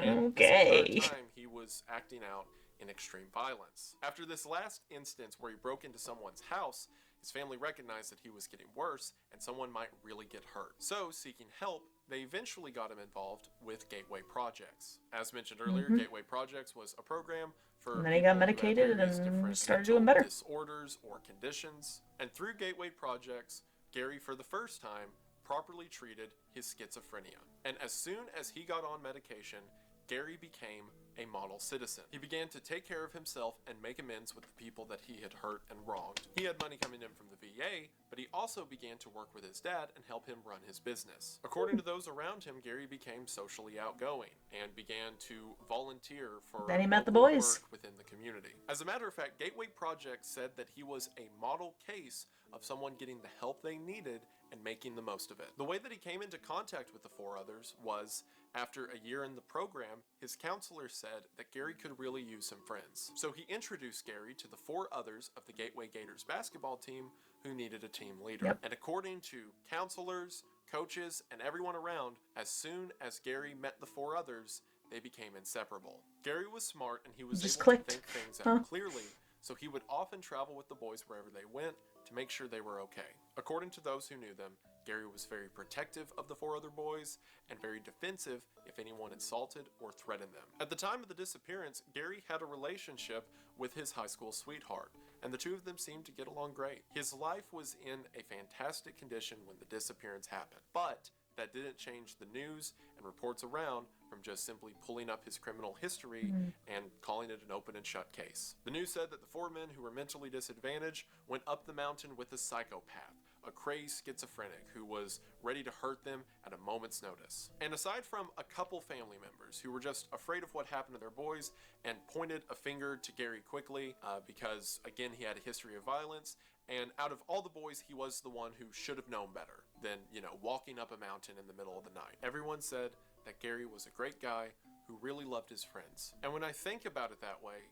S2: and this entire time he was acting out in extreme violence. After this last instance where he broke into someone's house, his family recognized that he was getting worse and someone might really get hurt. So, seeking help, they eventually got him involved with Gateway Projects. As mentioned earlier, Gateway Projects was a program for
S1: and then he got medicated and started doing better.
S2: Disorders or conditions. And through Gateway Projects, Gary, for the first time, properly treated his schizophrenia. And as soon as he got on medication, Gary became a model citizen. He began to take care of himself and make amends with the people that he had hurt and wronged. He had money coming in from the VA, but he also began to work with his dad and help him run his business. According to those around him, Gary became socially outgoing and began to volunteer for
S1: Then he met the
S2: local
S1: boys
S2: work within the community. As a matter of fact, Gateway Project said that he was a model case of someone getting the help they needed and making the most of it. The way that he came into contact with the four others was, after a year in the program, his counselor said that Gary could really use some friends. So he introduced Gary to the four others of the Gateway Gators basketball team who needed a team leader.
S1: Yep.
S2: And according to counselors, coaches, and everyone around, as soon as Gary met the four others, they became inseparable. Gary was smart and he was
S1: Just
S2: able
S1: clicked.
S2: to think things out clearly, so he would often travel with the boys wherever they went to make sure they were okay. According to those who knew them, Gary was very protective of the four other boys and very defensive if anyone insulted or threatened them. At the time of the disappearance, Gary had a relationship with his high school sweetheart, and the two of them seemed to get along great. His life was in a fantastic condition when the disappearance happened, but that didn't change the news and reports around from just simply pulling up his criminal history and calling it an open and shut case. The news said that the four men who were mentally disadvantaged went up the mountain with a psychopath, a crazed schizophrenic who was ready to hurt them at a moment's notice. And aside from a couple family members who were just afraid of what happened to their boys and pointed a finger to Gary quickly because, again, he had a history of violence, and out of all the boys, he was the one who should have known better than, walking up a mountain in the middle of the night. Everyone said that Gary was a great guy who really loved his friends. And when I think about it that way,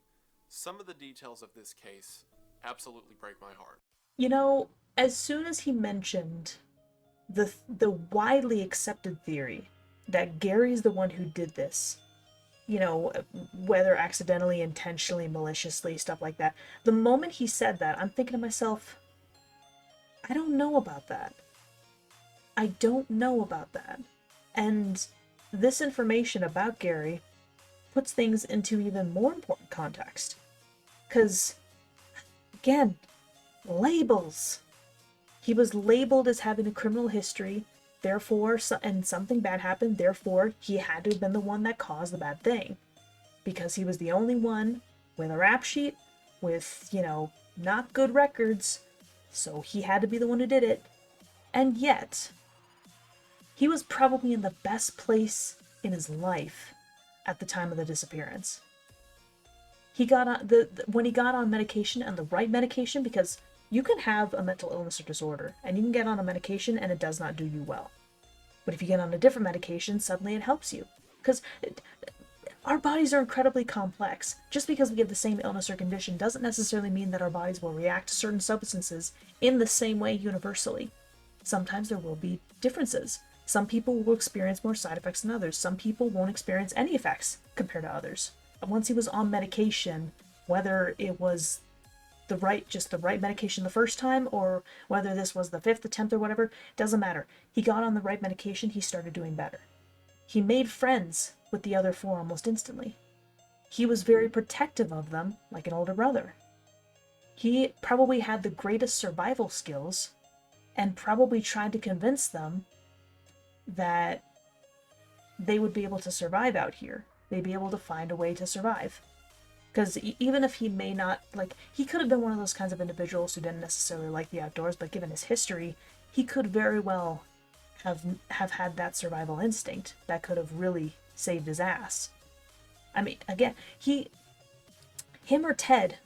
S2: some of the details of this case absolutely break my heart.
S1: As soon as he mentioned the widely accepted theory that Gary's the one who did this, whether accidentally, intentionally, maliciously, stuff like that, the moment he said that, I'm thinking to myself, I don't know about that. I don't know about that. And this information about Gary puts things into even more important context. Because, again, labels. He was labeled as having a criminal history, therefore, and something bad happened, therefore, he had to have been the one that caused the bad thing. Because he was the only one with a rap sheet, with, not good records, so he had to be the one who did it. And yet, he was probably in the best place in his life at the time of the disappearance. He got on when he got on medication, and the right medication, because you can have a mental illness or disorder, and you can get on a medication and it does not do you well. But if you get on a different medication, suddenly it helps you. Because our bodies are incredibly complex. Just because we have the same illness or condition doesn't necessarily mean that our bodies will react to certain substances in the same way universally. Sometimes there will be differences. Some people will experience more side effects than others. Some people won't experience any effects compared to others. And once he was on medication, whether it was the right medication the first time, or whether this was the 5th attempt or whatever, doesn't matter. He got on the right medication, he started doing better. He made friends with the other 4 almost instantly. He was very protective of them, like an older brother. He probably had the greatest survival skills, and probably tried to convince them that they would be able to survive out here. They'd be able to find a way to survive. Because even if he may not, he could have been one of those kinds of individuals who didn't necessarily like the outdoors, but given his history, he could very well have had that survival instinct that could have really saved his ass. I mean, again, him or Ted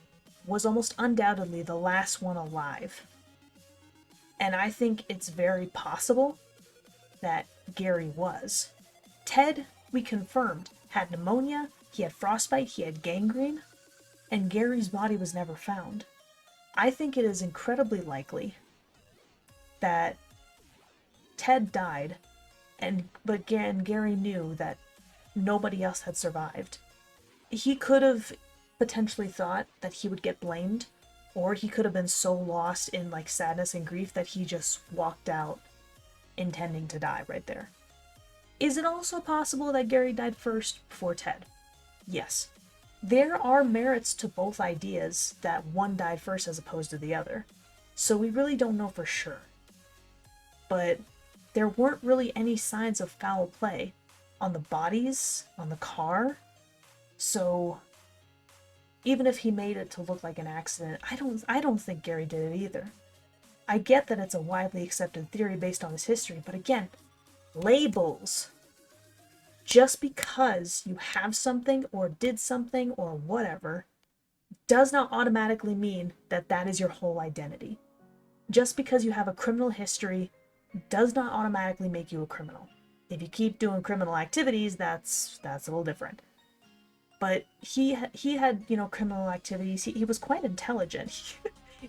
S1: was almost undoubtedly the last one alive. And I think it's very possible that Gary was. Ted, we confirmed, had pneumonia, he had frostbite, he had gangrene, and Gary's body was never found. I think it is incredibly likely that Ted died, but Gary knew that nobody else had survived. He could have potentially thought that he would get blamed, or he could have been so lost in sadness and grief that he just walked out intending to die right there. Is it also possible that Gary died first before Ted? Yes. There are merits to both ideas that one died first as opposed to the other, so we really don't know for sure. But there weren't really any signs of foul play on the bodies, on the car. So even if he made it to look like an accident, I don't think Gary did it either. I get that it's a widely accepted theory based on his history, but again, labels. Just because you have something or did something or whatever does not automatically mean that that is your whole identity. Just because you have a criminal history does not automatically make you a criminal. If you keep doing criminal activities, that's a little different. But he had, you know, criminal activities. He was quite intelligent.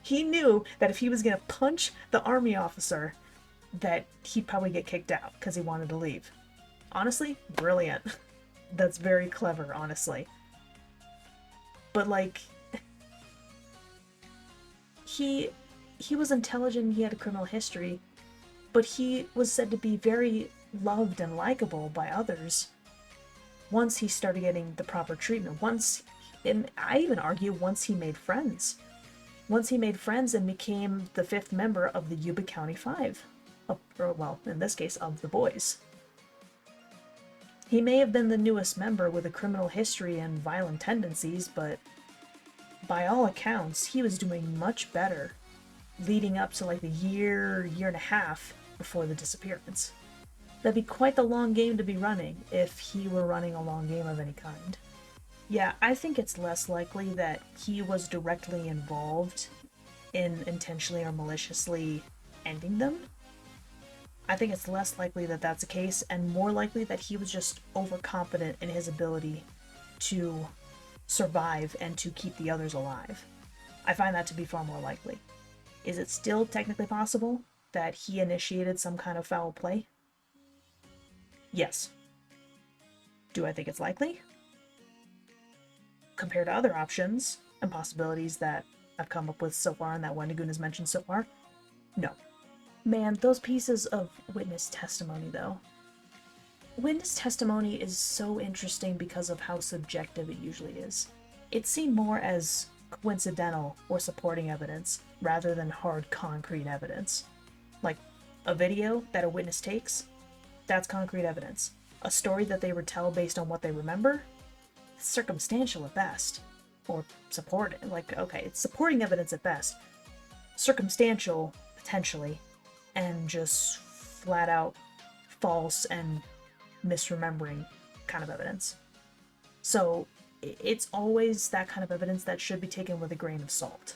S1: He knew that if he was going to punch the army officer, that he'd probably get kicked out because he wanted to leave. Honestly, brilliant. That's very clever, honestly. But like, he was intelligent, he had a criminal history, but he was said to be very loved and likable by others once he started getting the proper treatment. And I even argue once he made friends. Once he made friends and became the 5th member of the Yuba County 5. Or, well, in this case, of the boys. He may have been the newest member with a criminal history and violent tendencies, but by all accounts, he was doing much better leading up to like the year and a half before the disappearance. That'd be quite the long game to be running if he were running a long game of any kind. Yeah, I think it's less likely that he was directly involved in intentionally or maliciously ending them. I think it's less likely that that's the case, and more likely that he was just overconfident in his ability to survive and to keep the others alive. I find that to be far more likely. Is it still technically possible that he initiated some kind of foul play? Yes. Do I think it's likely? Compared to other options and possibilities that I've come up with so far and that Wendigoon has mentioned so far, no. Man, those pieces of witness testimony, though. Witness testimony is so interesting because of how subjective it usually is. It's seen more as coincidental or supporting evidence rather than hard concrete evidence. Like a video that a witness takes, that's concrete evidence. A story that they retell based on what they remember, it's circumstantial at best. Or supporting, like, okay, it's supporting evidence at best. Circumstantial, potentially, and just flat out false and misremembering kind of evidence. So it's always that kind of evidence that should be taken with a grain of salt.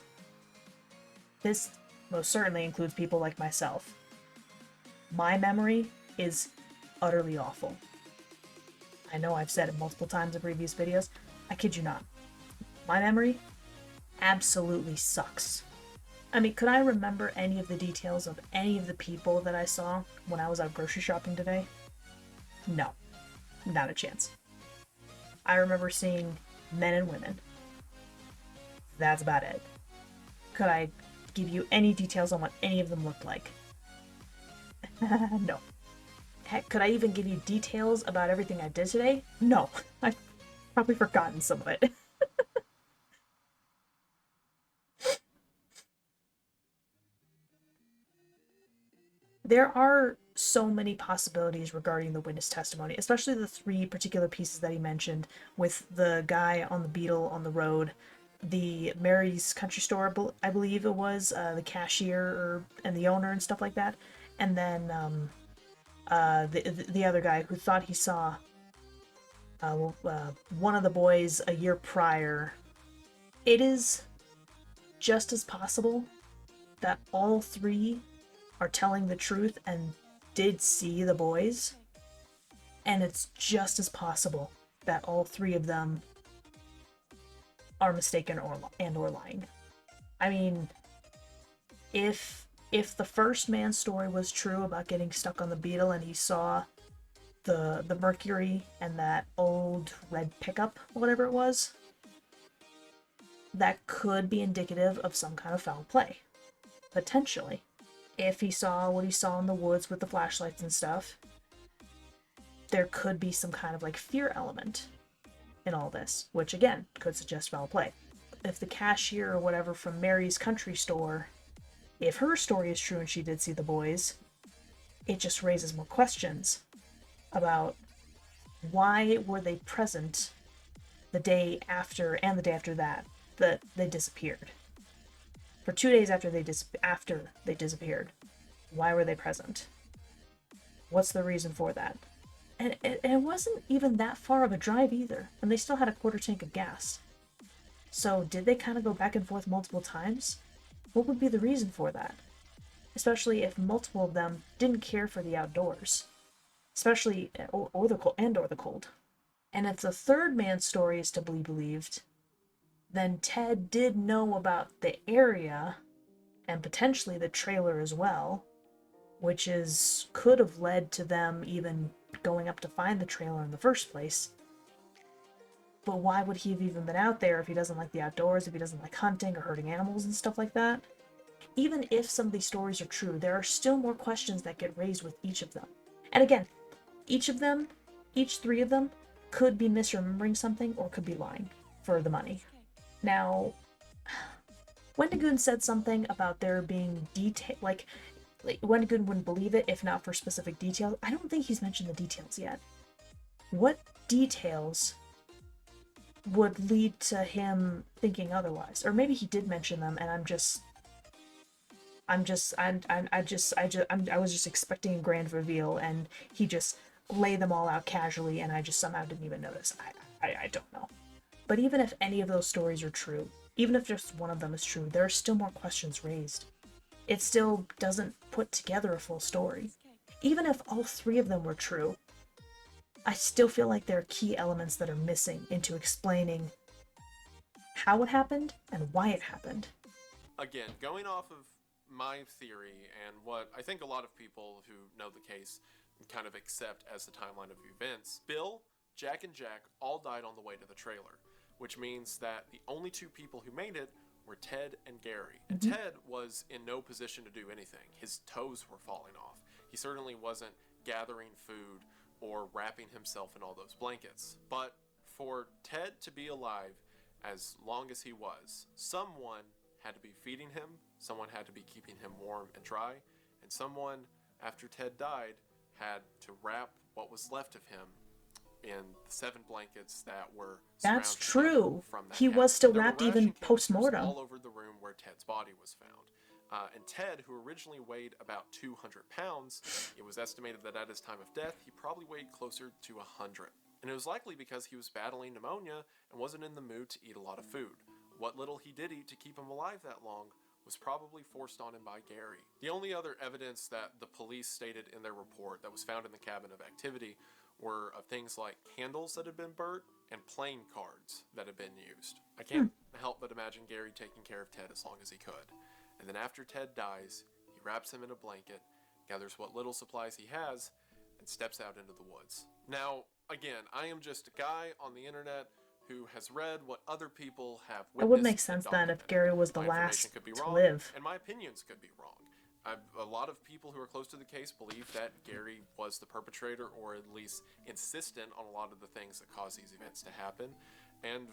S1: This most certainly includes people like myself. My memory is utterly awful. I know I've said it multiple times in previous videos. I kid you not. My memory absolutely sucks. I mean, could I remember any of the details of any of the people that I saw when I was out grocery shopping today? No. Not a chance. I remember seeing men and women. That's about it. Could I give you any details on what any of them looked like? No. Heck, could I even give you details about everything I did today? No. I've probably forgotten some of it. There are so many possibilities regarding the witness testimony, especially the 3 particular pieces that he mentioned, with the guy on the beetle on the road, the Mary's country store, I believe it was, the cashier and the owner and stuff like that, and then the other guy who thought he saw one of the boys a year prior. It is just as possible that all 3 are telling the truth and did see the boys, and it's just as possible that all 3 of them are mistaken or lying. I mean, if the first man's story was true about getting stuck on the beetle and he saw the mercury and that old red pickup, whatever it was, that could be indicative of some kind of foul play, potentially. If he saw what he saw in the woods with the flashlights and stuff, there could be some kind of like fear element in all this, which again could suggest foul play. If the cashier or whatever from Mary's country store, if her story is true and she did see the boys, it just raises more questions about why were they present the day after and the day after that they disappeared. For 2 days after they disappeared. Why were they present? What's the reason for that? And it wasn't even that far of a drive either, and they still had a quarter tank of gas. So did they kind of go back and forth multiple times? What would be the reason for that? Especially if multiple of them didn't care for the outdoors, especially or the cold. And if the third man's story is to be believed, then Ted did know about the area and potentially the trailer as well, which could have led to them even going up to find the trailer in the first place. But why would he have even been out there if he doesn't like the outdoors, if he doesn't like hunting or hurting animals and stuff like that? Even if some of these stories are true, there are still more questions that get raised with each of them. And again, each three of them, could be misremembering something or could be lying for the money. Now, Wendigoon said something about there being detail, like Wendigoon wouldn't believe it if not for specific details. I don't think he's mentioned the details yet. What details would lead to him thinking otherwise? Or maybe he did mention them and I was just expecting a grand reveal and he just lay them all out casually and I just somehow didn't even notice. I don't know. But even if any of those stories are true, even if just one of them is true, there are still more questions raised. It still doesn't put together a full story. Even if all three of them were true, I still feel like there are key elements that are missing into explaining how it happened and why it happened.
S2: Again, going off of my theory and what I think a lot of people who know the case kind of accept as the timeline of events, Bill, Jack, and Jack all died on the way to the trailer, which means that the only two people who made it were Ted and Gary. And Ted was in no position to do anything. His toes were falling off. He certainly wasn't gathering food or wrapping himself in all those blankets. But for Ted to be alive as long as he was, someone had to be feeding him, someone had to be keeping him warm and dry, and someone, after Ted died, had to wrap what was left of him in the 7 blankets that were
S1: That's true.
S2: from that
S1: He
S2: cabin.
S1: was still
S2: There were
S1: wrapped
S2: ration
S1: even post-mortem.
S2: all over the room where Ted's body was found. And Ted, who originally weighed about 200 pounds, it was estimated that at his time of death, he probably weighed closer to 100. And it was likely because he was battling pneumonia and wasn't in the mood to eat a lot of food. What little he did eat to keep him alive that long was probably forced on him by Gary. The only other evidence that the police stated in their report that was found in the cabin of activity were of things like candles that had been burnt and playing cards that had been used. I can't help but imagine Gary taking care of Ted as long as he could. And then after Ted dies, he wraps him in a blanket, gathers what little supplies he has, and steps out into the woods. Now, again, I am just a guy on the internet who has read what other people have witnessed.
S1: It would make sense then if Gary was the last to live.
S2: And my opinions could be wrong. A lot of people who are close to the case believe that Gary was the perpetrator, or at least insistent on a lot of the things that caused these events to happen. And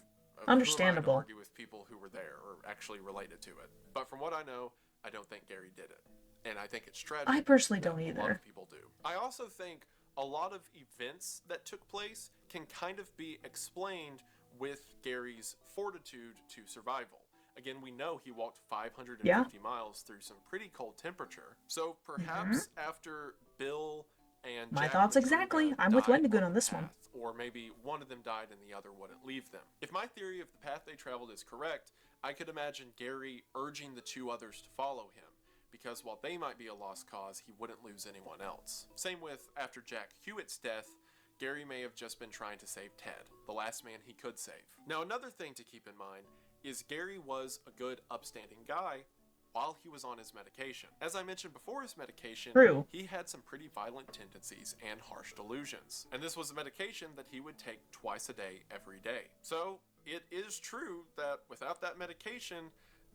S1: understandable.
S2: Who am I to argue with people who were there or actually related to it? But from what I know, I don't think Gary did it. And I think it's tragic.
S1: I personally don't either.
S2: A lot of people do. I also think a lot of events that took place can kind of be explained with Gary's fortitude to survival. Again, we know he walked 550 miles through some pretty cold temperature. So perhaps after Bill and
S1: my
S2: Jack
S1: thoughts exactly. I'm with Wendigoon on this one.
S2: Or maybe one of them died and the other wouldn't leave them. If my theory of the path they traveled is correct, I could imagine Gary urging the two others to follow him, because while they might be a lost cause, he wouldn't lose anyone else. Same with after Jack Hewitt's death, Gary may have just been trying to save Ted, the last man he could save. Now, another thing to keep in mind is Gary was a good, upstanding guy while he was on his medication. As I mentioned before his medication, he had some pretty violent tendencies and harsh delusions. And this was a medication that he would take twice a day, every day. So it is true that without that medication,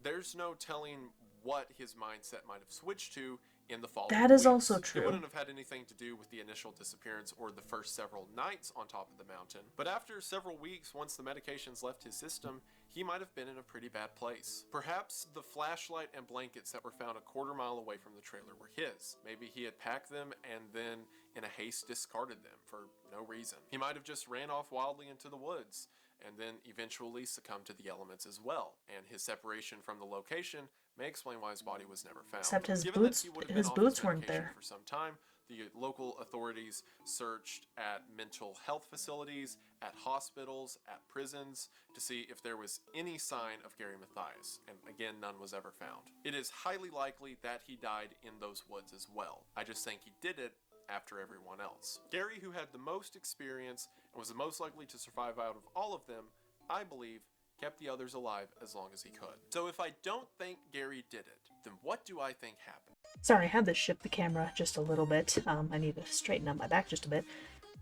S2: there's no telling what his mindset might have switched to in the following
S1: That is
S2: weeks.
S1: also true.
S2: It wouldn't have had anything to do with the initial disappearance or the first several nights on top of the mountain. But after several weeks, once the medications left his system, he might have been in a pretty bad place. Perhaps the flashlight and blankets that were found a quarter mile away from the trailer were his. Maybe he had packed them and then in a haste discarded them for no reason. He might have just ran off wildly into the woods. and then eventually succumbed to the elements as well, and his separation from the location may explain why his body was never found.
S1: Except his
S2: Given that
S1: boots,
S2: he would have been
S1: his
S2: off
S1: boots
S2: his
S1: weren't
S2: medication
S1: there.
S2: for some time, the local authorities searched at mental health facilities, at hospitals, at prisons to see if there was any sign of Gary Mathias, and again, none was ever found. It is highly likely that he died in those woods as well. I just think he did it after everyone else. Gary, who had the most experience and was the most likely to survive out of all of them, I believe, kept the others alive as long as he could. So if I don't think Gary did it, then what do I think happened?
S1: Sorry, I had to shift the camera just a little bit. I need to straighten out my back just a bit.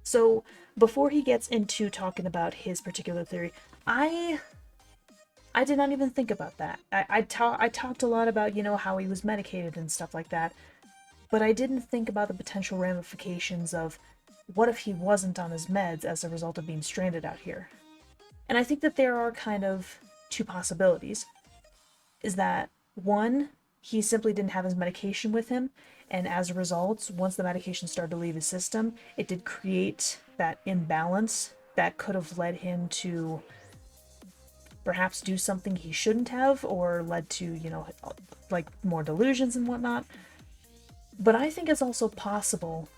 S1: So, before he gets into talking about his particular theory, I did not even think about that. I talked a lot about, how he was medicated and stuff like that, but I didn't think about the potential ramifications of what if he wasn't on his meds as a result of being stranded out here. And I think that there are kind of two possibilities. Is that, one, he simply didn't have his medication with him, and as a result, once the medication started to leave his system, it did create that imbalance that could have led him to perhaps do something he shouldn't have, or led to, like more delusions and whatnot. But I think it's also possible,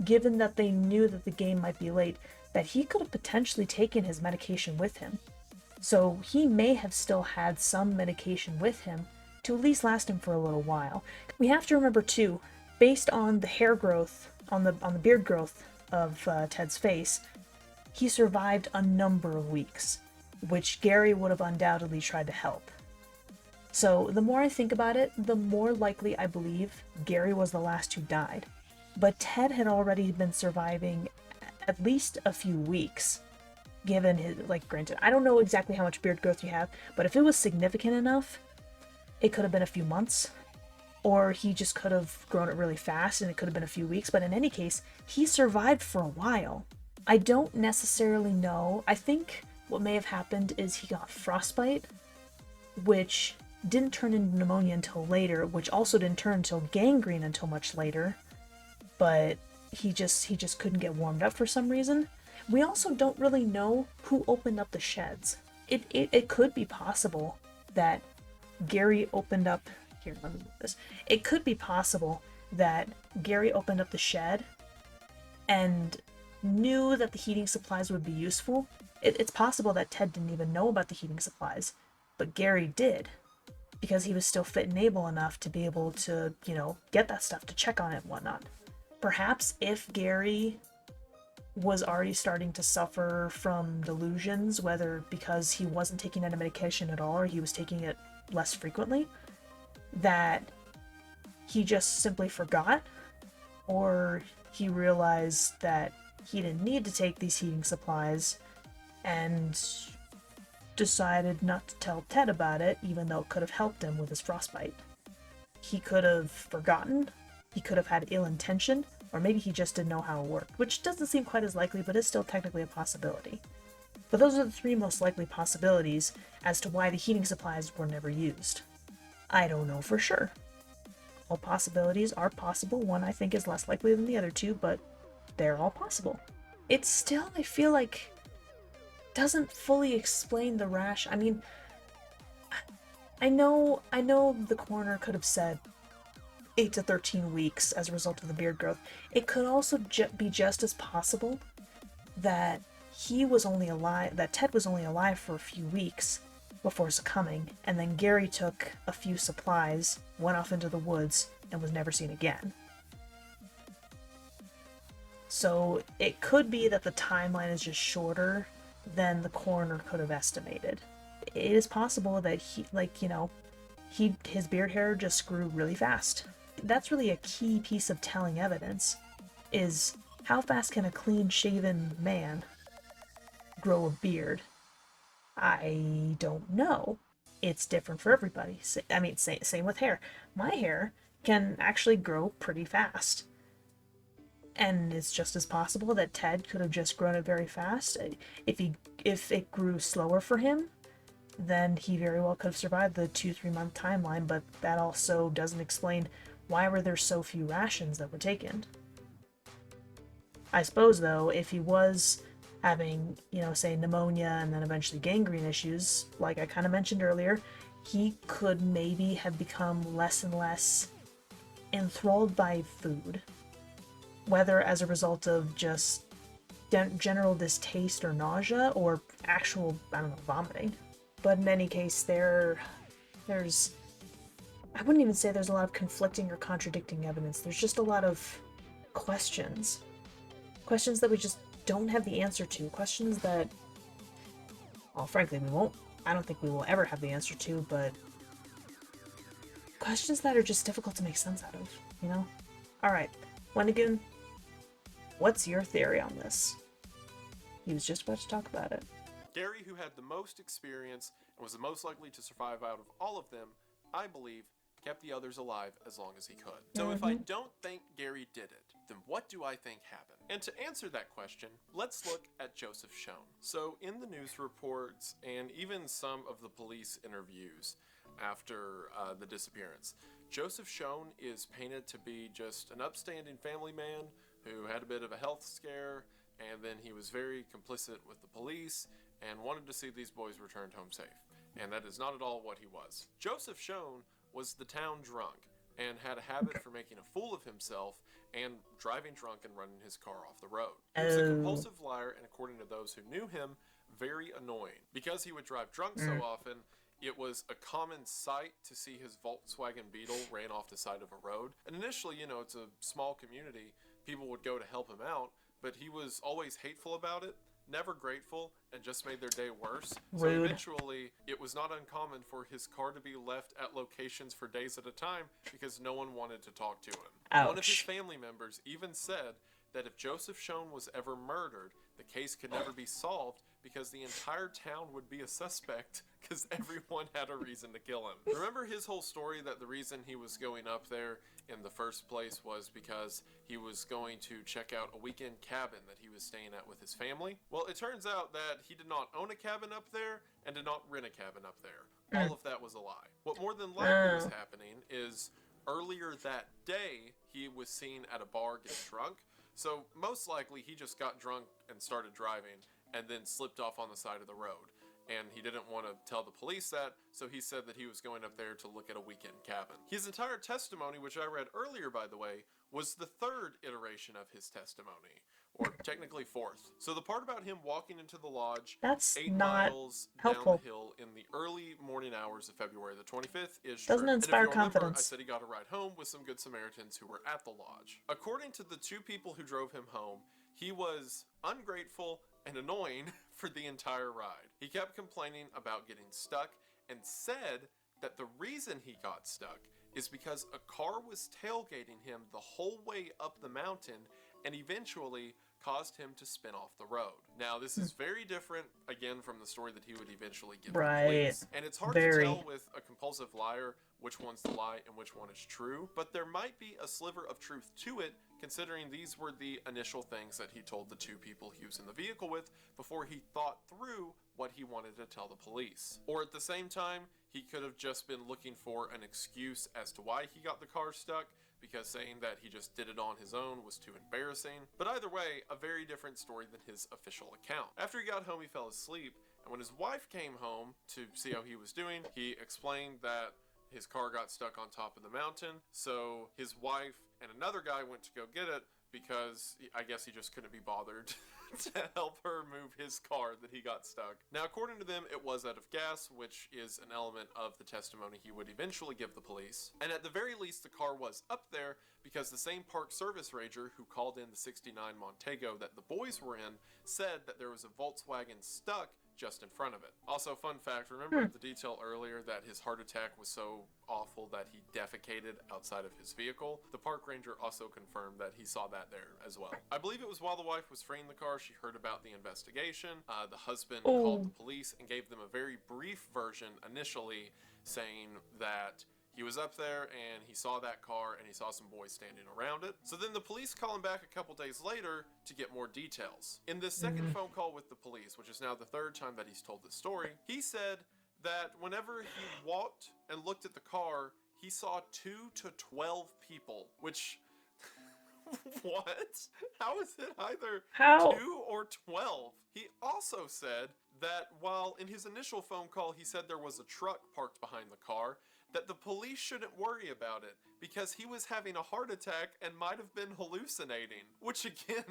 S1: given that they knew that the game might be late, that he could have potentially taken his medication with him. So he may have still had some medication with him to at least last him for a little while. We have to remember too, based on the hair growth, on the beard growth of Ted's face, he survived a number of weeks, which Gary would have undoubtedly tried to help. So the more I think about it, the more likely I believe Gary was the last who died. But Ted had already been surviving at least a few weeks, given his, granted, I don't know exactly how much beard growth you have, but if it was significant enough, it could have been a few months, or he just could have grown it really fast and it could have been a few weeks, but in any case, he survived for a while. I don't necessarily know. I think what may have happened is he got frostbite, which didn't turn into pneumonia until later, which also didn't turn until gangrene until much later, but he just couldn't get warmed up for some reason. We also don't really know who opened up the sheds. It could be possible that Gary opened up... Here, let me move this. It could be possible that Gary opened up the shed and knew that the heating supplies would be useful. It's possible that Ted didn't even know about the heating supplies, but Gary did, because he was still fit and able enough to be able to, get that stuff, to check on it and whatnot. Perhaps if Gary was already starting to suffer from delusions, whether because he wasn't taking any medication at all or he was taking it less frequently, that he just simply forgot, or he realized that he didn't need to take these heating supplies and decided not to tell Ted about it, even though it could have helped him with his frostbite. He could have forgotten, he could have had ill intention, or maybe he just didn't know how it worked, which doesn't seem quite as likely, but is still technically a possibility. But those are the three most likely possibilities as to why the heating supplies were never used. I don't know for sure. All possibilities are possible. One I think is less likely than the other two, but they're all possible. It still, I feel like, doesn't fully explain the rash. I mean, I know the coroner could have said 8 to 13 weeks as a result of the beard growth. It could also be just as possible that Ted was only alive for a few weeks before succumbing, and then Gary took a few supplies, went off into the woods, and was never seen again. So it could be that the timeline is just shorter than the coroner could have estimated. It is possible that his beard hair just grew really fast. That's really a key piece of telling evidence, is how fast can a clean-shaven man grow a beard? I don't know. It's different for everybody. I mean, same with hair. My hair can actually grow pretty fast. And it's just as possible that Ted could have just grown it very fast. If it grew slower for him, then he very well could have survived the 2-3 month timeline, but that also doesn't explain why were there so few rations that were taken. I suppose, though, if he was having, say pneumonia and then eventually gangrene issues, like I kind of mentioned earlier, he could maybe have become less and less enthralled by food, whether as a result of just general distaste or nausea or actual, I don't know, vomiting. But in any case, there's I wouldn't even say there's a lot of conflicting or contradicting evidence. There's just a lot of questions. Questions that we just don't have the answer to. Questions that, well, frankly, I don't think we will ever have the answer to, but questions that are just difficult to make sense out of. Alright, Wendigoon, what's your theory on this? He was just about to talk about it.
S2: Gary, who had the most experience and was the most likely to survive out of all of them, I believe, kept the others alive as long as he could. So if I don't think Gary did it, then what do I think happened? And to answer that question, let's look at Joseph Schoen. So in the news reports and even some of the police interviews after the disappearance, Joseph Schoen is painted to be just an upstanding family man who had a bit of a health scare, and then he was very complicit with the police and wanted to see these boys returned home safe. And that is not at all what he was. Joseph Schoen was the town drunk and had a habit for making a fool of himself and driving drunk and running his car off the road. He was a compulsive liar, and according to those who knew him, very annoying. Because he would drive drunk so often, it was a common sight to see his Volkswagen Beetle ran off the side of a road. And initially, it's a small community, people would go to help him out, but he was always hateful about it, never grateful, and just made their day worse.
S1: Rude.
S2: So eventually, it was not uncommon for his car to be left at locations for days at a time because no one wanted to talk to him.
S1: Ouch.
S2: One of his family members even said that if Joseph Schoen was ever murdered, the case could never be solved because the entire town would be a suspect because everyone had a reason to kill him. Remember his whole story that the reason he was going up there in the first place was because he was going to check out a weekend cabin that he was staying at with his family? Well, it turns out that he did not own a cabin up there and did not rent a cabin up there. All of that was a lie. What more than likely was happening is earlier that day, he was seen at a bar getting drunk. So most likely he just got drunk and started driving and then slipped off on the side of the road. And he didn't want to tell the police that, so he said that he was going up there to look at a weekend cabin. His entire testimony, which I read earlier, by the way, was the third iteration of his testimony, or technically fourth. So the part about him walking into the lodge
S1: That's
S2: 8
S1: not
S2: miles
S1: helpful.
S2: down the hill in the early morning hours of February the 25th is
S1: Doesn't
S2: true.
S1: inspire
S2: And if you remember,
S1: confidence.
S2: I said he got a ride home with some good Samaritans who were at the lodge. According to the 2 people who drove him home, he was ungrateful and annoying for the entire ride. He kept complaining about getting stuck and said that the reason he got stuck is because a car was tailgating him the whole way up the mountain and eventually caused him to spin off the road. Now, this is very different, again, from the story that he would eventually give the police. And it's hard to tell with a compulsive liar which one's the lie and which one is true, but there might be a sliver of truth to it, considering these were the initial things that he told the 2 people he was in the vehicle with before he thought through what he wanted to tell the police. Or at the same time, he could have just been looking for an excuse as to why he got the car stuck, because saying that he just did it on his own was too embarrassing. But either way, a very different story than his official account. After he got home, he fell asleep, and when his wife came home to see how he was doing, he explained that his car got stuck on top of the mountain, so his wife and another guy went to go get it because I guess he just couldn't be bothered to help her move his car that he got stuck. Now, according to them, it was out of gas, which is an element of the testimony he would eventually give the police. And at the very least, the car was up there because the same park service ranger who called in the 69 Montego that the boys were in said that there was a Volkswagen stuck just in front of it. Also, fun fact, remember the detail earlier that his heart attack was so awful that he defecated outside of his vehicle? The park ranger also confirmed that he saw that there as well. I believe it was while the wife was freeing the car, she heard about the investigation. The husband called the police and gave them a very brief version initially, saying that he was up there and he saw that car and he saw some boys standing around it. So then the police call him back a couple days later to get more details. In this second phone call with the police, which is now the 3rd time that he's told this story, he said that whenever he walked and looked at the car, he saw 2 to 12 people, which What? How is it either
S1: How?
S2: 2 or 12? He also said that while in his initial phone call he said there was a truck parked behind the car, that the police shouldn't worry about it because he was having a heart attack and might have been hallucinating. Which again,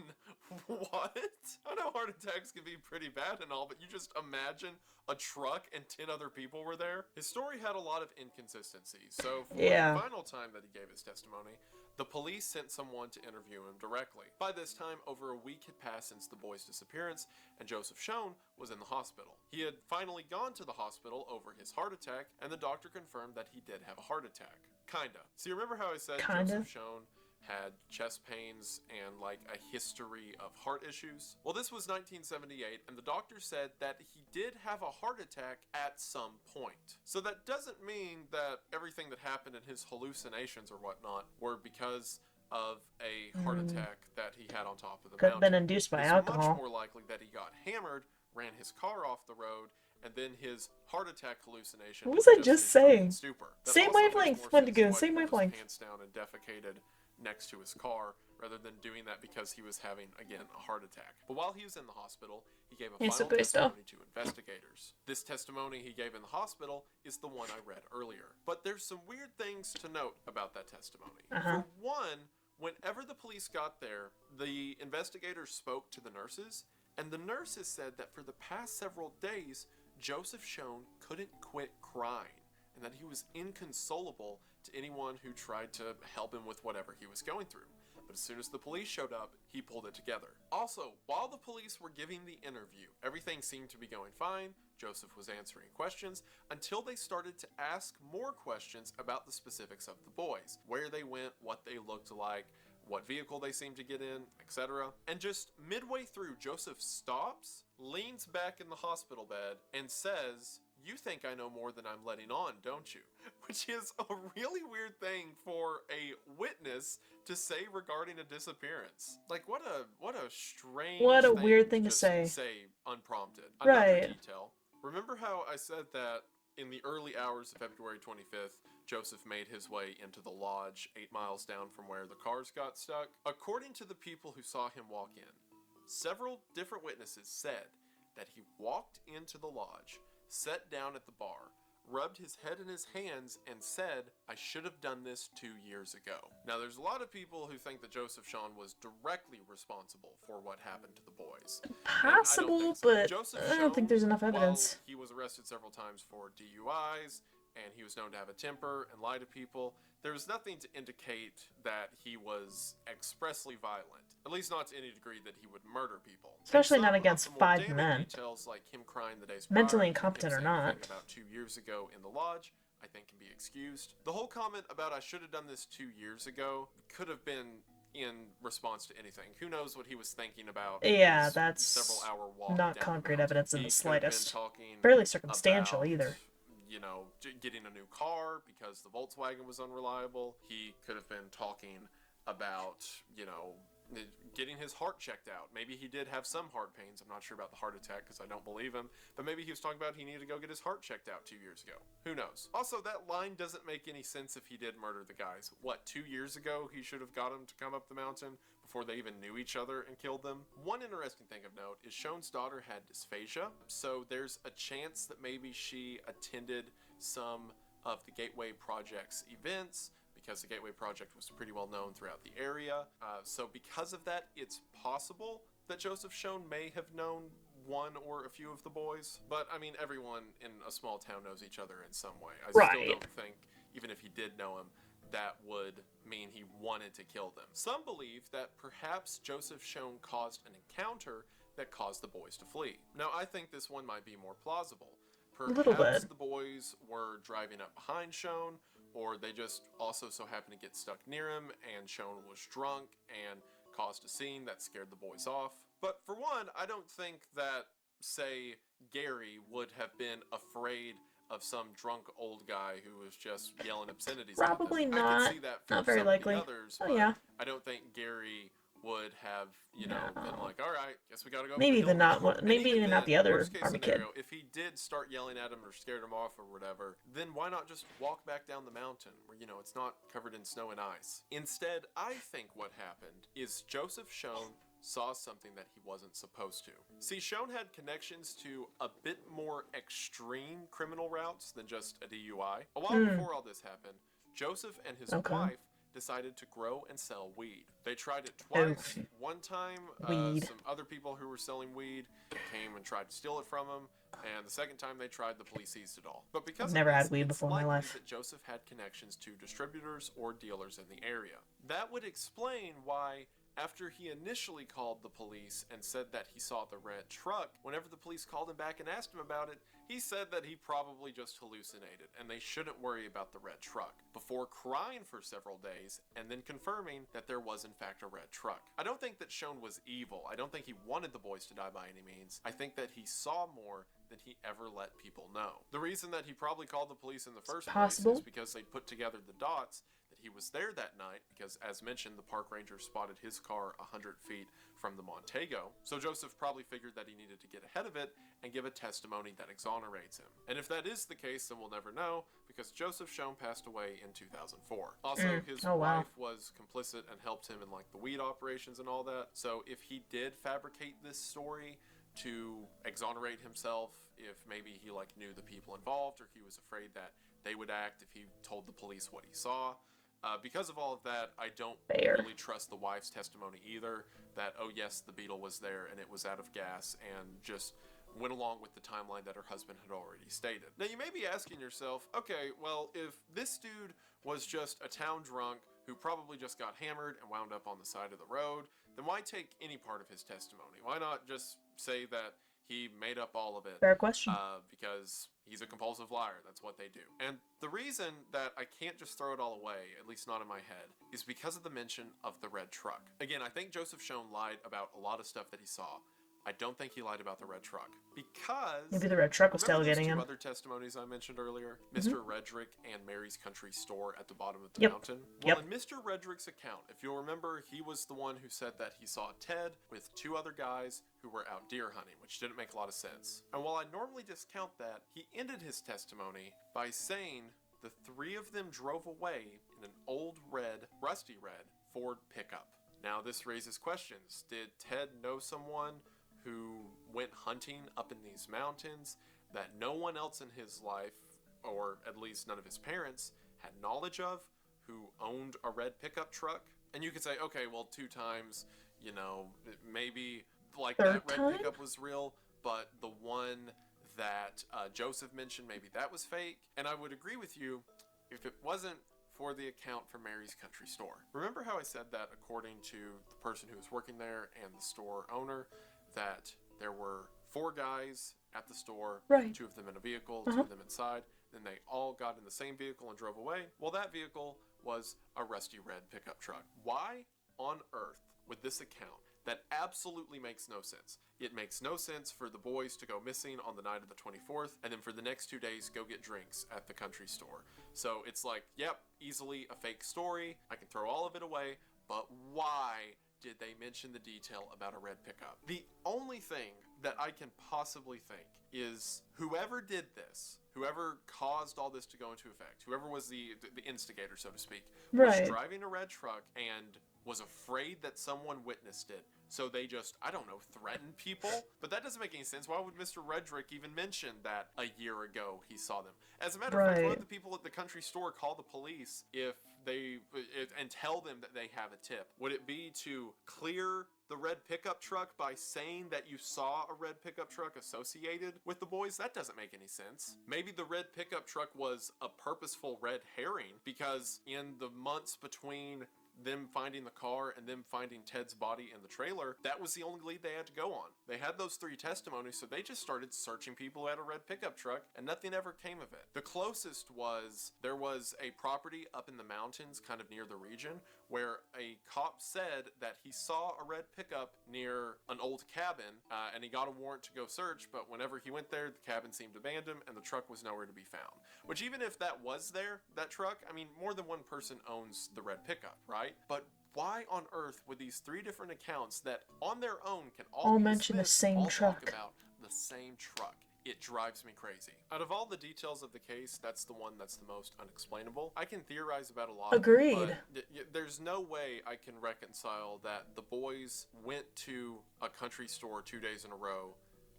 S2: what? I know heart attacks can be pretty bad and all, but you just imagine a truck and 10 other people were there? His story had a lot of inconsistencies, so for
S1: Yeah.
S2: the final time that he gave his testimony, the police sent someone to interview him directly. By this time, over a week had passed since the boy's disappearance, and Joseph Schoen was in the hospital. He had finally gone to the hospital over his heart attack, and the doctor confirmed that he did have a heart attack. Kinda. So you remember how I said
S1: Kinda.
S2: Joseph Schoen had chest pains and like a history of heart issues? Well, this was 1978, and the doctor said that he did have a heart attack at some point. So that doesn't mean that everything that happened in his hallucinations or whatnot were because of a heart attack that he had on top of the
S1: Could have been
S2: mountain.
S1: induced by
S2: It's
S1: alcohol.
S2: much more likely that he got hammered, ran his car off the road, and then his heart attack hallucination.
S1: What was I just
S2: his
S1: saying?
S2: Stupor. That
S1: Same
S2: also makes
S1: wavelength,
S2: more sense
S1: Wendigoon,
S2: why
S1: same
S2: he put his
S1: wavelength.
S2: pants down and defecated next to his car rather than doing that because he was having, again, a heart attack. But while he was in the hospital, he gave a final testimony to investigators. This testimony he gave in the hospital is the one I read earlier. But there's some weird things to note about that testimony. For one, whenever the police got there, the investigators spoke to the nurses, and the nurses said that for the past several days, Joseph Schoen couldn't quit crying, and that he was inconsolable to anyone who tried to help him with whatever he was going through. But as soon as the police showed up, he pulled it together. Also, while the police were giving the interview, everything seemed to be going fine. Joseph was answering questions until they started to ask more questions about the specifics of the boys, where they went, what they looked like, what vehicle they seemed to get in, etc. And just midway through, Joseph stops, leans back in the hospital bed, and says, "You think I know more than I'm letting on, don't you?" Which is a really weird thing for a witness to say regarding a disappearance. Like, what a strange
S1: What a
S2: thing
S1: weird thing to
S2: just
S1: say.
S2: unprompted.
S1: Right.
S2: Another detail. Remember how I said that in the early hours of February 25th, Joseph made his way into the lodge 8 miles down from where the cars got stuck? According to the people who saw him walk in, several different witnesses said that he walked into the lodge, sat down at the bar, rubbed his head in his hands, and said, "I should have done this 2 years ago." Now, there's a lot of people who think that Joseph Schoen was directly responsible for what happened to the boys.
S1: Possible, but
S2: Joseph
S1: I don't think there's enough
S2: Schoen,
S1: evidence.
S2: while he was arrested several times for DUIs, and he was known to have a temper and lie to people, there was nothing to indicate that he was expressly violent. At least not to any degree that he would murder people.
S1: Especially
S2: And
S1: not
S2: some of
S1: against
S2: the more
S1: 5
S2: damning
S1: men.
S2: Details like him crying the days
S1: Mentally
S2: prior,
S1: incompetent
S2: him
S1: or
S2: saying
S1: not.
S2: anything about 2 years ago in the lodge, I think can be excused. The whole comment about "I should have done this 2 years ago" could have been in response to anything. Who knows what he was thinking about?
S1: Yeah,
S2: his
S1: that's
S2: several-hour walk
S1: not
S2: down
S1: concrete
S2: the mountain.
S1: evidence in
S2: He
S1: the
S2: could have been
S1: slightest.
S2: talking
S1: Barely circumstantial
S2: about,
S1: either.
S2: you know, getting a new car because the Volkswagen was unreliable. He could have been talking about, you know, getting his heart checked out. Maybe he did have some heart pains. I'm not sure about the heart attack because I don't believe him. But maybe he was talking about he needed to go get his heart checked out 2 years ago. Who knows? Also, that line doesn't make any sense if he did murder the guys. What, 2 years ago he should have got them to come up the mountain before they even knew each other and killed them? One interesting thing of note is Schoen's daughter had dysphagia. So there's a chance that maybe she attended some of the Gateway Project's events, because the Gateway Project was pretty well known throughout the area. So because of that, it's possible that Joseph Schoen may have known one or a few of the boys. But, I mean, everyone in a small town knows each other in some way. I still don't think, even if he did know him, that would mean he wanted to kill them. Some believe that perhaps Joseph Schoen caused an encounter that caused the boys to flee. Now, I think this one might be more plausible. Perhaps the boys were driving up behind Schoen, or they just also so happened to get stuck near him, and Schoen was drunk and caused a scene that scared the boys off. But for one, I don't think that, say, Gary would have been afraid of some drunk old guy who was just yelling obscenities at them.
S1: Probably
S2: I
S1: not.
S2: could see that for
S1: Not very
S2: some
S1: likely.
S2: of the others,
S1: Oh
S2: but
S1: yeah.
S2: I don't think Gary would have, you know, been
S1: No.
S2: like, all right, guess we gotta go up
S1: Maybe
S2: the hill
S1: even not
S2: now.
S1: one.
S2: And
S1: Maybe
S2: even
S1: even not
S2: then,
S1: the other
S2: worst case
S1: army kid.
S2: scenario, if he did start yelling at him or scared him off or whatever, then why not just walk back down the mountain where, you know, it's not covered in snow and ice? Instead, I think what happened is Joseph Schoen saw something that he wasn't supposed to. See, Schoen had connections to a bit more extreme criminal routes than just a DUI. A while before all this happened, Joseph and his
S1: Okay.
S2: wife decided to grow and sell weed. They tried it twice. One time,
S1: Weed.
S2: some other people who were selling weed came and tried to steal it from him, and the second time they tried, the police seized it all. But because
S1: I've never
S2: of this,
S1: had weed
S2: it's
S1: before in my
S2: likely
S1: life.
S2: that Joseph had connections to distributors or dealers in the area. That would explain why, after he initially called the police and said that he saw the red truck, whenever the police called him back and asked him about it, he said that he probably just hallucinated and they shouldn't worry about the red truck, before crying for several days and then confirming that there was in fact a red truck. I don't think that Schoen was evil. I don't think he wanted the boys to die by any means. I think that he saw more than he ever let people know. The reason that he probably called the police in the first place is because they put together the dots that he was there that night, because as mentioned, the park ranger spotted his car 100 feet from the Montego. So Joseph probably figured that he needed to get ahead of it and give a testimony that exonerates him. And if that is the case, then we'll never know, because Joseph Schoen passed away in 2004. Also, his wife was complicit and helped him in like the weed operations and all that. So if he did fabricate this story to exonerate himself, if maybe he like knew the people involved, or he was afraid that they would act if he told the police what he saw. Because of all of that, I don't really trust the wife's testimony either, that, oh yes, the Beetle was there and it was out of gas, and just went along with the timeline that her husband had already stated. Now you may be asking yourself, okay, well, if this dude was just a town drunk who probably just got hammered and wound up on the side of the road, then why take any part of his testimony? Why not just say that he made up all of it?
S1: Fair question.
S2: Because he's a compulsive liar. That's what they do. And the reason that I can't just throw it all away, at least not in my head, is because of the mention of the red truck. Again, I think Joseph Schoen lied about a lot of stuff that he saw. I don't think he lied about the red truck, because
S1: maybe the red truck was tailgating him.
S2: Other testimonies I mentioned earlier, Mr. Redrick and Mary's Country Store at the bottom of the mountain. Well, in Mr. Redrick's account, if you'll remember, he was the one who said that he saw Ted with two other guys who were out deer hunting, which didn't make a lot of sense. And while I normally discount that, he ended his testimony by saying the three of them drove away in an old red, rusty red Ford pickup. Now this raises questions. Did Ted know someone who went hunting up in these mountains that no one else in his life, or at least none of his parents, had knowledge of, who owned a red pickup truck? And you could say, okay, well, 2 times, you know, maybe like that red pickup was real, but the one that Joseph mentioned, maybe that was fake. And I would agree with you if it wasn't for the account from Mary's Country Store. Remember how I said that according to the person who was working there and the store owner, that there were 4 guys at the store, 2 of them in a vehicle, 2 of them inside, then they all got in the same vehicle and drove away? Well, that vehicle was a rusty red pickup truck. Why on earth would this account, that absolutely makes no sense? It makes no sense for the boys to go missing on the night of the 24th, and then for the next 2 days go get drinks at the country store. So it's like, yep, easily a fake story. I can throw all of it away, but why did they mention the detail about a red pickup? The only thing that I can possibly think is whoever did this, whoever caused all this to go into effect, whoever was the instigator, so to speak, was driving a red truck and was afraid that someone witnessed it. So they just, I don't know, threatened people? But that doesn't make any sense. Why would Mr. Redrick even mention that a year ago he saw them? As a matter of fact, why would the people at the country store call the police if and tell them that they have a tip? Would it be to clear the red pickup truck by saying that you saw a red pickup truck associated with the boys? That doesn't make any sense. Maybe the red pickup truck was a purposeful red herring, because in the months between them finding the car and them finding Ted's body in the trailer, that was the only lead they had to go on. They had those 3 testimonies, so they just started searching people who had a red pickup truck, and nothing ever came of it. The closest was, there was a property up in the mountains, kind of near the region, where a cop said that he saw a red pickup near an old cabin, and he got a warrant to go search, but whenever he went there, the cabin seemed abandoned, and the truck was nowhere to be found. Which, even if that was there, that truck, I mean, more than one person owns the red pickup, right? But why on earth would these 3 different accounts that on their own can
S1: all
S2: be
S1: mention the
S2: dismissed,
S1: same
S2: all talk
S1: truck.
S2: about the same truck? It drives me crazy. Out of all the details of the case, that's the one that's the most unexplainable. I can theorize about a lot
S1: Agreed.
S2: of it, but there's no way I can reconcile that the boys went to a country store 2 days in a row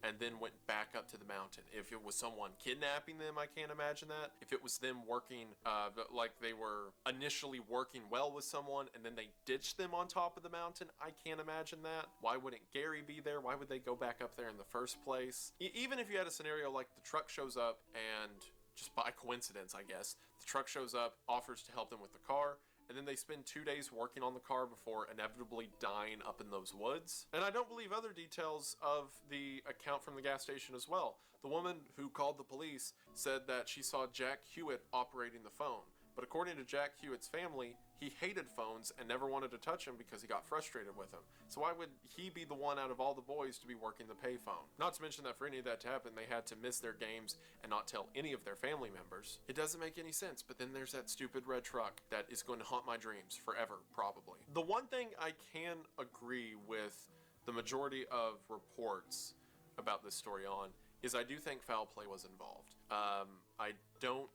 S2: and then went back up to the mountain. If it was someone kidnapping them, I can't imagine that. If it was them working, like they were initially working well with someone and then they ditched them on top of the mountain, I can't imagine that. Why wouldn't Gary be there? Why would they go back up there in the first place? Even if you had a scenario like the truck shows up and just by coincidence, I guess, the truck shows up, offers to help them with the car, and then they spend 2 days working on the car before inevitably dying up in those woods. And I don't believe other details of the account from the gas station as well. The woman who called the police said that she saw Jack Hewitt operating the phone. But according to Jack Hewitt's family, he hated phones and never wanted to touch them because he got frustrated with them. So why would he be the one out of all the boys to be working the payphone? Not to mention that for any of that to happen, they had to miss their games and not tell any of their family members. It doesn't make any sense, but then there's that stupid red truck that is going to haunt my dreams forever, probably. The one thing I can agree with the majority of reports about this story on is I do think foul play was involved. I don't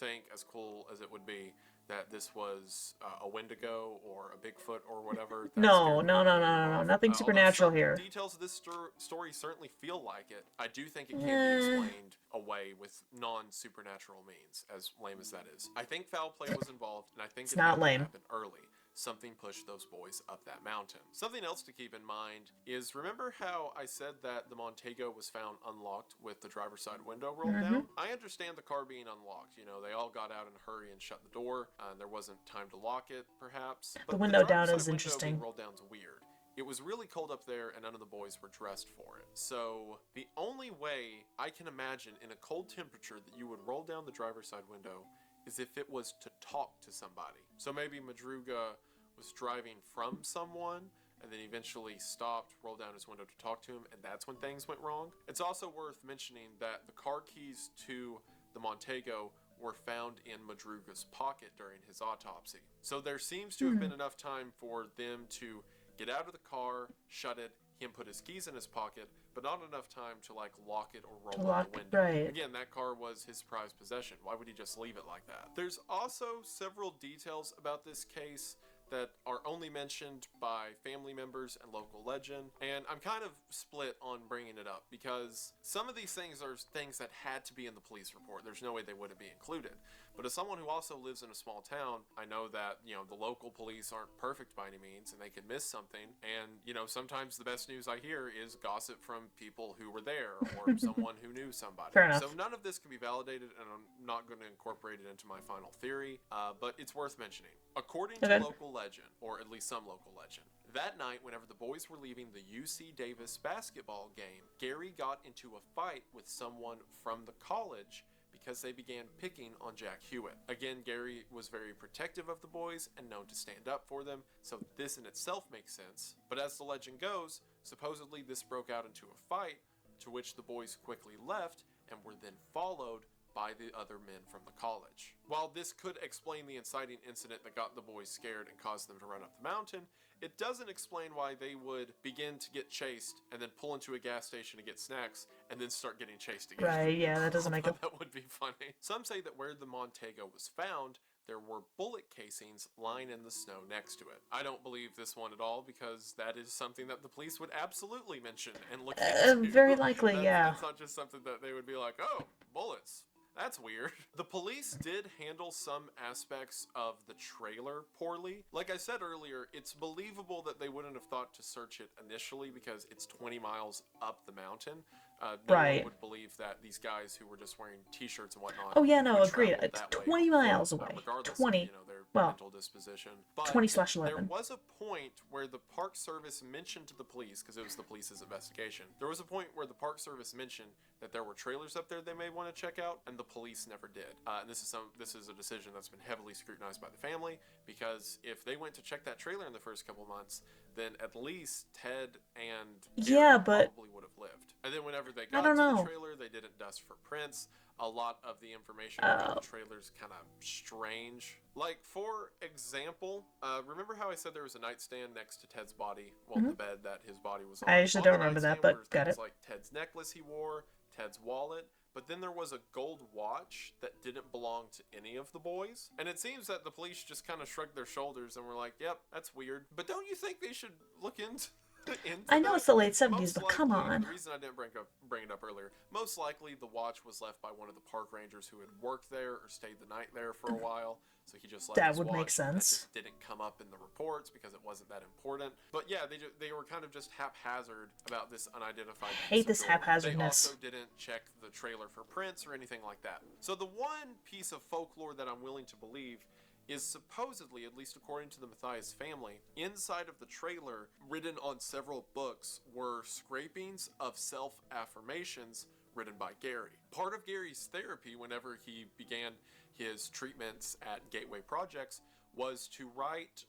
S2: think, as cool as it would be, that this was a Wendigo or a Bigfoot or whatever.
S1: No, nothing supernatural here.
S2: Details of this story certainly feel like it. I do think it can be explained away with non-supernatural means, as lame as that is. I think foul play was involved, and I think
S1: it's
S2: it
S1: not lame.
S2: happened early. Something pushed those boys up that mountain. Something else to keep in mind is, remember how I said that the Montego was found unlocked with the driver's side window rolled down? I understand the car being unlocked. You know, they all got out in a hurry and shut the door. There wasn't time to lock it, perhaps. But
S1: the window down
S2: driver's
S1: is
S2: side
S1: interesting.
S2: Window being rolled down is weird. It was really cold up there and none of the boys were dressed for it. So the only way I can imagine in a cold temperature that you would roll down the driver's side window is if it was to talk to somebody. So maybe Madruga was driving from someone and then eventually stopped, rolled down his window to talk to him, and that's when things went wrong. It's also worth mentioning that the car keys to the Montego were found in Madruga's pocket during his autopsy. So there seems to have been enough time for them to get out of the car, shut it, him put his keys in his pocket, but not enough time to like lock it or roll out the window.
S1: Right.
S2: Again, that car was his prized possession. Why would he just leave it like that? There's also several details about this case that are only mentioned by family members and local legend, and I'm kind of split on bringing it up because some of these things are things that had to be in the police report. There's no way they wouldn't be included. But as someone who also lives in a small town, I know that, you know, the local police aren't perfect by any means, and they can miss something. And, you know, sometimes the best news I hear is gossip from people who were there or someone who knew somebody.
S1: Fair enough.
S2: So none of this can be validated, and I'm not going to incorporate it into my final theory, but it's worth mentioning. According to local legend, or at least some local legend, that night, whenever the boys were leaving the UC Davis basketball game, Gary got into a fight with someone from the college because they began picking on Jack Hewitt. Again, Gary was very protective of the boys and known to stand up for them, so this in itself makes sense. But as the legend goes, supposedly this broke out into a fight, to which the boys quickly left and were then followed by the other men from the college. While this could explain the inciting incident that got the boys scared and caused them to run up the mountain, it doesn't explain why they would begin to get chased and then pull into a gas station to get snacks and then start getting chased again.
S1: Right, yeah, that doesn't make it.
S2: That would be funny. Some say that where the Montego was found, there were bullet casings lying in the snow next to it. I don't believe this one at all because that is something that the police would absolutely mention and look into.
S1: Very likely, yeah.
S2: That's not just something that they would be like, oh, bullets. That's weird. The police did handle some aspects of the trailer poorly. Like I said earlier, it's believable that they wouldn't have thought to search it initially because it's 20 miles up the mountain. No one would believe that these guys who were just wearing t-shirts and whatnot.
S1: Oh yeah, no,
S2: would
S1: agreed.
S2: travel
S1: It's
S2: that way
S1: 20 miles
S2: on foot,
S1: away.
S2: regardless
S1: 20.
S2: of, you know, their
S1: Well,
S2: mental disposition. But
S1: 20/11.
S2: there was a point where the Park Service mentioned to the police, because it was the police's investigation, there was a point where the Park Service mentioned that there were trailers up there they may want to check out, and the police never did. And this is a decision that's been heavily scrutinized by the family, because if they went to check that trailer in the first couple months, then at least Ted and Gary probably would have lived. And then whenever whenever they
S1: I
S2: got
S1: don't
S2: to the
S1: know.
S2: trailer, they didn't dust for prints. A lot of the information about
S1: Oh.
S2: the trailer's kind of strange. Like, for example, remember how I said there was a nightstand next to Ted's body? Well, the bed that his body was on.
S1: I usually
S2: On
S1: don't
S2: the
S1: remember that,
S2: nightstand were
S1: but got
S2: things
S1: it.
S2: like Ted's necklace he wore, Ted's wallet, but then there was a gold watch that didn't belong to any of the boys. And it seems that the police just kind of shrugged their shoulders and were like, yep, that's weird. But don't you think they should look into
S1: I know it's the late 70s,
S2: Most
S1: but come
S2: likely,
S1: on.
S2: the reason I didn't bring it up earlier, most likely the watch was left by one of the park rangers who had worked there or stayed the night there for a while. So he just left
S1: That
S2: his
S1: would
S2: watch.
S1: make sense.
S2: That just didn't come up in the reports because it wasn't that important. But yeah, they were kind of just haphazard about this unidentified.
S1: I hate this haphazardness.
S2: They also didn't check the trailer for prints or anything like that. So the one piece of folklore that I'm willing to believe is supposedly, at least according to the Matthias family, inside of the trailer, written on several books, were scrapings of self-affirmations written by Gary. Part of Gary's therapy, whenever he began his treatments at Gateway Projects, was to write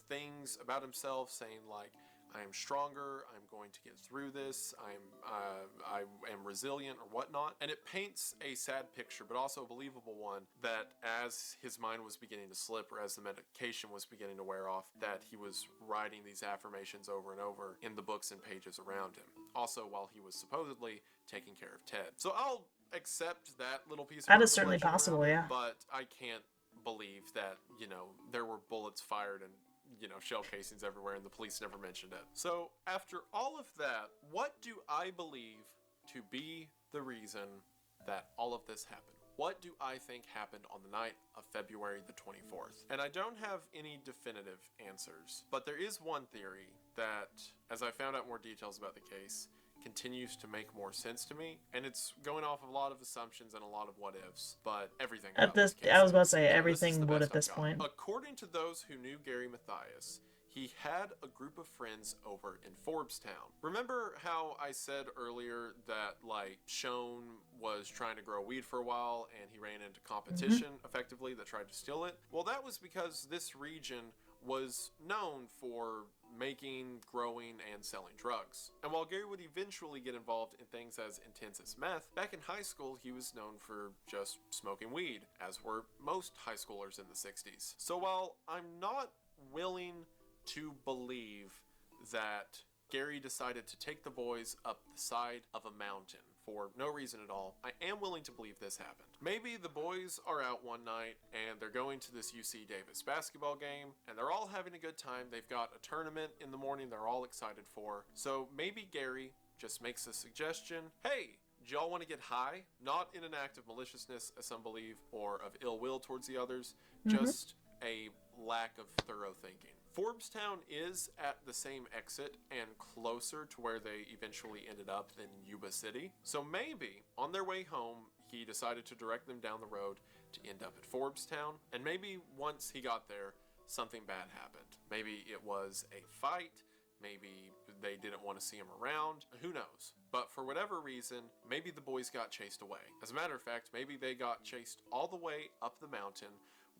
S2: things about himself, saying like, I am stronger, I'm going to get through this, I am resilient or whatnot. And it paints a sad picture, but also a believable one, that as his mind was beginning to slip or as the medication was beginning to wear off, that he was writing these affirmations over and over in the books and pages around him. Also while he was supposedly taking care of Ted. So I'll accept that little piece of
S1: That is
S2: urban
S1: certainly
S2: legend
S1: possible,
S2: around it,
S1: yeah.
S2: but I can't believe that, you know, there were bullets fired and, you know, shell casings everywhere and the police never mentioned it. So after all of that, what do I believe to be the reason that all of this happened? What do I think happened on the night of February the 24th? And I don't have any definitive answers, but there is one theory that, as I found out more details about the case, continues to make more sense to me, and it's going off of a lot of assumptions and a lot of what ifs, but everything
S1: At
S2: about
S1: this,
S2: case
S1: I was about to
S2: is,
S1: say
S2: you know, this is
S1: everything
S2: the
S1: would
S2: best
S1: at this
S2: I've got.
S1: point.
S2: According to those who knew Gary Matthias, he had a group of friends over in Forbestown. Remember how I said earlier that, like, Shone was trying to grow weed for a while and he ran into competition effectively that tried to steal it? Well, that was because this region was known for making, growing, and selling drugs. And while Gary would eventually get involved in things as intense as meth, back in high school he was known for just smoking weed, as were most high schoolers in the 60s. So while I'm not willing to believe that Gary decided to take the boys up the side of a mountain for no reason at all, I am willing to believe this happened. Maybe the boys are out one night and they're going to this UC Davis basketball game and they're all having a good time. They've got a tournament in the morning they're all excited for. So maybe Gary just makes a suggestion. Hey, do y'all want to get high? Not in an act of maliciousness, as some believe, or of ill will towards the others, just a lack of thorough thinking. Forbestown is at the same exit and closer to where they eventually ended up than Yuba City. So maybe on their way home, he decided to direct them down the road to end up at Forbestown. And maybe once he got there, something bad happened. Maybe it was a fight. Maybe they didn't want to see him around. Who knows? But for whatever reason, maybe the boys got chased away. As a matter of fact, maybe they got chased all the way up the mountain,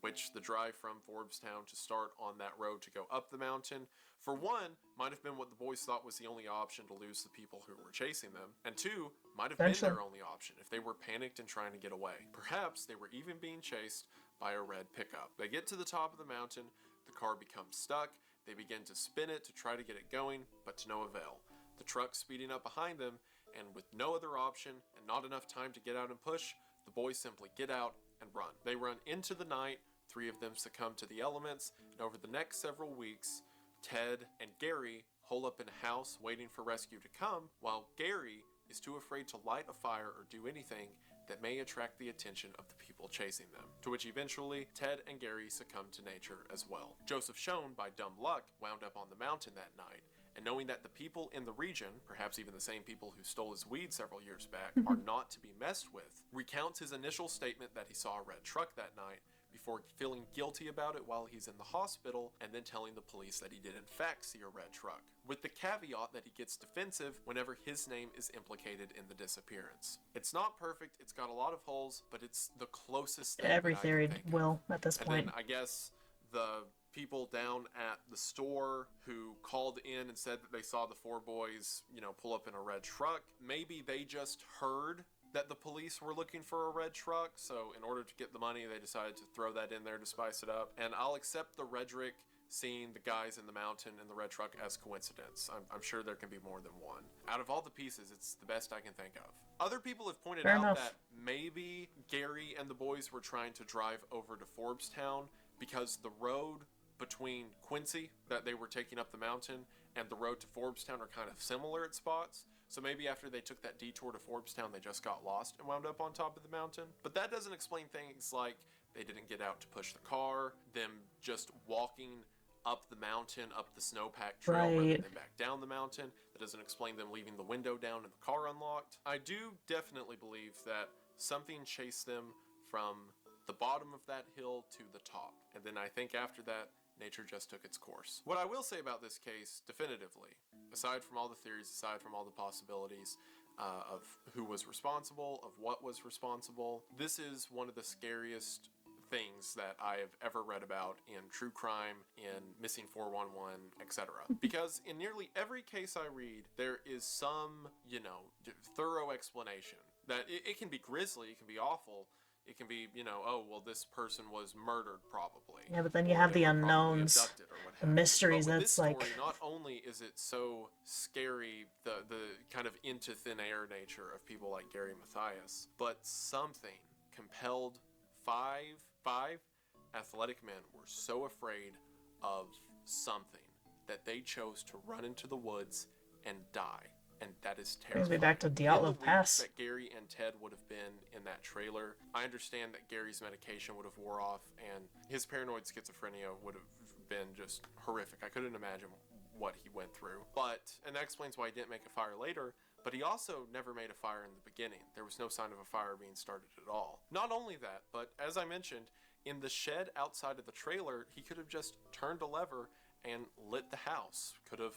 S2: which the drive from Forbestown to start on that road to go up the mountain, for one, might have been what the boys thought was the only option to lose the people who were chasing them, and two, might have been their only option if they were panicked and trying to get away. Perhaps they were even being chased by a red pickup. They get to the top of the mountain, the car becomes stuck, they begin to spin it to try to get it going, but to no avail. The truck's speeding up behind them, and with no other option and not enough time to get out and push, the boys simply get out and run. They run into the night, 3 of them succumb to the elements, and over the next several weeks, Ted and Gary hole up in a house waiting for rescue to come, while Gary is too afraid to light a fire or do anything that may attract the attention of the people chasing them, to which eventually Ted and Gary succumb to nature as well. Joseph Shone, by dumb luck, wound up on the mountain that night, and knowing that the people in the region, perhaps even the same people who stole his weed several years back, are not to be messed with, recounts his initial statement that he saw a red truck that night, before feeling guilty about it while he's in the hospital, and then telling the police that he did in fact see a red truck, with the caveat that he gets defensive whenever his name is implicated in the disappearance. It's not perfect, it's got a lot of holes, but it's the closest thing
S1: Every
S2: that I can
S1: theory
S2: think
S1: will
S2: of.
S1: at this point.
S2: And then I guess the people down at the store who called in and said that they saw the four boys, pull up in a red truck. Maybe they just heard that the police were looking for a red truck, so in order to get the money, they decided to throw that in there to spice it up. And I'll accept the Redrick seeing the guys in the mountain in the red truck as coincidence. I'm sure there can be more than one. Out of all the pieces, it's the best I can think of. Other people have pointed out that maybe Gary and the boys were trying to drive over to Forbestown because the road between Quincy that they were taking up the mountain and the road to Forbestown are kind of similar at spots. So maybe after they took that detour to Forbestown, they just got lost and wound up on top of the mountain. But that doesn't explain things like they didn't get out to push the car, them just walking up the mountain, up the snowpack trail rather than back down the mountain. That doesn't explain them leaving the window down and the car unlocked. I do definitely believe that something chased them from the bottom of that hill to the top. And then I think after that, nature just took its course. What I will say about this case, definitively, aside from all the theories, aside from all the possibilities of who was responsible, of what was responsible, this is one of the scariest things that I have ever read about in true crime, in missing 411, etc. Because in nearly every case I read, there is some, thorough explanation. That it can be grisly, it can be awful, it can be, oh, well, this person was murdered probably.
S1: Yeah, but then you have the unknowns, the mysteries, and it's like...
S2: Not only is it so scary, the kind of into thin air nature of people like Gary Mathias, but something compelled five athletic men were so afraid of something that they chose to run into the woods and die. And that is terrifying.
S1: Brings me back to Dyatlov Pass.
S2: That Gary and Ted would have been in that trailer. I understand that Gary's medication would have wore off and his paranoid schizophrenia would have been just horrific. I couldn't imagine what he went through. And that explains why he didn't make a fire later, but he also never made a fire in the beginning. There was no sign of a fire being started at all. Not only that, but as I mentioned, in the shed outside of the trailer, he could have just turned a lever and lit the house. Could have,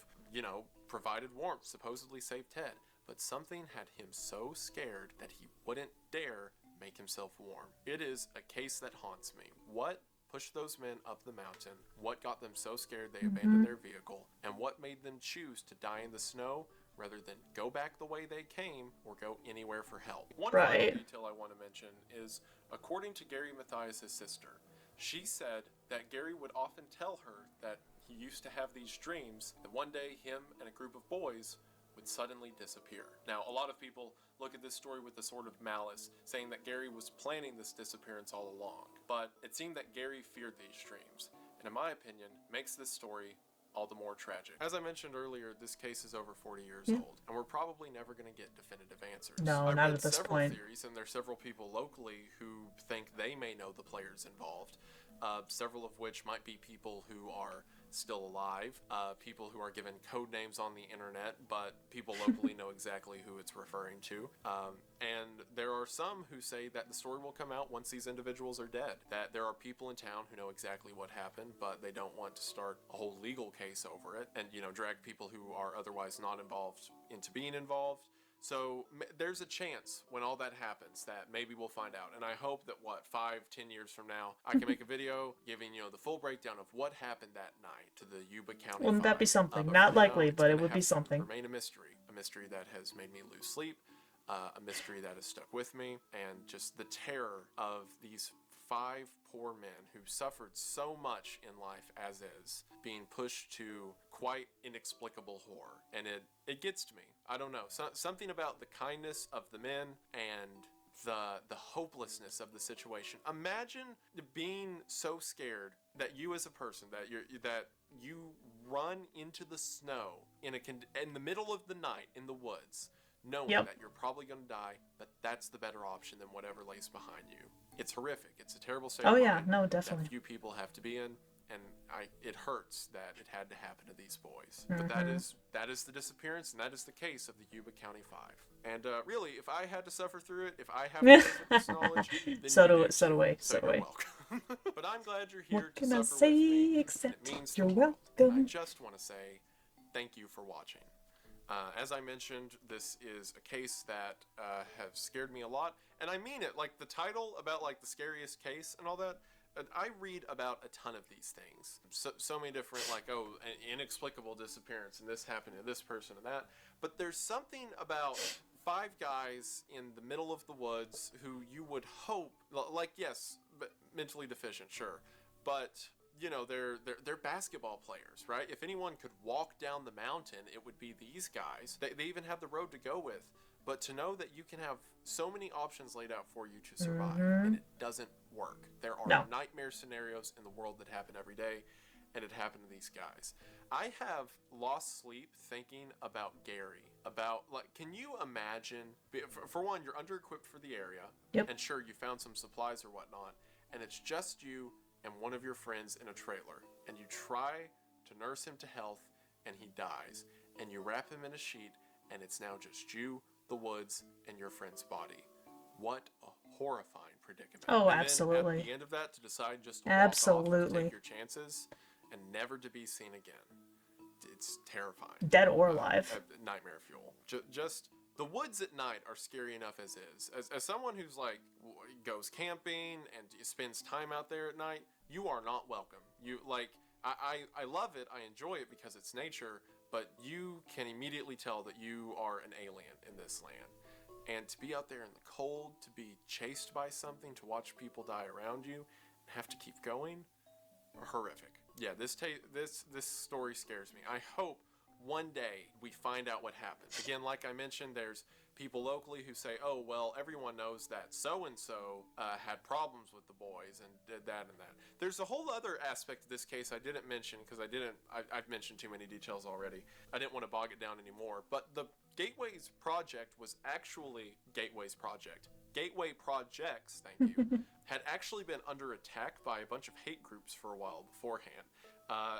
S2: provided warmth, supposedly saved Ted. But something had him so scared that he wouldn't dare make himself warm. It is a case that haunts me. What pushed those men up the mountain? What got them so scared they abandoned their vehicle? And what made them choose to die in the snow rather than go back the way they came or go anywhere for help? One final detail I want to mention is, according to Gary Mathias' sister, she said that Gary would often tell her that he used to have these dreams that one day him and a group of boys would suddenly disappear. Now, a lot of people look at this story with a sort of malice, saying that Gary was planning this disappearance all along. But it seemed that Gary feared these dreams, and in my opinion, makes this story all the more tragic. As I mentioned earlier, this case is over 40 years old, and we're probably never going to get definitive answers.
S1: No, not at this point.
S2: Theories, and there's several people locally who think they may know the players involved, several of which might be people who are still alive, people who are given code names on the internet, but people locally know exactly who it's referring to. And there are some who say that the story will come out once these individuals are dead, that there are people in town who know exactly what happened, but they don't want to start a whole legal case over it and, drag people who are otherwise not involved into being involved. So there's a chance when all that happens that maybe we'll find out. And I hope that 5-10 years from now, I can make a video giving, the full breakdown of what happened that night to the Yuba County.
S1: Wouldn't that be something? Not likely, but it would be something.
S2: Remain a mystery that has made me lose sleep, a mystery that has stuck with me, and just the terror of these 5 poor men who suffered so much in life as is, being pushed to quite inexplicable horror. And it gets to me. I don't know. Something about the kindness of the men and the hopelessness of the situation. Imagine being so scared that you as a person, that you run into the snow in the middle of the night in the woods, knowing that you're probably going to die, but that's the better option than whatever lays behind you. It's horrific. It's a terrible state of mind
S1: no, definitely.
S2: that few people have to be in, and it hurts that it had to happen to these boys. But that is the disappearance, and that is the case of the Yuba County 5. And really, if I had to suffer through it, if I have this knowledge, then
S1: so do we.
S2: You're welcome. But I'm glad you're here
S1: what
S2: to
S1: can I
S2: suffer
S1: say
S2: with me.
S1: except
S2: It means
S1: you're
S2: the world.
S1: welcome.
S2: I just want to say thank you for watching. As I mentioned, this is a case that has scared me a lot, and I mean it. Like the title about like the scariest case and all that, I read about a ton of these things. So many different, like, oh, an inexplicable disappearance, and this happened to this person and that. But there's something about 5 guys in the middle of the woods who you would hope, like, yes, but mentally deficient, sure, but you know, they're basketball players, right? If anyone could walk down the mountain, it would be these guys. They even have the road to go with. But to know that you can have so many options laid out for you to survive, and it doesn't work. There are nightmare scenarios in the world that happen every day, and it happened to these guys. I have lost sleep thinking about Gary. About, like, can you imagine, for one, you're under-equipped for the area, and sure, you found some supplies or whatnot, and it's just you and one of your friends in a trailer, and you try to nurse him to health, and he dies, and you wrap him in a sheet, and it's now just you, the woods, and your friend's body. What a horrifying predicament.
S1: Oh,
S2: and
S1: absolutely.
S2: Then at the end of that, to decide just to walk off and take your chances and never to be seen again. It's terrifying.
S1: Dead or alive.
S2: Nightmare fuel. Just the woods at night are scary enough as is. As someone who's like goes camping and spends time out there at night, you are not welcome. You like I love it. I enjoy it because it's nature. But you can immediately tell that you are an alien in this land. And to be out there in the cold, to be chased by something, to watch people die around you, and have to keep going, horrific. Yeah, this story scares me. I hope one day we find out what happened. Again, like I mentioned, there's people locally who say, oh, well, everyone knows that so-and-so had problems with the boys and did that and that. There's a whole other aspect of this case I didn't mention because I've mentioned too many details already. I didn't want to bog it down anymore. But the Gateways Project was actually Gateway Projects, thank you, had actually been under attack by a bunch of hate groups for a while beforehand.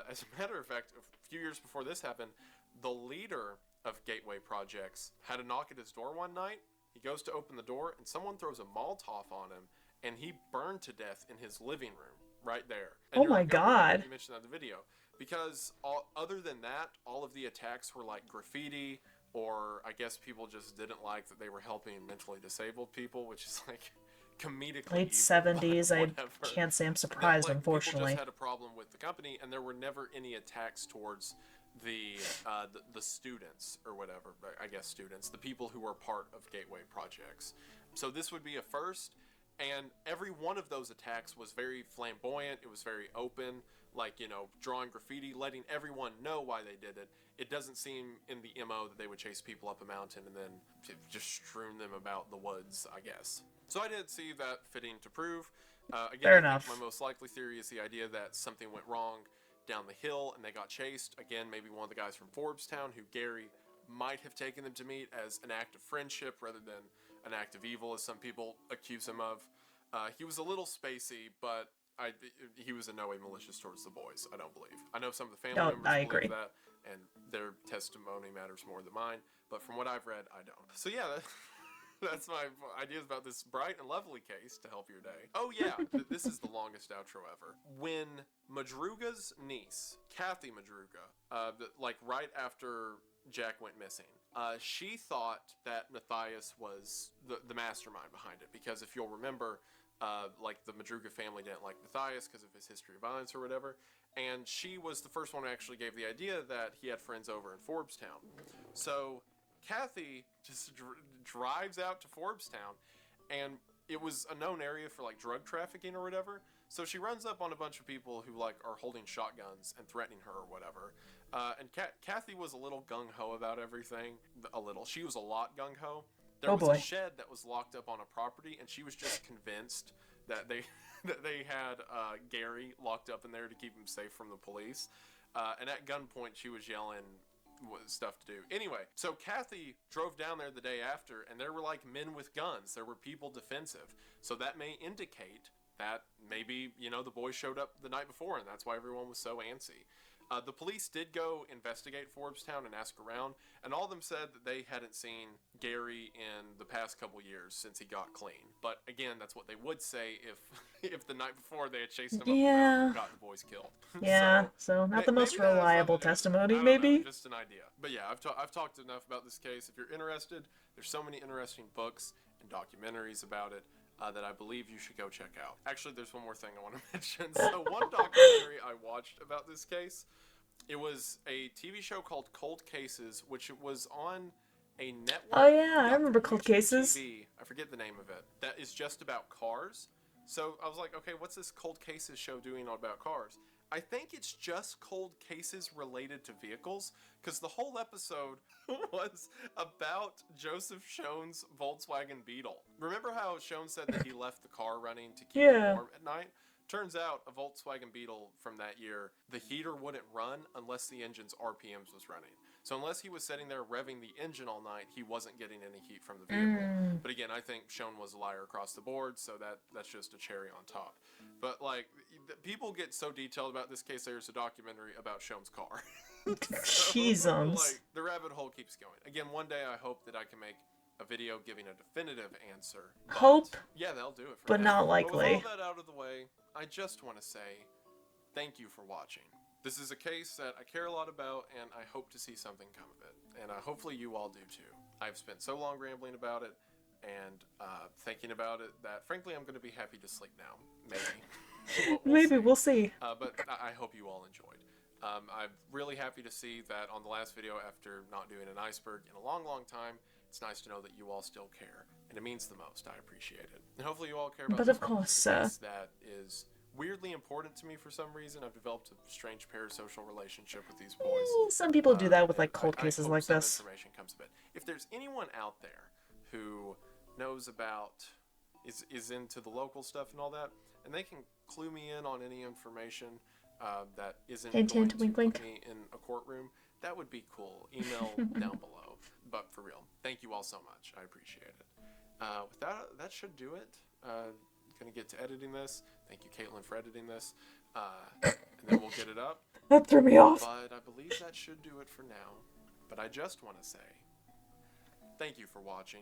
S2: As a matter of fact, a few years before this happened, the leader of Gateway Projects had a knock at his door one night. He goes to open the door, and someone throws a Molotov on him, and he burned to death in his living room right there. And
S1: oh my God!
S2: You mentioned that in the video because other than that, all of the attacks were like graffiti, or I guess people just didn't like that they were helping mentally disabled people, which is like comedically
S1: late 70s. I can't say I'm surprised,
S2: like,
S1: unfortunately.
S2: People just had a problem with the company, and there were never any attacks towards the students or whatever. I guess students, the people who were part of Gateway Projects. So this would be a first, and every one of those attacks was very flamboyant. It was very open, like, you know, drawing graffiti, letting everyone know why they did it. It doesn't seem in the MO that they would chase people up a mountain and then just strewn them about the woods, I guess. So I didn't see that fitting to prove. Again,
S1: Fair
S2: I
S1: enough.
S2: think my most likely theory is the idea that something went wrong down the hill and they got chased. Again, maybe one of the guys from Forbestown who Gary might have taken them to meet as an act of friendship rather than an act of evil, as some people accuse him of. He was a little spacey, but he was in no way malicious towards the boys, I don't believe. I know some of the family members
S1: I
S2: believe
S1: agree.
S2: that, and their testimony matters more than mine, but from what I've read, I don't. So yeah, that's my ideas about this bright and lovely case to help your day. Oh yeah, this is the longest outro ever. When Madruga's niece, Kathy Madruga, like right after Jack went missing, she thought that Matthias was the mastermind behind it, because if you'll remember, like the Madruga family didn't like Matthias because of his history of violence or whatever, and she was the first one who actually gave the idea that he had friends over in Forbestown. So Kathy just drives out to Forbestown, and it was a known area for like drug trafficking or whatever. So she runs up on a bunch of people who like are holding shotguns and threatening her or whatever. And Kathy was a little gung-ho about everything. A little. She was a lot gung-ho. There was a shed that was locked up on a property, and she was just convinced that they had Gary locked up in there to keep him safe from the police. And at gunpoint, she was yelling stuff to do. Anyway, so Kathy drove down there the day after, and there were like men with guns. There were people defensive. So that may indicate that maybe, you know, the boys showed up the night before, and that's why everyone was so antsy. The police did go investigate Forbestown and ask around, and all of them said that they hadn't seen Gary in the past couple years since he got clean. But again, that's what they would say if the night before they had chased him up the mountain and got the boys killed.
S1: Yeah, so not the most reliable testimony, maybe.
S2: Know, just an idea. But yeah, I've talked enough about this case. If you're interested, there's so many interesting books and documentaries about it. that I believe you should go check out. Actually, there's one more thing I want to mention. So one documentary I watched about this case, it was a TV show called Cold Cases, which was on a network.
S1: Oh yeah, I remember
S2: on
S1: Cold
S2: YouTube
S1: Cases.
S2: TV, I forget the name of it. That is just about cars. So I was like, okay, what's this Cold Cases show doing about cars? I think it's just cold cases related to vehicles, because the whole episode was about Joseph Schoen's Volkswagen Beetle. Remember how Schoen said that he left the car running to keep it warm at night? Turns out a Volkswagen Beetle from that year, the heater wouldn't run unless the engine's RPMs was running. So unless he was sitting there revving the engine all night, he wasn't getting any heat from the vehicle. But again, I think Schoen was a liar across the board, so that's just a cherry on top. But like, people get so detailed about this case, there's a documentary about Schoen's car.
S1: Jesus.
S2: Like, the rabbit hole keeps going. Again, one day I hope that I can make a video giving a definitive answer.
S1: Hope.
S2: Yeah, they'll do it for
S1: but
S2: now.
S1: not likely.
S2: But with all that out of the way, I just want to say thank you for watching. This is a case that I care a lot about, and I hope to see something come of it. And hopefully you all do too. I've spent so long rambling about it and thinking about it that, frankly, I'm going to be happy to sleep now. Maybe.
S1: We'll see.
S2: But I hope you all enjoyed. I'm really happy to see that on the last video, after not doing an iceberg in a long, long time, it's nice to know that you all still care. And it means the most. I appreciate it. And hopefully you all care about
S1: But of course,
S2: that is weirdly important to me for some reason. I've developed a strange parasocial relationship with these boys.
S1: Some people do that with like cold
S2: I
S1: cases
S2: hope
S1: like
S2: some
S1: this.
S2: information comes of it. If there's anyone out there who knows about, is into the local stuff and all that, and they can clue me in on any information that isn't
S1: Hint,
S2: going
S1: hint,
S2: to
S1: wink,
S2: put
S1: wink.
S2: me in a courtroom, that would be cool. Email down below. But for real, thank you all so much. I appreciate it. With that should do it. Gonna get to editing this. Thank you, Caitlin, for editing this. And then we'll get it up.
S1: That threw me off.
S2: But I believe that should do it for now. But I just want to say thank you for watching.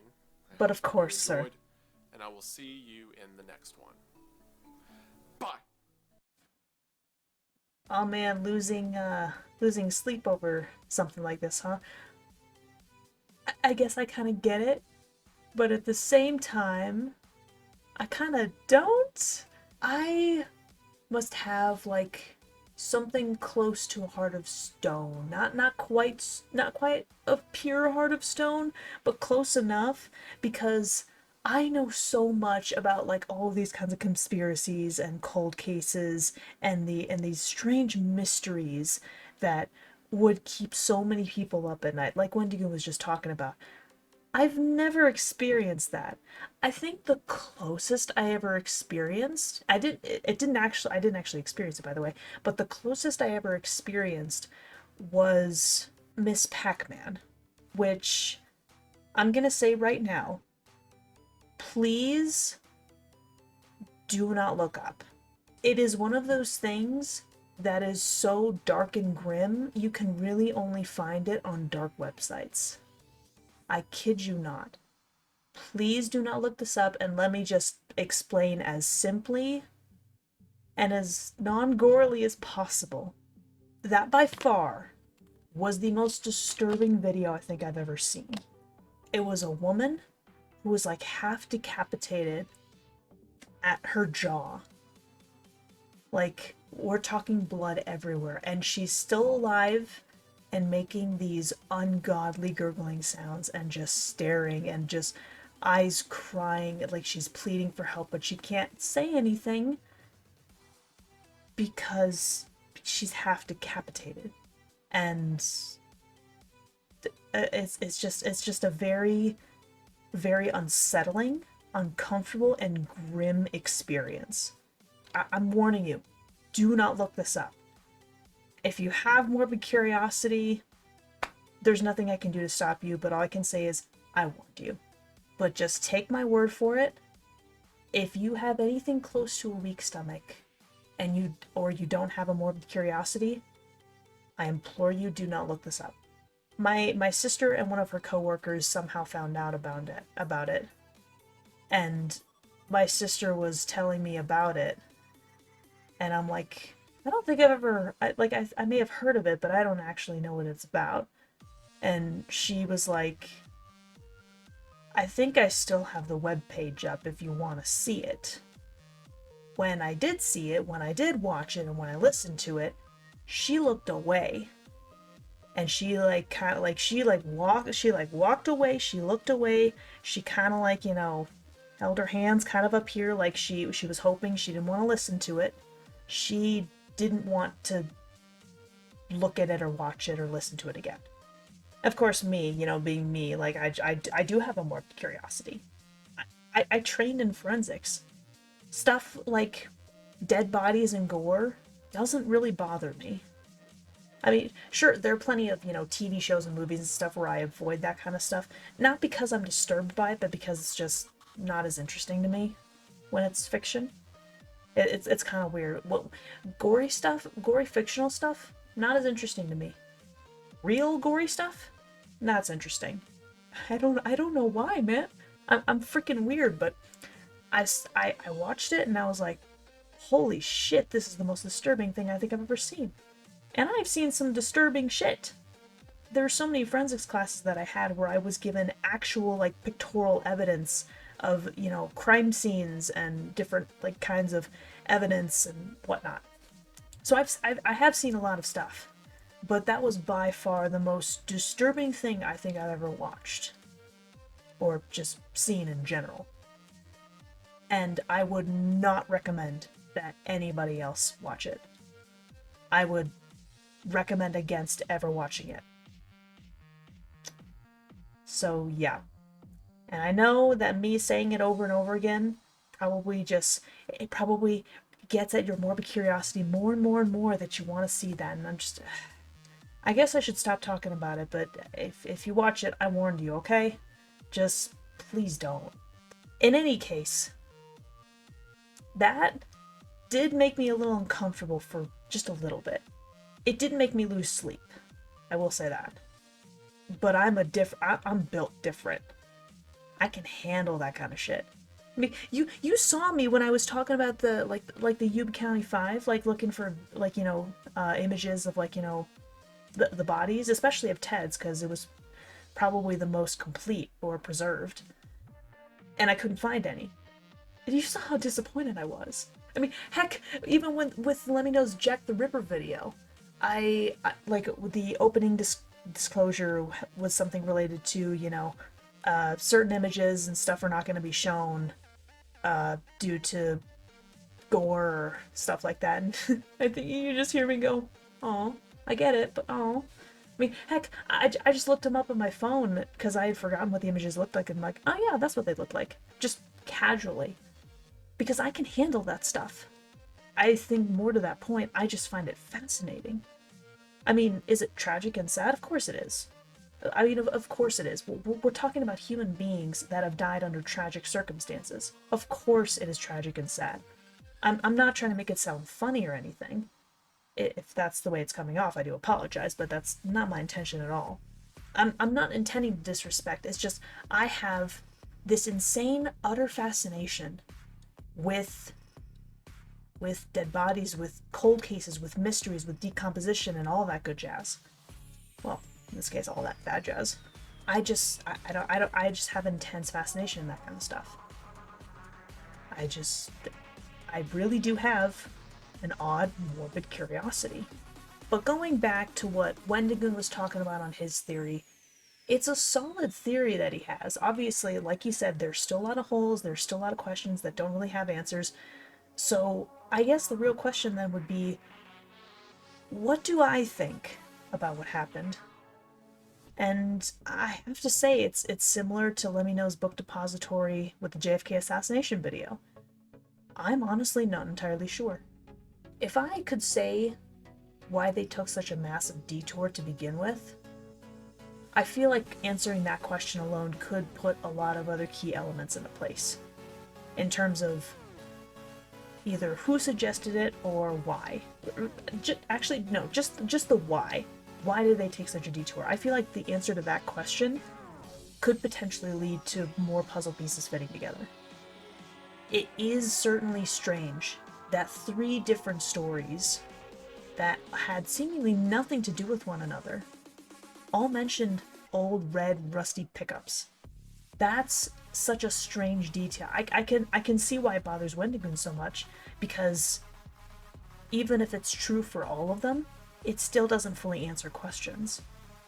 S1: But of course, sir.
S2: And I will see you in the next one. Bye.
S1: Oh man, losing sleep over something like this, huh? I guess I kind of get it, but at the same time, I kind of don't. I must have like something close to a heart of stone. Not quite a pure heart of stone, but close enough, because I know so much about like all these kinds of conspiracies and cold cases and these strange mysteries that would keep so many people up at night, like Wendigoon was just talking about. I've never experienced that. I think the closest I ever experienced, I didn't actually experience it, by the way, but the closest I ever experienced was Miss Pac-Man, which I'm gonna say right now, please do not look up. It is one of those things that is so dark and grim, you can really only find it on dark websites. I kid you not. Please do not look this up, and let me just explain as simply and as non-gorily as possible. That by far was the most disturbing video I think I've ever seen. It was a woman who was like half decapitated at her jaw. Like, we're talking blood everywhere, and she's still alive and making these ungodly gurgling sounds and just staring and just eyes crying like she's pleading for help, but she can't say anything because she's half decapitated. And it's just a very, very unsettling, uncomfortable, and grim experience. I'm warning you, do not look this up. If you have morbid curiosity, there's nothing I can do to stop you, but all I can say is, I warned you. But just take my word for it. If you have anything close to a weak stomach, and you don't have a morbid curiosity, I implore you, do not look this up. My sister and one of her coworkers somehow found out about it. And my sister was telling me about it. And I'm like, I don't think I've ever, I may have heard of it, but I don't actually know what it's about. And she was like, I think I still have the web page up if you want to see it. When I did see it, when I did watch it, and when I listened to it, she looked away. And she like kind of like she like walked away, she looked away, she kind of like, held her hands kind of up here like she was hoping, she didn't want to listen to it. She didn't want to look at it or watch it or listen to it again. Of course, me, being me, like I do have a morbid curiosity. I trained in forensics. Stuff like dead bodies and gore doesn't really bother me. I mean, sure, there are plenty of, TV shows and movies and stuff where I avoid that kind of stuff. Not because I'm disturbed by it, but because it's just not as interesting to me when it's fiction. It's kind of weird. Gory stuff, gory fictional stuff, not as interesting to me. Real gory stuff, that's interesting. I don't know why, man. I'm freaking weird, but I watched it and I was like, holy shit, this is the most disturbing thing I think I've ever seen. And I've seen some disturbing shit. There are so many forensics classes that I had where I was given actual, like, pictorial evidence of, crime scenes and different, like, kinds of evidence and whatnot. So I have seen a lot of stuff. But that was by far the most disturbing thing I think I've ever watched. Or just seen in general. And I would not recommend that anybody else watch it. I would recommend against ever watching it. So yeah. And I know that me saying it over and over again it probably gets at your morbid curiosity more and more and more that you want to see that, and I guess I should stop talking about it, but if you watch it, I warned you, okay? Just please don't. In any case, that did make me a little uncomfortable for just a little bit. It did make me lose sleep. I will say that. But I'm built different. I can handle that kind of shit. I mean, you saw me when I was talking about the like the Yuba County 5, like looking for images of the bodies, especially of Ted's, because it was probably the most complete or preserved, and I couldn't find any. And you saw how disappointed I was. I mean, heck, even with Let Me Know's Jack the Ripper video, I like the opening disclosure was something related to certain images and stuff are not going to be shown due to gore or stuff like that. And I think you just hear me go, "Oh, I get it," but oh. I mean, heck, I just looked them up on my phone because I had forgotten what the images looked like, and I'm like, oh yeah, that's what they look like, just casually, because I can handle that stuff. I think more to that point, I just find it fascinating. I mean, is it tragic and sad? Of course it is. I mean, of course it is. We're talking about human beings that have died under tragic circumstances. Of course it is tragic and sad. I'm not trying to make it sound funny or anything. If that's the way it's coming off, I do apologize, but that's not my intention at all. I'm not intending to disrespect. It's just I have this insane, utter fascination with dead bodies, with cold cases, with mysteries, with decomposition, and all that good jazz. Well, in this case, all that bad jazz. I just have intense fascination in that kind of stuff. I really do have an odd, morbid curiosity. But going back to what Wendigoon was talking about on his theory, it's a solid theory that he has. Obviously, like you said, there's still a lot of holes, there's still a lot of questions that don't really have answers. So I guess the real question then would be, what do I think about what happened? And I have to say, it's similar to Let Me Know's book depository with the JFK assassination video. I'm honestly not entirely sure. If I could say why they took such a massive detour to begin with, I feel like answering that question alone could put a lot of other key elements into place. In terms of either who suggested it or why. Actually, no, just the why. Why did they take such a detour? I feel like the answer to that question could potentially lead to more puzzle pieces fitting together. It is certainly strange that 3 different stories that had seemingly nothing to do with one another all mentioned old red rusty pickups. That's such a strange detail. I can see why it bothers Wendigoon so much, because even if it's true for all of them, it still doesn't fully answer questions.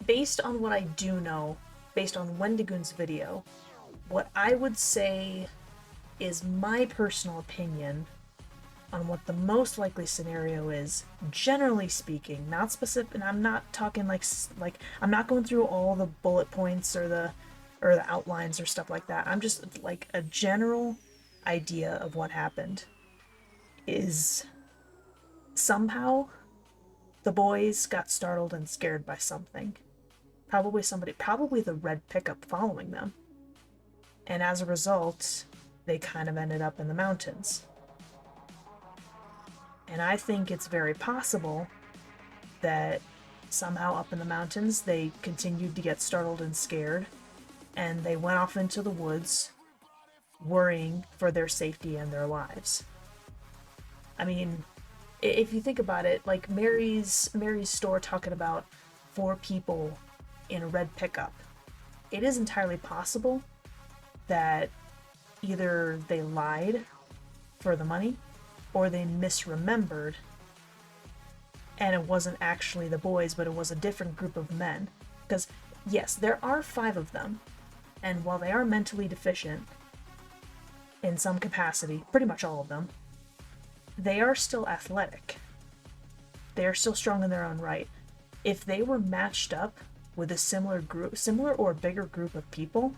S1: Based on what I do know, based on Wendigoon's video, what I would say is my personal opinion on what the most likely scenario is, generally speaking, not specific, and I'm not talking like I'm not going through all the bullet points or the outlines or stuff like that. I'm just like a general idea of what happened is somehow the boys got startled and scared by something. Probably the red pickup following them. And as a result, they kind of ended up in the mountains. And I think it's very possible that somehow up in the mountains they continued to get startled and scared, and they went off into the woods worrying for their safety and their lives. I mean, if you think about it, like Mary's store talking about 4 people in a red pickup, it is entirely possible that either they lied for the money or they misremembered and it wasn't actually the boys, but it was a different group of men. Because yes, there are 5 of them, and while they are mentally deficient in some capacity, pretty much all of them, they are still athletic. They are still strong in their own right. If they were matched up with a similar or bigger group of people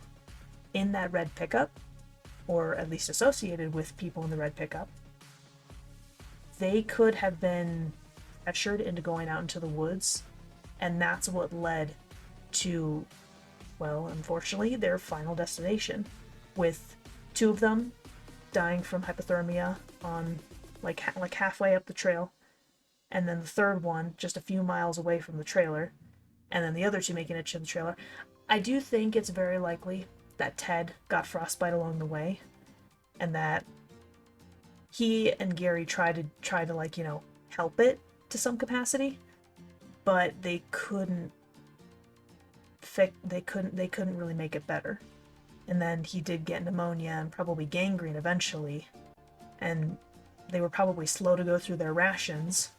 S1: in that red pickup, or at least associated with people in the red pickup, they could have been pressured into going out into the woods, and that's what led to, well, unfortunately, their final destination, with 2 of them dying from hypothermia on like halfway up the trail, and then the third one just a few miles away from the trailer, and then the other 2 making it to the trailer. I do think it's very likely that Ted got frostbite along the way, and that he and Gary tried to like, help it to some capacity, but they couldn't really make it better. And then he did get pneumonia and probably gangrene eventually, and they were probably slow to go through their rations.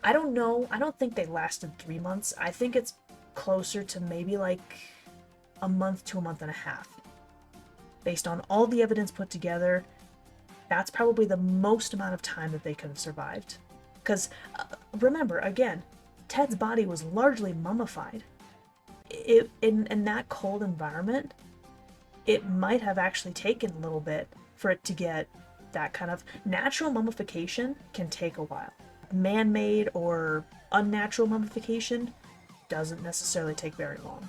S1: I don't know. I don't think they lasted 3 months. I think it's closer to maybe like a month to a month and a half. Based on all the evidence put together, that's probably the most amount of time that they could have survived. Because remember, again, Ted's body was largely mummified. In that cold environment, it might have actually taken a little bit for it to get that kind of natural mummification can take a while. Man-made or unnatural mummification doesn't necessarily take very long.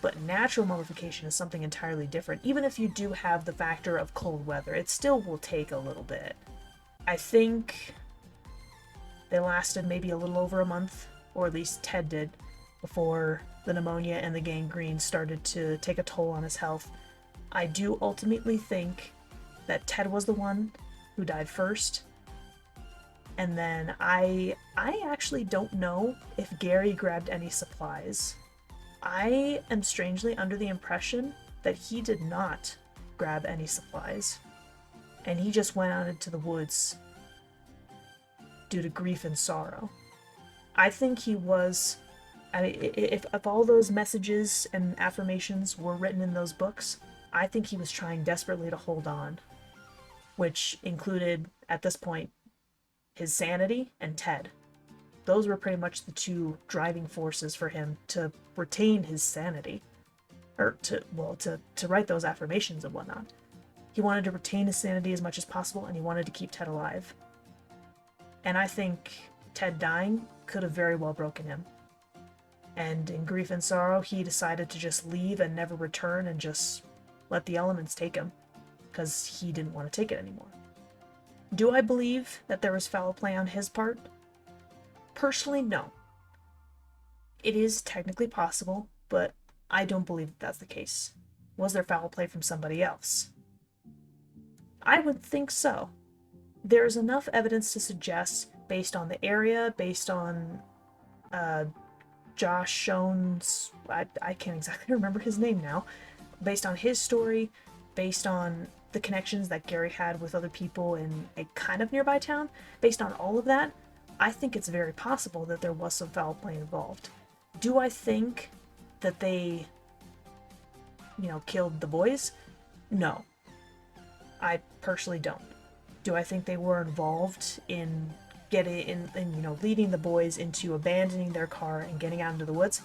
S1: But natural mummification is something entirely different. Even if you do have the factor of cold weather, it still will take a little bit. I think they lasted maybe a little over a month, or at least Ted did, before the pneumonia and the gangrene started to take a toll on his health. I do ultimately think that Ted was the one who died first. And then I actually don't know if Gary grabbed any supplies. I am strangely under the impression that he did not grab any supplies, and he just went out into the woods due to grief and sorrow. I think he was, I mean, if all those messages and affirmations were written in those books, I think he was trying desperately to hold on, which included, at this point, his sanity and Ted. Those were pretty much the 2 driving forces for him to retain his sanity, or to write those affirmations and whatnot. He wanted to retain his sanity as much as possible, and he wanted to keep Ted alive. And I think Ted dying could have very well broken him. And in grief and sorrow, he decided to just leave and never return and just let the elements take him, because he didn't want to take it anymore. Do I believe that there was foul play on his part? Personally, no. It is technically possible, but I don't believe that that's the case. Was there foul play from somebody else? I would think so. There's enough evidence to suggest, based on the area, based on Josh Schoen's, I can't exactly remember his name now, based on his story, based on the connections that Gary had with other people in a kind of nearby town, based on all of that, I think it's very possible that there was some foul play involved. Do I think that they, killed the boys? No. I personally don't. Do I think they were involved in leading the boys into abandoning their car and getting out into the woods?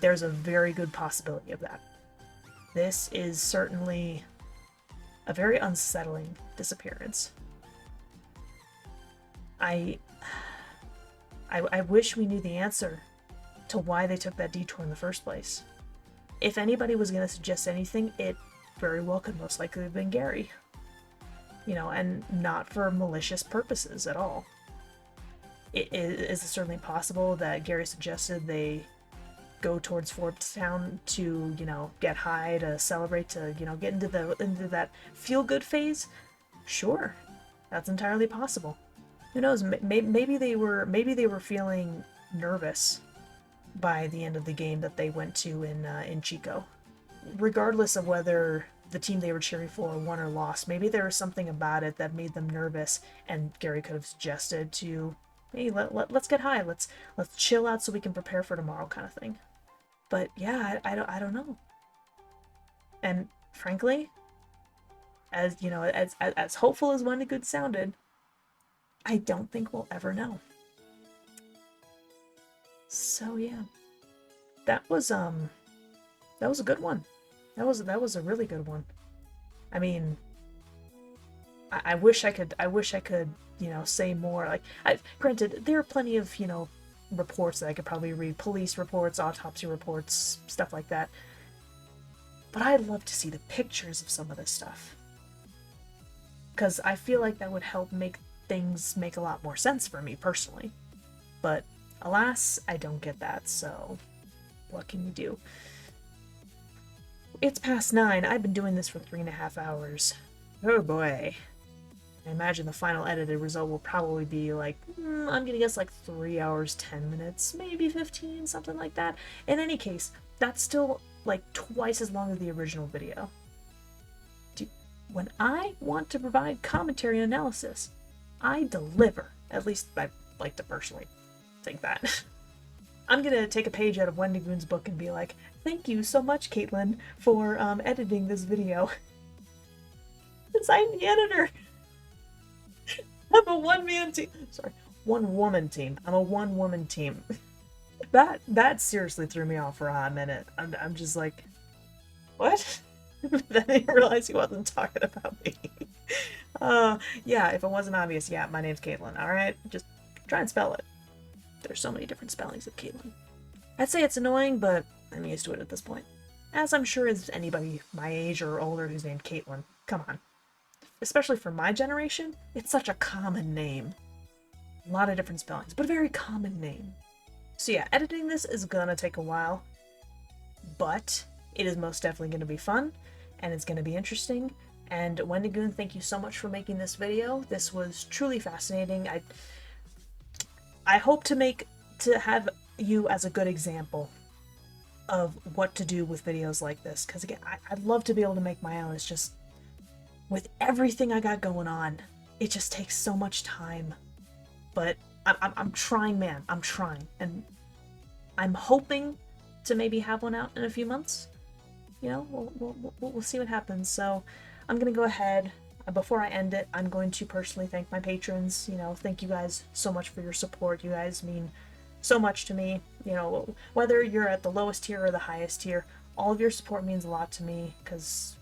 S1: There's a very good possibility of that. This is certainly a very unsettling disappearance. I wish we knew the answer to why they took that detour in the first place. If anybody was going to suggest anything, it very well could most likely have been Gary. And not for malicious purposes at all. It is certainly possible that Gary suggested they go towards Fortstown to, get high, to celebrate, to, get into that feel-good phase. Sure, that's entirely possible. Who knows? Maybe they were feeling nervous by the end of the game that they went to in Chico. Regardless of whether the team they were cheering for won or lost, maybe there was something about it that made them nervous, and Gary could have suggested to, hey, let's get high, let's chill out so we can prepare for tomorrow, kind of thing. But yeah, I don't know. And frankly, as as hopeful as Wendigoon sounded, I don't think we'll ever know. So yeah, that was a good one. That was a really good one. I mean, I wish I could say more. Granted, there are plenty of reports that I could probably read, police reports, autopsy reports, stuff like that. But I'd love to see the pictures of some of this stuff, because I feel like that would help make things make a lot more sense for me personally. But alas, I don't get that, so what can you do? It's past 9. I've been doing this for 3.5 hours. Oh boy. I imagine the final edited result will probably be like, I'm gonna guess like 3 hours, 10 minutes, maybe 15, something like that. In any case, that's still like twice as long as the original video. When I want to provide commentary and analysis, I deliver. At least I like to personally think that. I'm gonna take a page out of Wendigoon's book and be like, thank you so much, Caitlin, for editing this video. Since I'm the editor. I'm a one-man team. Sorry, one-woman team. I'm a one-woman team. That seriously threw me off for a hot minute. I'm just like, what? Then I didn't realize he wasn't talking about me. Yeah, if it wasn't obvious, yeah, my name's Caitlin, alright? Just try and spell it. There's so many different spellings of Caitlin. I'd say it's annoying, but I'm used to it at this point. As I'm sure is anybody my age or older who's named Caitlin. Come on. Especially for my generation, it's such a common name. A lot of different spellings, but a very common name. So yeah, editing this is gonna take a while, but it is most definitely gonna be fun, and it's gonna be interesting. And Wendigoon, thank you so much for making this video. This was truly fascinating. I hope to have you as a good example of what to do with videos like this, because again, I'd love to be able to make my own. It's just, with everything I got going on, it just takes so much time. But I'm trying, man. I'm trying. And I'm hoping to maybe have one out in a few months. We'll see what happens. So I'm going to go ahead. Before I end it, I'm going to personally thank my patrons. Thank you guys so much for your support. You guys mean so much to me. Whether you're at the lowest tier or the highest tier, all of your support means a lot to me, because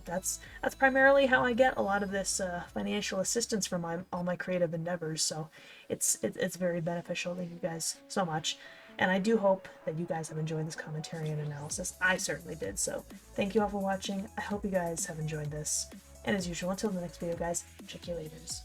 S1: that's primarily how I get a lot of this financial assistance from all my creative endeavors. So it's very beneficial. Thank you guys so much, and I do hope that you guys have enjoyed this commentary and analysis. I certainly did. So thank you all for watching. I hope you guys have enjoyed this, and as usual, until the next video, guys, check you laters.